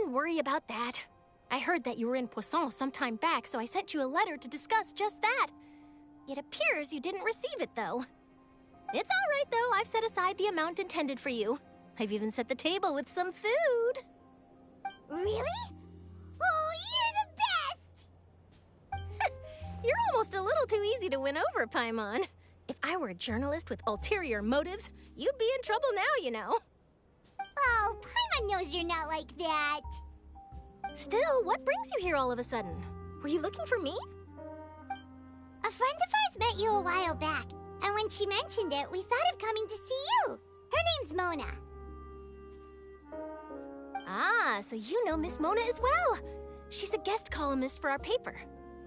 wouldn't worry about that. I heard that you were in Poisson some time back, so I sent you a letter to discuss just that. It appears you didn't receive it, though. It's all right, though. I've set aside the amount intended for you. I've even set the table with some food. Really? Oh, you're the best! You're almost a little too easy to win over, Paimon. If I were a journalist with ulterior motives, you'd be in trouble now, you know. Oh, Paimon knows you're not like that. Still, what brings you here all of a sudden? Were you looking for me? A friend of ours met you a while back, and when she mentioned it, we thought of coming to see you. Her name's Mona. Ah, so you know Miss Mona as well. She's a guest columnist for our paper.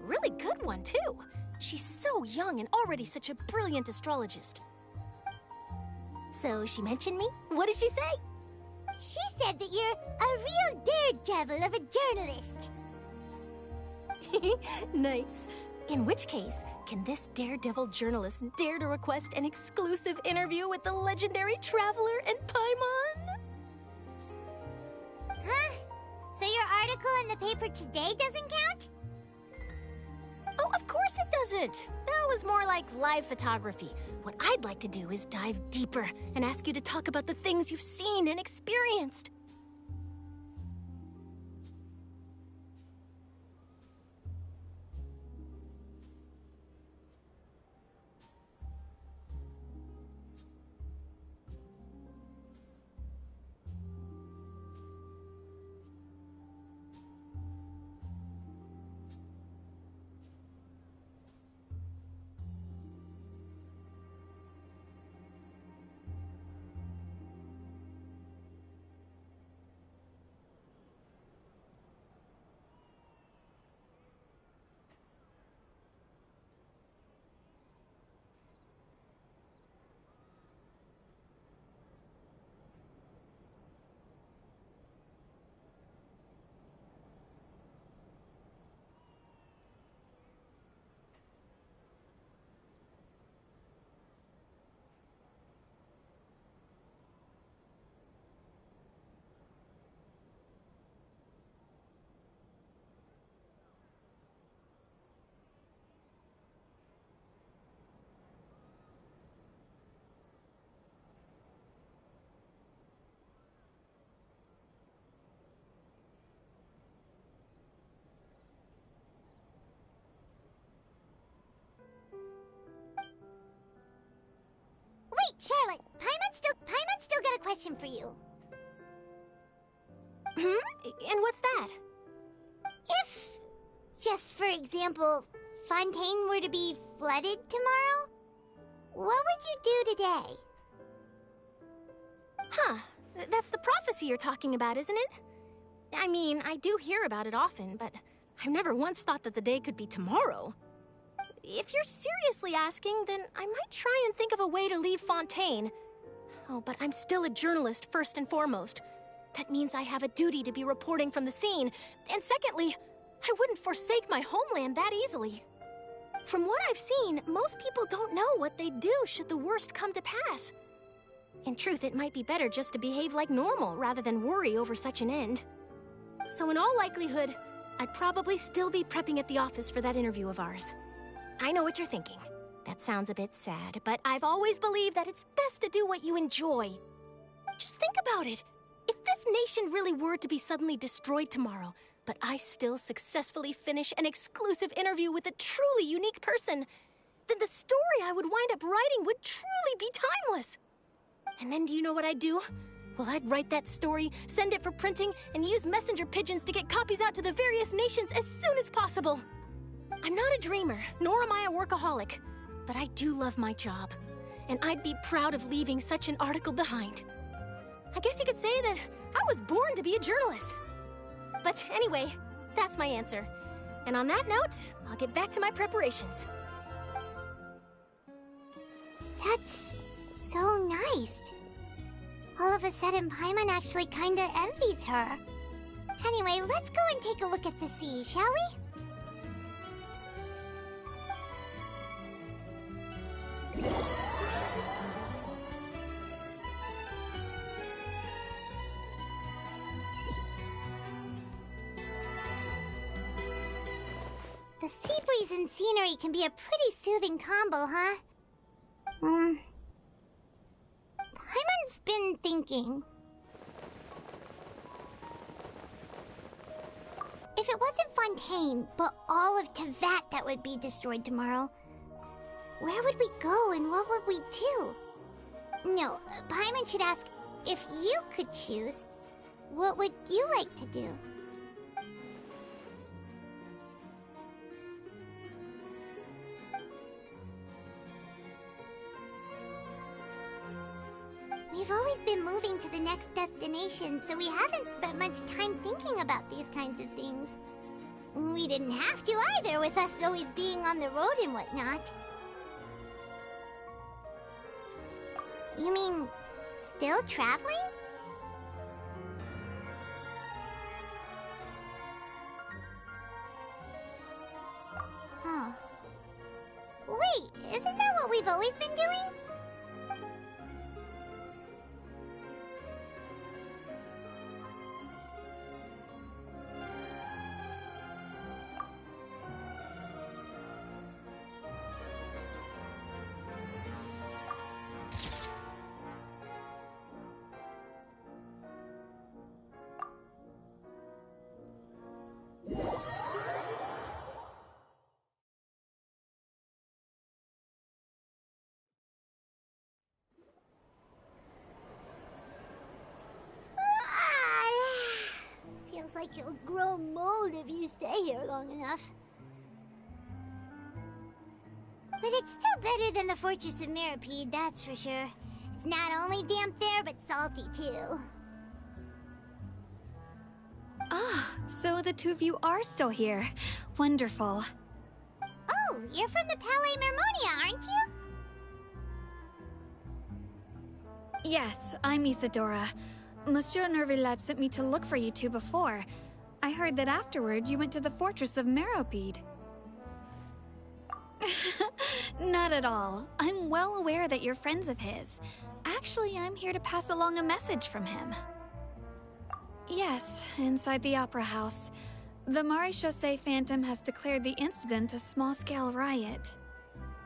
Really good one, too. She's so young and already such a brilliant astrologist. So she mentioned me? What did she say? She said that you're a real daredevil of a journalist. Nice. In which case, can this daredevil journalist dare to request an exclusive interview with the legendary traveler and Paimon? Huh? So your article in the paper today doesn't count? Oh, of course it doesn't. That was more like live photography. What I'd like to do is dive deeper and ask you to talk about the things you've seen and experienced. Wait, Charlotte, Paimon's still got a question for you. And what's that? If, just for example, Fontaine were to be flooded tomorrow, what would you do today? Huh. That's the prophecy you're talking about, isn't it? I mean, I do hear about it often, but I've never once thought that the day could be tomorrow. If you're seriously asking, then I might try and think of a way to leave Fontaine. Oh, but I'm still a journalist first and foremost. That means I have a duty to be reporting from the scene. And secondly, I wouldn't forsake my homeland that easily. From what I've seen, most people don't know what they'd do should the worst come to pass. In truth, it might be better just to behave like normal rather than worry over such an end. So in all likelihood, I'd probably still be prepping at the office for that interview of ours. I know what you're thinking. That sounds a bit sad, but I've always believed that it's best to do what you enjoy. Just think about it. If this nation really were to be suddenly destroyed tomorrow, but I still successfully finish an exclusive interview with a truly unique person, then the story I would wind up writing would truly be timeless. And then do you know what I'd do? Well, I'd write that story, send it for printing, and use messenger pigeons to get copies out to the various nations as soon as possible. I'm not a dreamer, nor am I a workaholic, but I do love my job, and I'd be proud of leaving such an article behind. I guess you could say that I was born to be a journalist. But anyway, that's my answer. And on that note, I'll get back to my preparations. That's so nice. All of a sudden, Paimon actually kinda envies her. Anyway, let's go and take a look at the sea, shall we? A sea breeze and scenery can be a pretty soothing combo, huh? Paimon's been thinking. If it wasn't Fontaine, but all of Tevat that would be destroyed tomorrow, where would we go and what would we do? No, Paimon should ask, if you could choose, what would you like to do? We've always been moving to the next destination, so we haven't spent much time thinking about these kinds of things. We didn't have to either, with us always being on the road and whatnot. You mean, still traveling? Huh. Wait, isn't that what we've always been doing? Feels like you'll grow mold if you stay here long enough. But it's still better than the Fortress of Meropide, that's for sure. It's not only damp there, but salty too. Ah, so the two of you are still here. Wonderful. Oh, you're from the Palais Mermonia, aren't you? Yes, I'm Isadora. Monsieur Nervillat sent me to look for you two before. I heard that afterward you went to the Fortress of Meropide. Not at all. I'm well aware that you're friends of his. Actually, I'm here to pass along a message from him. Yes, inside the Opera House. The Maréchaussée Phantom has declared the incident a small-scale riot.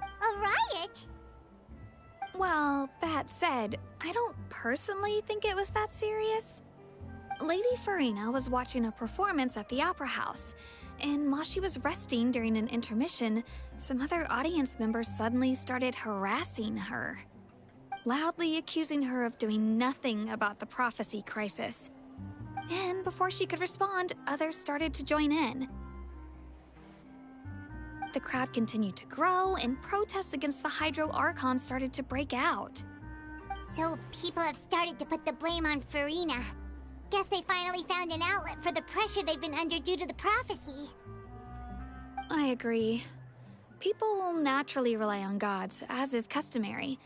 A riot? Well, that said, I don't personally think it was that serious. Lady Farina was watching a performance at the Opera House, and while she was resting during an intermission, some other audience members suddenly started harassing her, loudly accusing her of doing nothing about the prophecy crisis. And before she could respond, others started to join in. The crowd continued to grow, and protests against the Hydro Archon started to break out. So people have started to put the blame on Farina. Guess they finally found an outlet for the pressure they've been under due to the prophecy. I agree. People will naturally rely on gods, as is customary.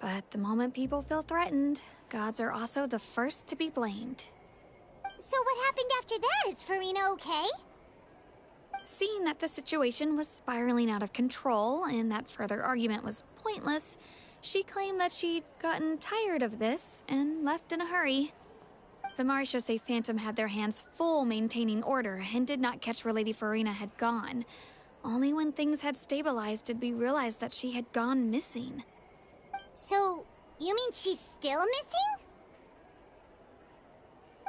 But the moment people feel threatened, gods are also the first to be blamed. So what happened after that? Is Farina okay? Seeing that the situation was spiraling out of control and that further argument was pointless, she claimed that she'd gotten tired of this and left in a hurry. The Maréchaussée Phantom had their hands full maintaining order and did not catch where Lady Farina had gone. Only when things had stabilized did we realize that she had gone missing. So, you mean she's still missing?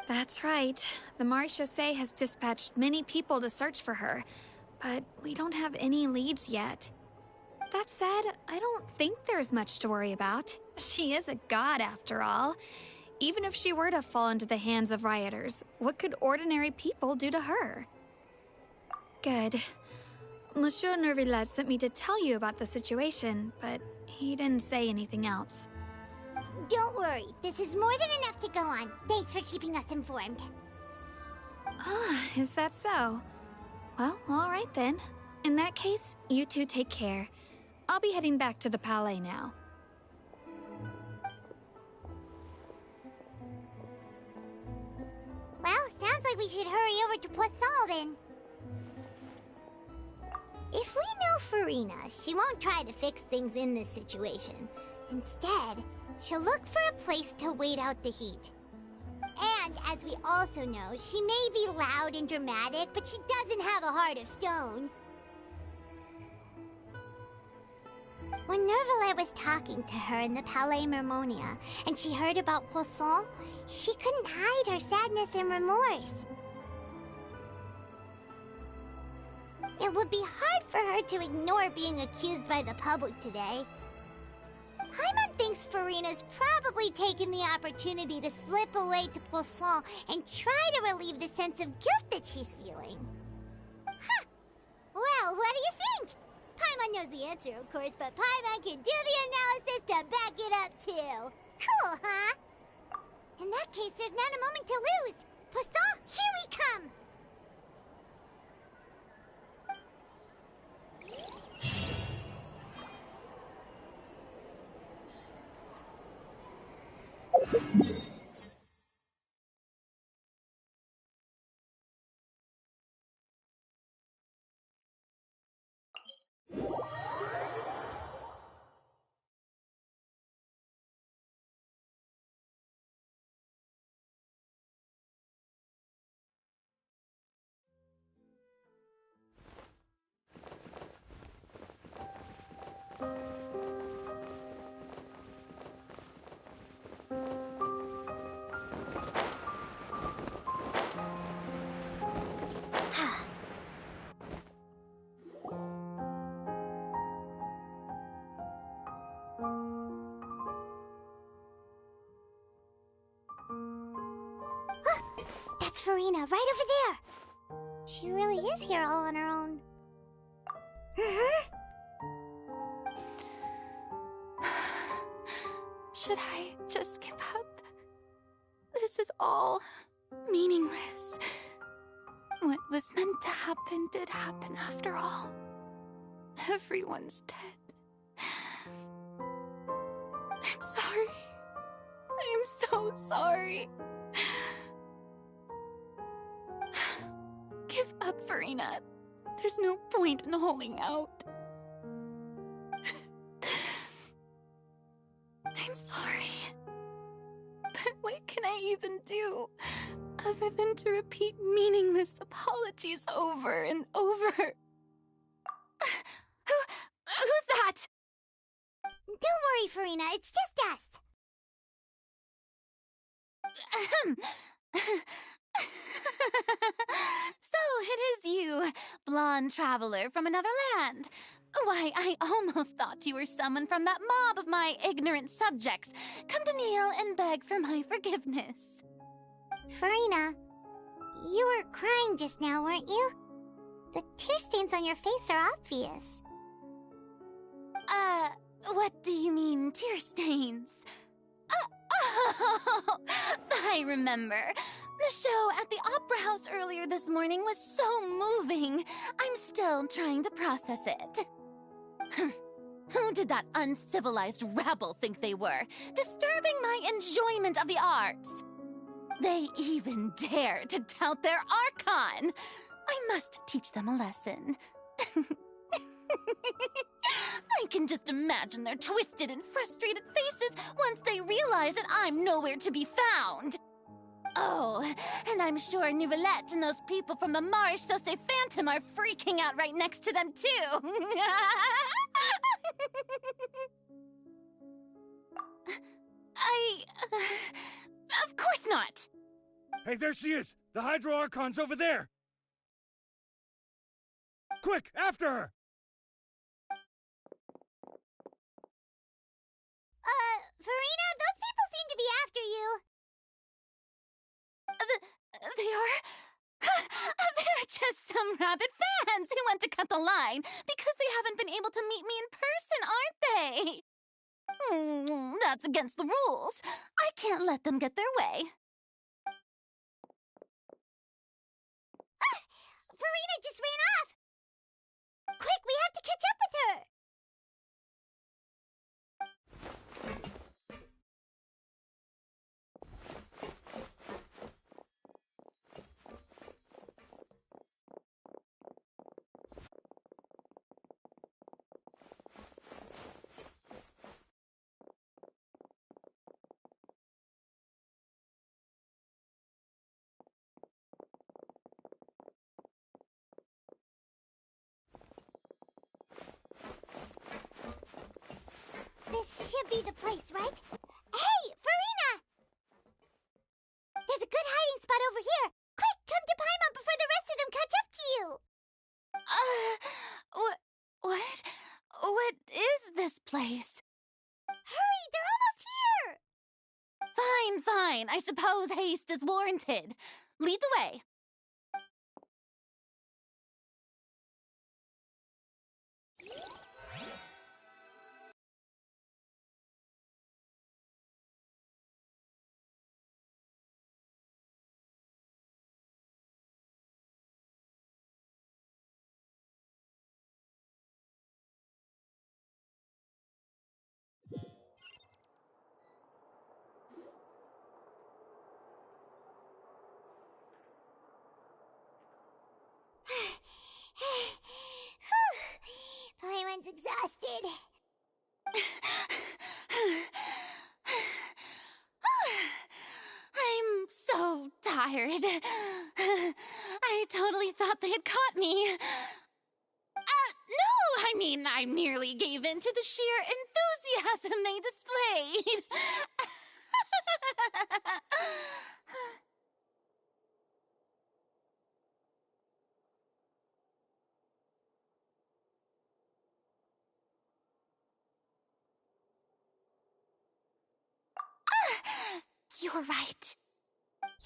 That's right. The Maréchaussée has dispatched many people to search for her, but we don't have any leads yet. That said, I don't think there's much to worry about. She is a god, after all. Even if she were to fall into the hands of rioters, what could ordinary people do to her? Good. Monsieur Nervillat sent me to tell you about the situation, but he didn't say anything else. Don't worry, this is more than enough to go on. Thanks for keeping us informed. Ah, is that so? Well, all right then. In that case, you two take care. I'll be heading back to the Palais now. Well, sounds like we should hurry over to Poisson then. If we know Farina, she won't try to fix things in this situation. Instead, she'll look for a place to wait out the heat. And, as we also know, she may be loud and dramatic, but she doesn't have a heart of stone. When Nervalet was talking to her in the Palais Mermonia, and she heard about Poisson, she couldn't hide her sadness and remorse. It would be hard for her to ignore being accused by the public today. Paimon thinks Furina's probably taken the opportunity to slip away to Poisson and try to relieve the sense of guilt that she's feeling. Huh. Well, what do you think? Paimon knows the answer, of course, but Paimon can do the analysis to back it up, too. Cool, huh? In that case, there's not a moment to lose. Poisson, here we come! That's Furina, right over there. She really is here all on her own. Should I just give up? This is all meaningless. What was meant to happen did happen after all. Everyone's dead. I'm sorry. I'm so sorry. Give up, Furina. There's no point in holding out. I'm sorry. But what can I even do other than to repeat meaningless apologies over and over? Who's that? Don't worry, Furina, it's just us. So it is you, blonde traveler from another land. Why, I almost thought you were someone from that mob of my ignorant subjects, come to kneel and beg for my forgiveness. Furina, you were crying just now, weren't you? The tear stains on your face are obvious. What do you mean, tear stains? Oh, I remember. The show at the Opera House earlier this morning was so moving. I'm still trying to process it. Who did that uncivilized rabble think they were, disturbing my enjoyment of the arts? They even dare to tout their Archon. I must teach them a lesson. I can just imagine their twisted and frustrated faces once they realize that I'm nowhere to be found. Oh, and I'm sure Nouvellette and those people from the Marish Sauce Phantom are freaking out right next to them, too. Of course not. Hey, there she is! The Hydro Archon's over there! Quick, after her! Furina, those people seem to be after you. They are? They're just some rabid fans who want to cut the line because they haven't been able to meet me in person, aren't they? That's against the rules. I can't let them get their way. Furina just ran off! Quick, we have to catch up with her! be the place, right? Hey, Farina! There's a good hiding spot over here. Quick, come to Paimon before the rest of them catch up to you. What is this place? Hurry, they're almost here! Fine. I suppose haste is warranted. Lead the way. Paimon's exhausted. I'm so tired. I totally thought they had caught me. No, I mean, I merely gave in to the sheer enthusiasm they displayed. You're right.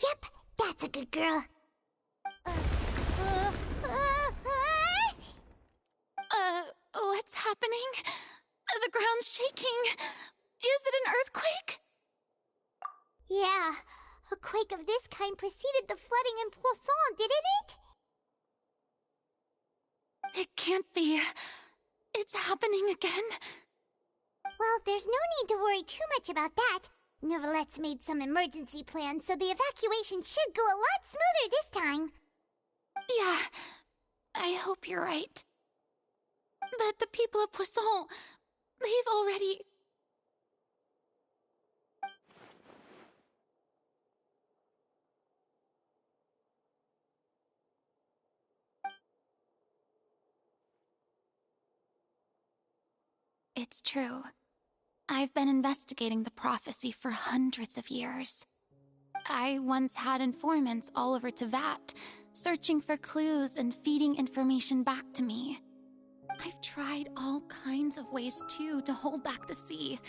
Yep, that's a good girl. What's happening? The ground's shaking. Is it an earthquake? Yeah, a quake of this kind preceded the flooding in Poisson, didn't it? It can't be. It's happening again. Well, there's no need to worry too much about that. Neverlette's made some emergency plans, so the evacuation should go a lot smoother this time. Yeah, I hope you're right. But the people of Poisson, they've already... It's true. I've been investigating the prophecy for hundreds of years. I once had informants all over Tevat, searching for clues and feeding information back to me. I've tried all kinds of ways, too, to hold back the sea.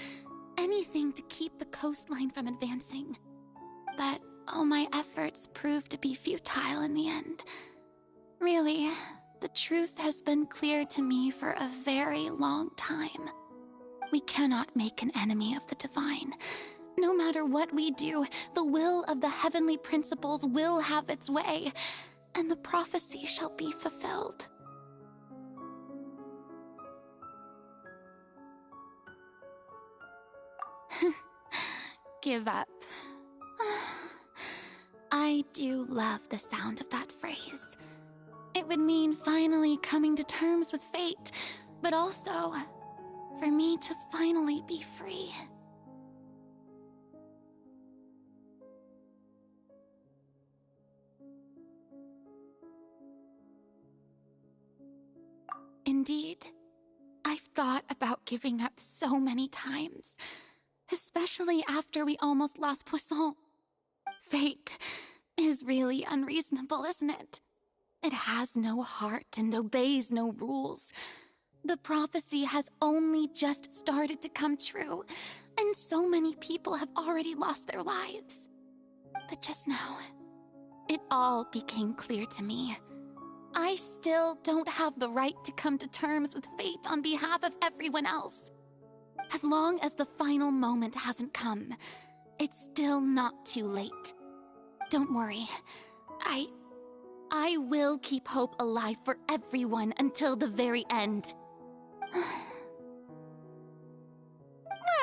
Anything to keep the coastline from advancing. But all my efforts proved to be futile in the end. Really, the truth has been clear to me for a very long time. We cannot make an enemy of the divine. No matter what we do, the will of the heavenly principles will have its way, and the prophecy shall be fulfilled. Give up. I do love the sound of that phrase. It would mean finally coming to terms with fate, but also for me to finally be free. Indeed, I've thought about giving up so many times, especially after we almost lost Poisson. Fate is really unreasonable, isn't it? It has no heart and obeys no rules. The prophecy has only just started to come true, and so many people have already lost their lives. But just now, it all became clear to me. I still don't have the right to come to terms with fate on behalf of everyone else. As long as the final moment hasn't come, it's still not too late. Don't worry. I will keep hope alive for everyone until the very end.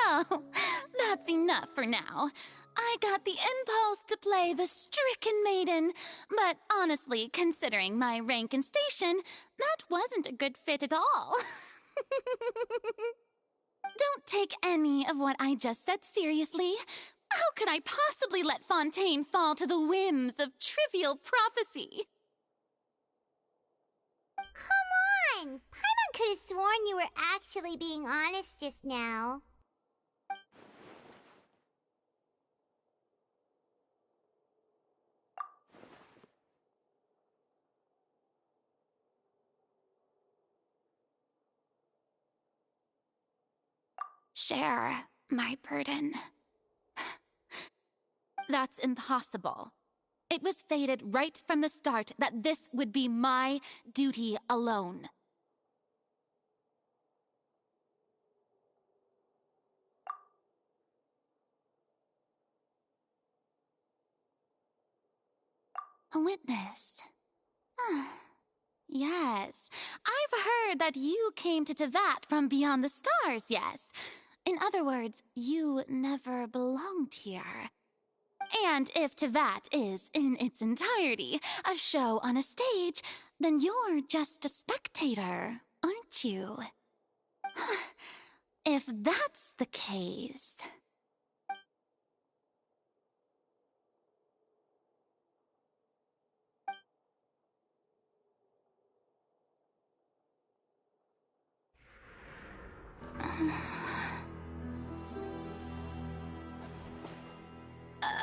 Well, that's enough for now. I got the impulse to play the stricken maiden, but honestly, considering my rank and station, that wasn't a good fit at all. Don't take any of what I just said seriously. How could I possibly let Fontaine fall to the whims of trivial prophecy? Come on! Paimon could have sworn you were actually being honest just now. share my burden. That's impossible. It was fated right from the start that this would be my duty alone. A witness. Yes, I've heard that you came to Tevat from beyond the stars, yes. In other words, you never belonged here. And if Tevat is, in its entirety, a show on a stage, then you're just a spectator, aren't you? If that's the case...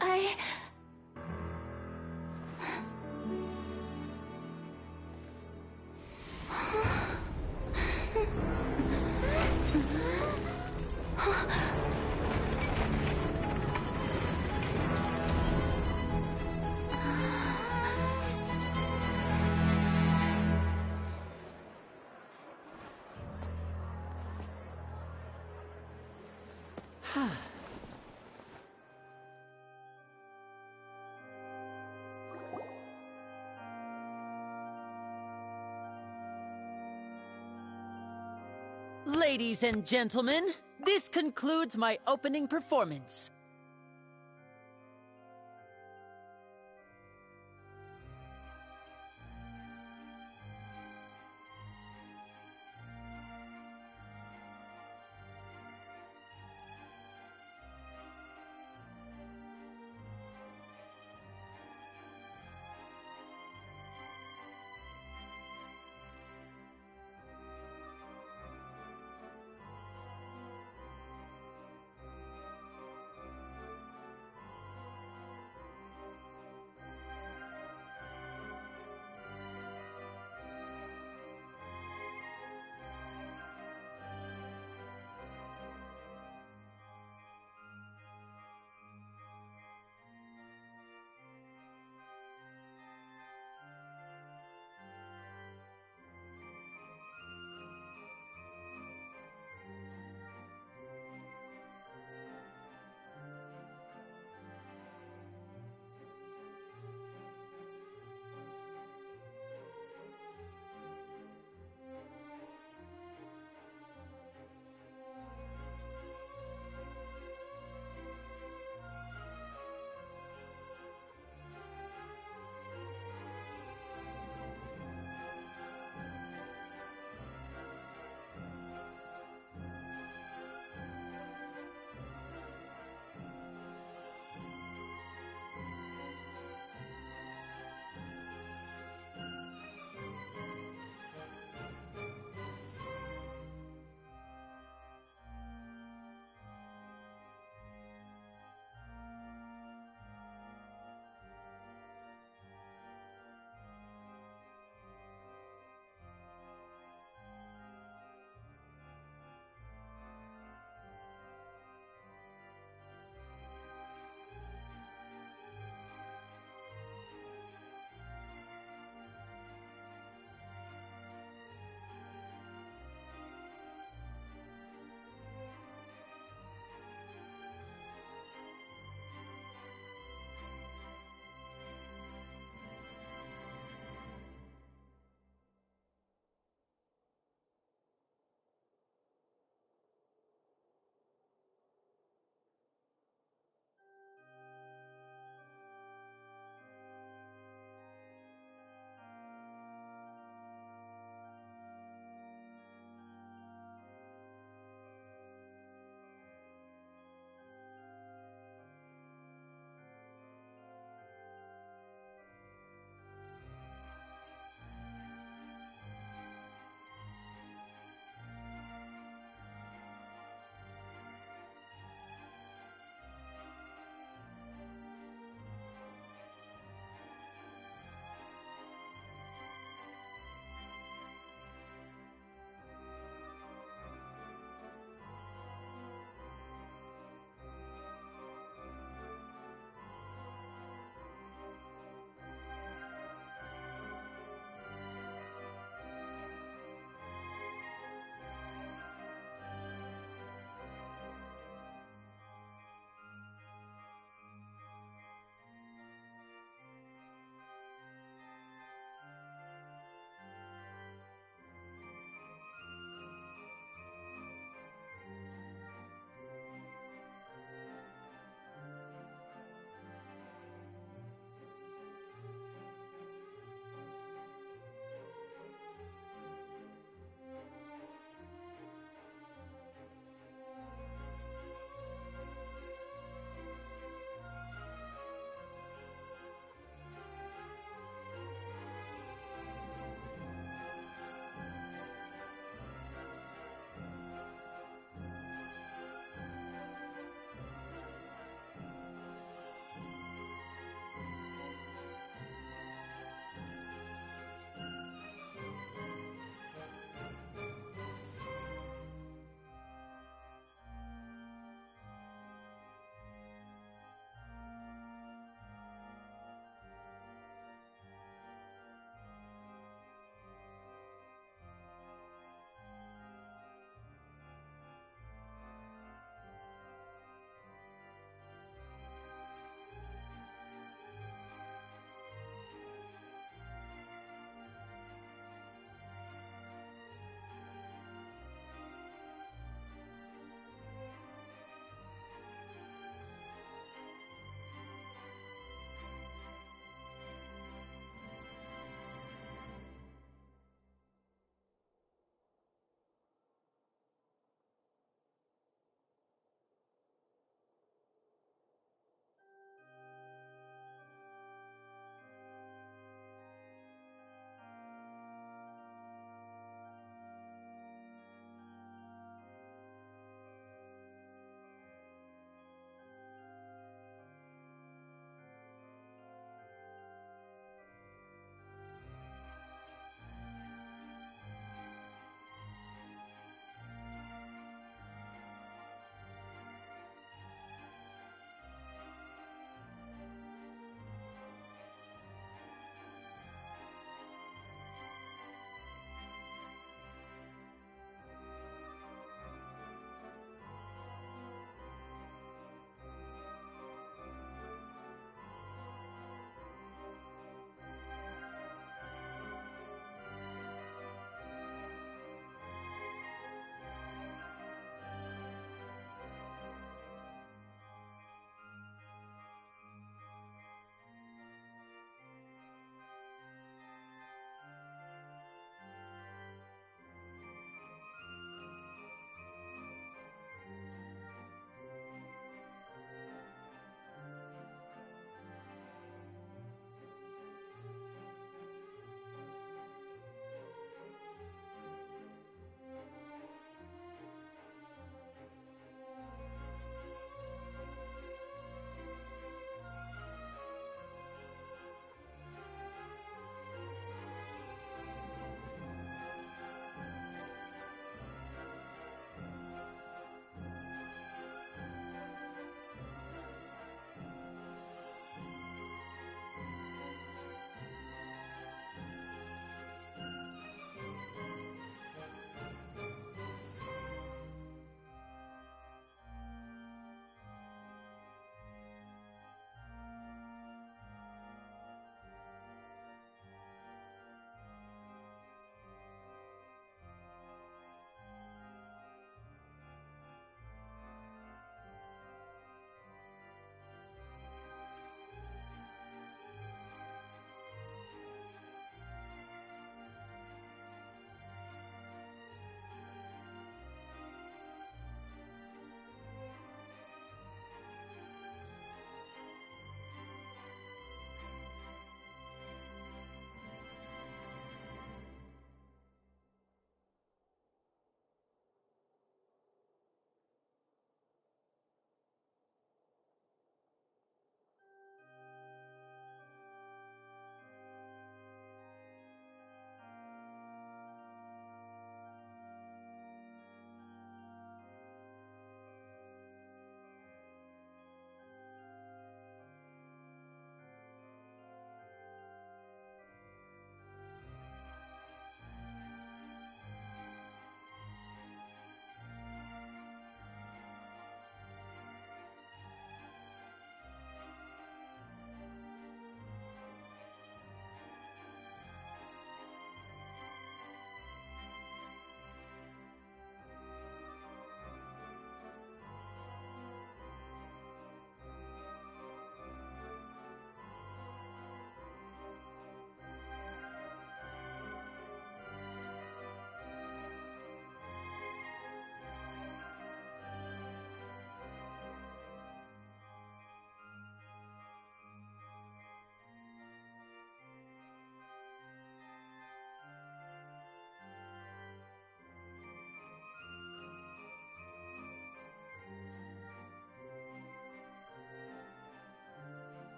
I... Ladies and gentlemen, this concludes my opening performance.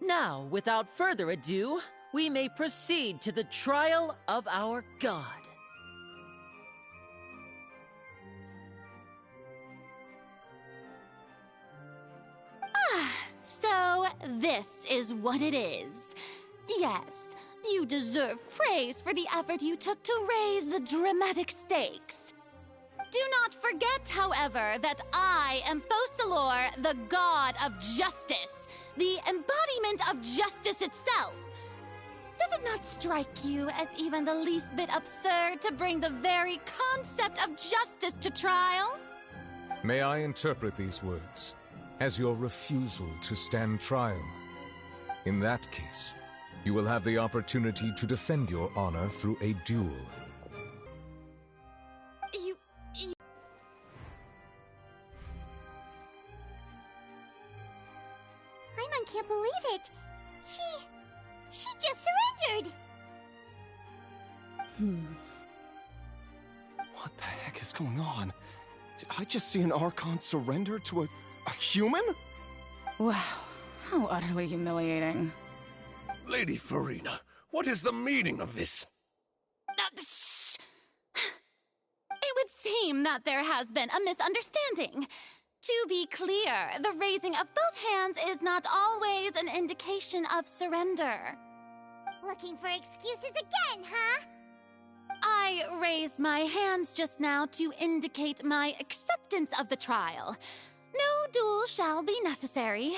Now, without further ado, we may proceed to the trial of our god. So this is what it is. Yes, you deserve praise for the effort you took to raise the dramatic stakes. Do not forget, however, that I am Focalor, the god of justice, the embodiment of justice itself. Does it not strike you as even the least bit absurd to bring the very concept of justice to trial? May I interpret these words as your refusal to stand trial? In that case, you will have the opportunity to defend your honor through a duel. Paimon can't believe it. She just surrendered. What the heck is going on? Did I just see an Archon surrender to a human? Wow, how utterly humiliating. Lady Farina, what is the meaning of this? Shh! It would seem that there has been a misunderstanding. To be clear, the raising of both hands is not always an indication of surrender. Looking for excuses again, huh? I raised my hands just now to indicate my acceptance of the trial. No duel shall be necessary.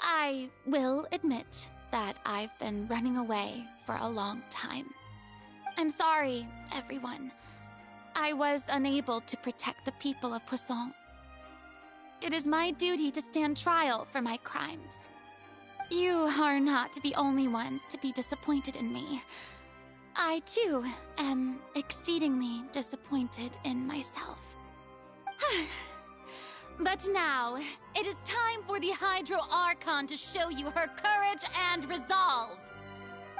I will admit that I've been running away for a long time. I'm sorry, everyone. I was unable to protect the people of Poisson. It is my duty to stand trial for my crimes. You are not the only ones to be disappointed in me. I, too, am exceedingly disappointed in myself. But now, it is time for the Hydro Archon to show you her courage and resolve.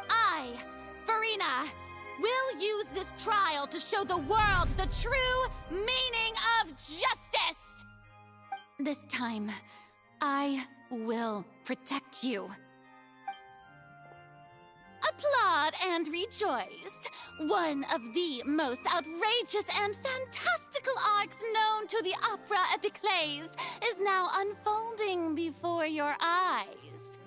I, Farina, will use this trial to show the world the true meaning of justice! This time, I will protect you. Applaud and rejoice. One of the most outrageous and fantastical arcs known to the opera epiclese is now unfolding before your eyes.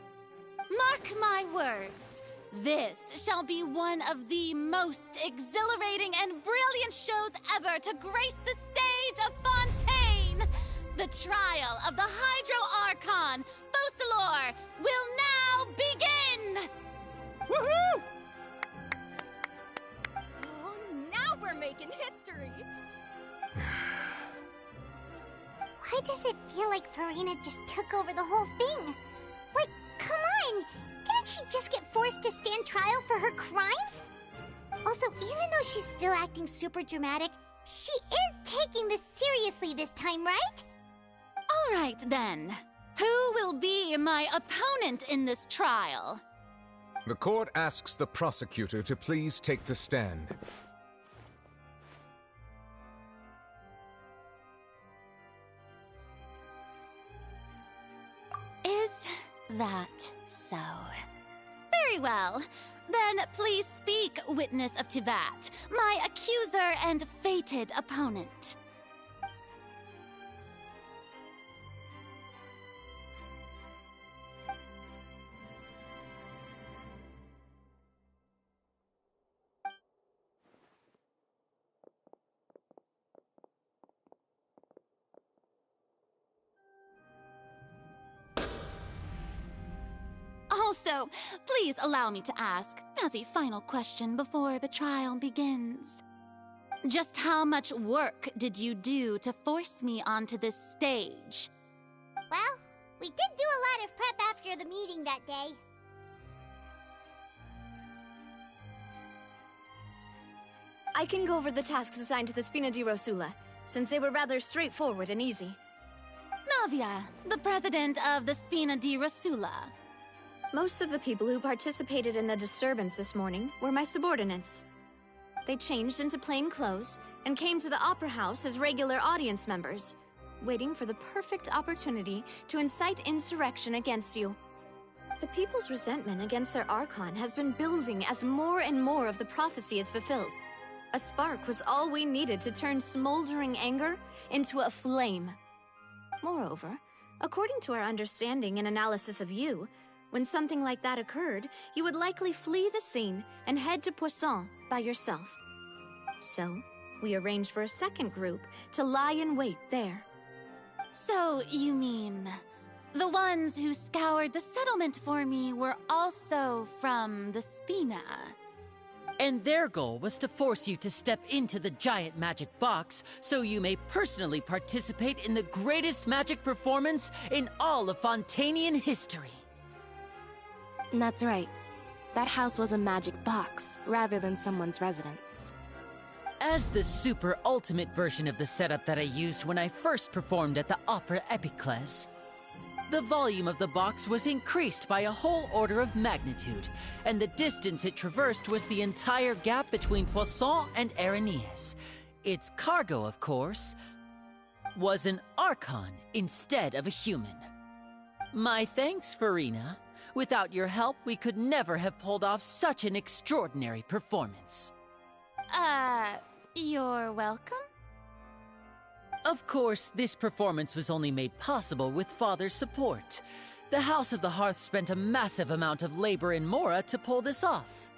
Mark my words, this shall be one of the most exhilarating and brilliant shows ever to grace the stage of Fontaine. The trial of the Hydro Archon, Focalor, will now begin! Woohoo! Oh, now we're making history! Why does it feel like Farina just took over the whole thing? Like, come on! Didn't she just get forced to stand trial for her crimes? Also, even though she's still acting super dramatic, she is taking this seriously this time, right? All right, then. Who will be my opponent in this trial? The court asks the prosecutor to please take the stand. Is that so? Very well. Then please speak, witness of Tivat, my accuser and fated opponent. Also, please allow me to ask, as a final question before the trial begins. Just how much work did you do to force me onto this stage? Well, we did do a lot of prep after the meeting that day. I can go over the tasks assigned to the Spina di Rosula, since they were rather straightforward and easy. Navia, the president of the Spina di Rosula. Most of the people who participated in the disturbance this morning were my subordinates. They changed into plain clothes and came to the Opera House as regular audience members, waiting for the perfect opportunity to incite insurrection against you. The people's resentment against their Archon has been building as more and more of the prophecy is fulfilled. A spark was all we needed to turn smoldering anger into a flame. Moreover, according to our understanding and analysis of you, when something like that occurred, you would likely flee the scene and head to Poisson by yourself. So, we arranged for a second group to lie in wait there. So, you mean... the ones who scoured the settlement for me were also from the Spina? And their goal was to force you to step into the giant magic box so you may personally participate in the greatest magic performance in all of Fontanian history. That's right. That house was a magic box, rather than someone's residence. As the super ultimate version of the setup that I used when I first performed at the Opera Epiclese, the volume of the box was increased by a whole order of magnitude, and the distance it traversed was the entire gap between Poisson and Aranias. Its cargo, of course, was an Archon instead of a human. My thanks, Farina. Without your help, we could never have pulled off such an extraordinary performance. You're welcome? Of course, this performance was only made possible with Father's support. The House of the Hearth spent a massive amount of labor in Mora to pull this off.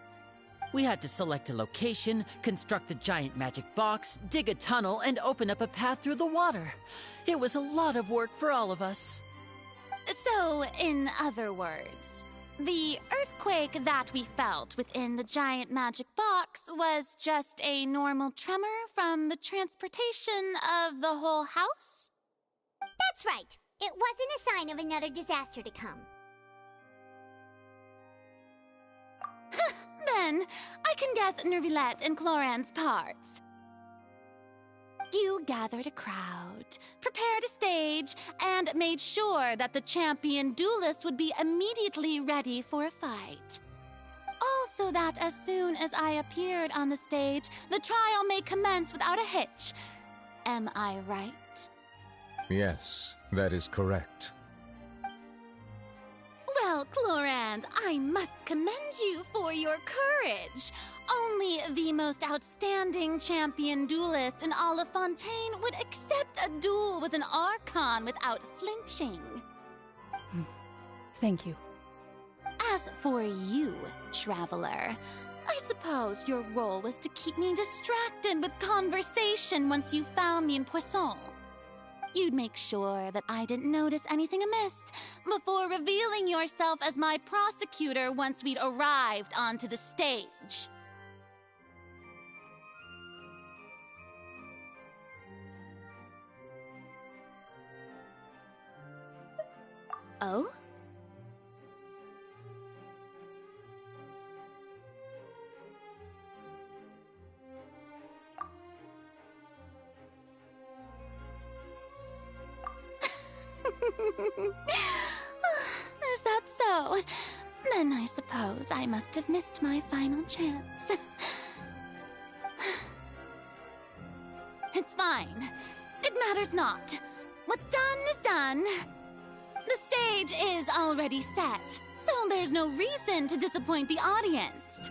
We had to select a location, construct the giant magic box, dig a tunnel, and open up a path through the water. It was a lot of work for all of us. So, in other words, the earthquake that we felt within the giant magic box was just a normal tremor from the transportation of the whole house? That's right. It wasn't a sign of another disaster to come. Then, I can guess Nervillette and Cloran's parts. You gathered a crowd, prepared a stage, and made sure that the champion duelist would be immediately ready for a fight. Also that as soon as I appeared on the stage, the trial may commence without a hitch. Am I right? Yes, that is correct. Well, Clorand, I must commend you for your courage. Only the most outstanding champion duelist in all of Fontaine would accept a duel with an Archon without flinching. Thank you. As for you, Traveler, I suppose your role was to keep me distracted with conversation once you found me in Poisson. You'd make sure that I didn't notice anything amiss before revealing yourself as my prosecutor once we'd arrived onto the stage. Oh? Is that so? Then I suppose I must have missed my final chance. It's fine. It matters not. What's done is done. The stage is already set, so there's no reason to disappoint the audience.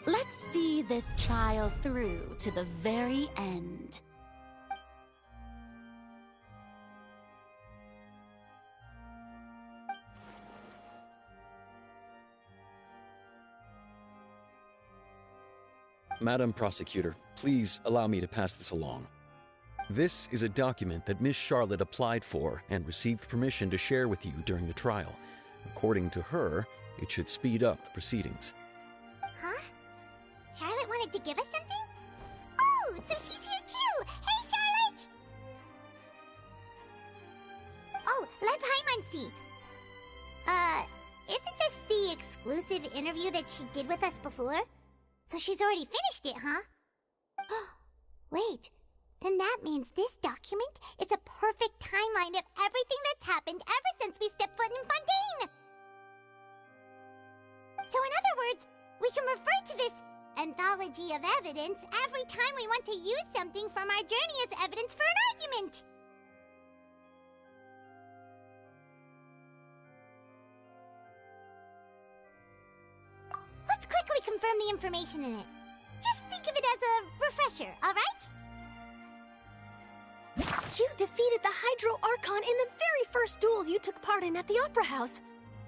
Let's see this trial through to the very end. Madam Prosecutor, please allow me to pass this along. This is a document that Miss Charlotte applied for and received permission to share with you during the trial. According to her, it should speed up the proceedings. Huh? Charlotte wanted to give us something? Oh, so she's here too! Hey, Charlotte! Oh, let Paimon see. Isn't this the exclusive interview that she did with us before? So she's already finished it, huh? Oh, wait. Then that means this document is a perfect timeline of everything that's happened ever since we stepped foot in Fontaine! So in other words, we can refer to this anthology of evidence every time we want to use something from our journey as evidence for an argument! the information in it. Just think of it as a refresher, alright? You defeated the Hydro Archon in the very first duel you took part in at the Opera House.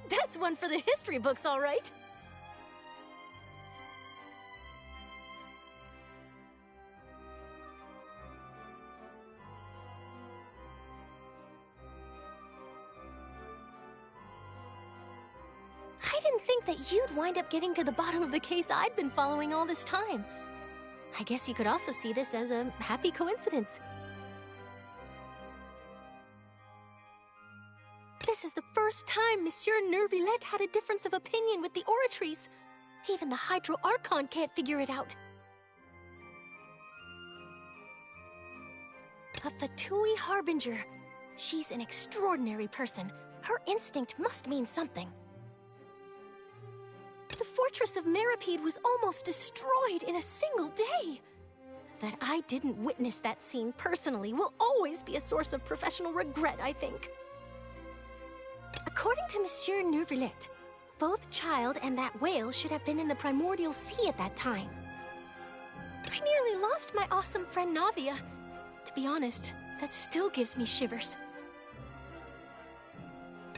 That's one for the history books, all right. I didn't think that you'd wind up getting to the bottom of the case I'd been following all this time. I guess you could also see this as a happy coincidence. This is the first time Monsieur Nervillette had a difference of opinion with the Oratrice. Even the Hydro Archon can't figure it out. A Fatui Harbinger. She's an extraordinary person. Her instinct must mean something. The fortress of Meripede was almost destroyed in a single day. That I didn't witness that scene personally will always be a source of professional regret, I think. According to Monsieur Nervillette, both Child and that whale should have been in the Primordial Sea at that time. I nearly lost my awesome friend Navia. To be honest, that still gives me shivers.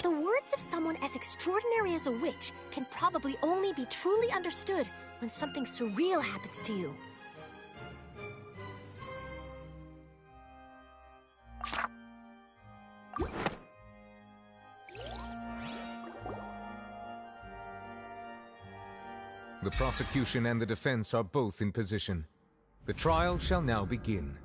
The words of someone as extraordinary as a witch can probably only be truly understood when something surreal happens to you. The prosecution and the defense are both in position. The trial shall now begin.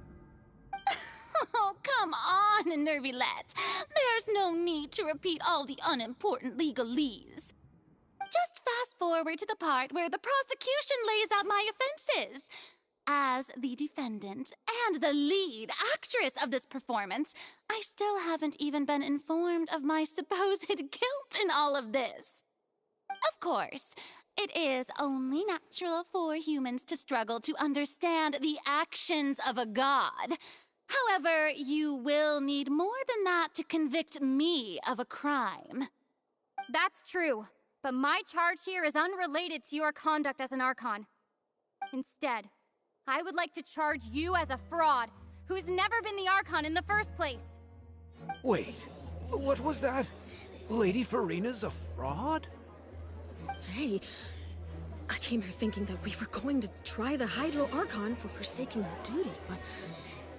Oh, come on, Nervillette. There's no need to repeat all the unimportant legalese. Just fast forward to the part where the prosecution lays out my offenses. As the defendant and the lead actress of this performance, I still haven't even been informed of my supposed guilt in all of this. Of course, it is only natural for humans to struggle to understand the actions of a god. However, you will need more than that to convict me of a crime. That's true, but my charge here is unrelated to your conduct as an Archon. Instead, I would like to charge you as a fraud who's never been the Archon in the first place. Wait, what was that? Lady Farina's a fraud? Hey, I came here thinking that we were going to try the Hydro Archon for forsaking her duty, but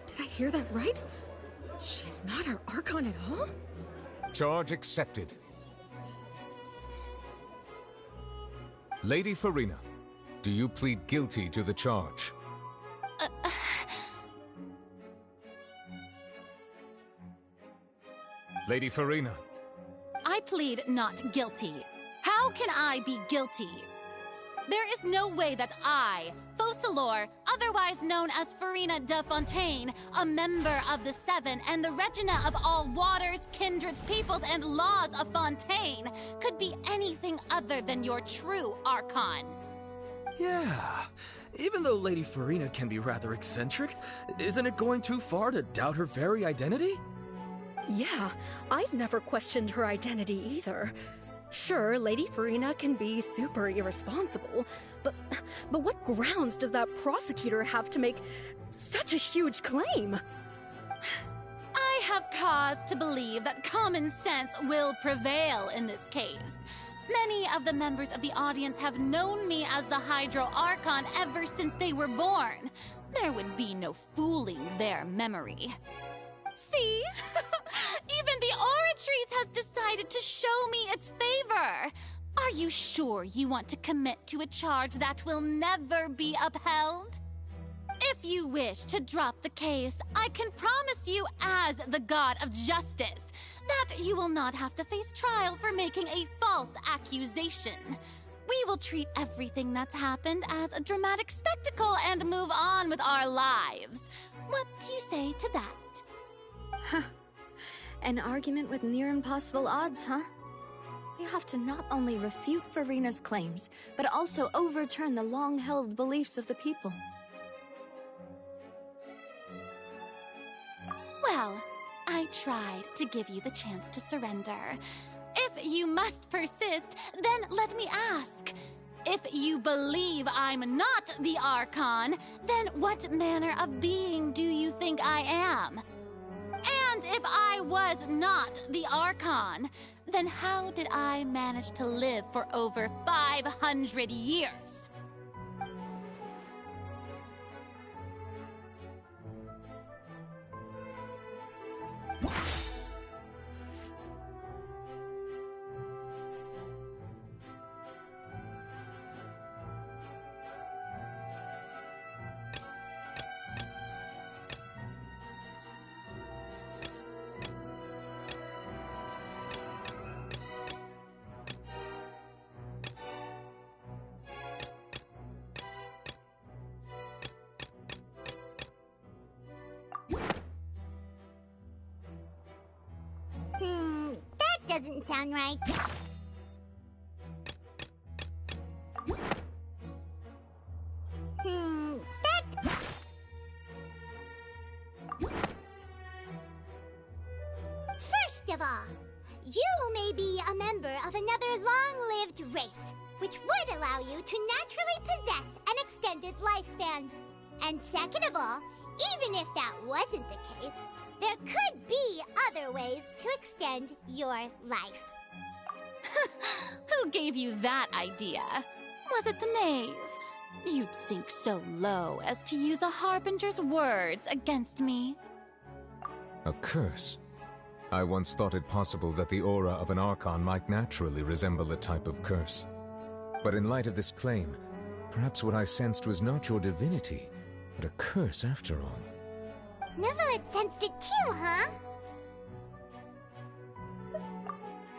did I hear that right? She's not our Archon at all? Charge accepted. Lady Farina, do you plead guilty to the charge? Lady Farina. I plead not guilty. How can I be guilty? There is no way that I, Focalor, otherwise known as Farina de Fontaine, a member of the Seven and the Regina of all waters, kindreds, peoples, and laws of Fontaine, could be anything other than your true Archon. Yeah, even though Lady Farina can be rather eccentric, isn't it going too far to doubt her very identity? Yeah, I've never questioned her identity either. Sure, Lady Farina can be super irresponsible, but what grounds does that prosecutor have to make such a huge claim? I have cause to believe that common sense will prevail in this case. Many of the members of the audience have known me as the Hydro Archon ever since they were born. There would be no fooling their memory. See? Even the Oratrice has decided to show me its favor. Are you sure you want to commit to a charge that will never be upheld? If you wish to drop the case, I can promise you as the God of Justice that you will not have to face trial for making a false accusation. We will treat everything that's happened as a dramatic spectacle and move on with our lives. What do you say to that? Huh. An argument with near impossible odds, huh? We have to not only refute Farina's claims, but also overturn the long-held beliefs of the people. Well, I tried to give you the chance to surrender. If you must persist, then let me ask. If you believe I'm not the Archon, then what manner of being do you think I am? And if I was not the Archon, then how did I manage to live for over 500 years? That doesn't sound right. First of all, you may be a member of another long-lived race, which would allow you to naturally possess an extended lifespan. And second of all, even if that wasn't the case, there could be other ways to extend your life. Who gave you that idea? Was it the knave? You'd sink so low as to use a harbinger's words against me. A curse? I once thought it possible that the aura of an Archon might naturally resemble a type of curse. But in light of this claim, perhaps what I sensed was not your divinity, but a curse after all. Nevelet sensed it too, huh?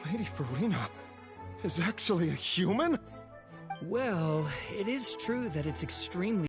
Lady Farina is actually a human? Well, it is true that it's extremely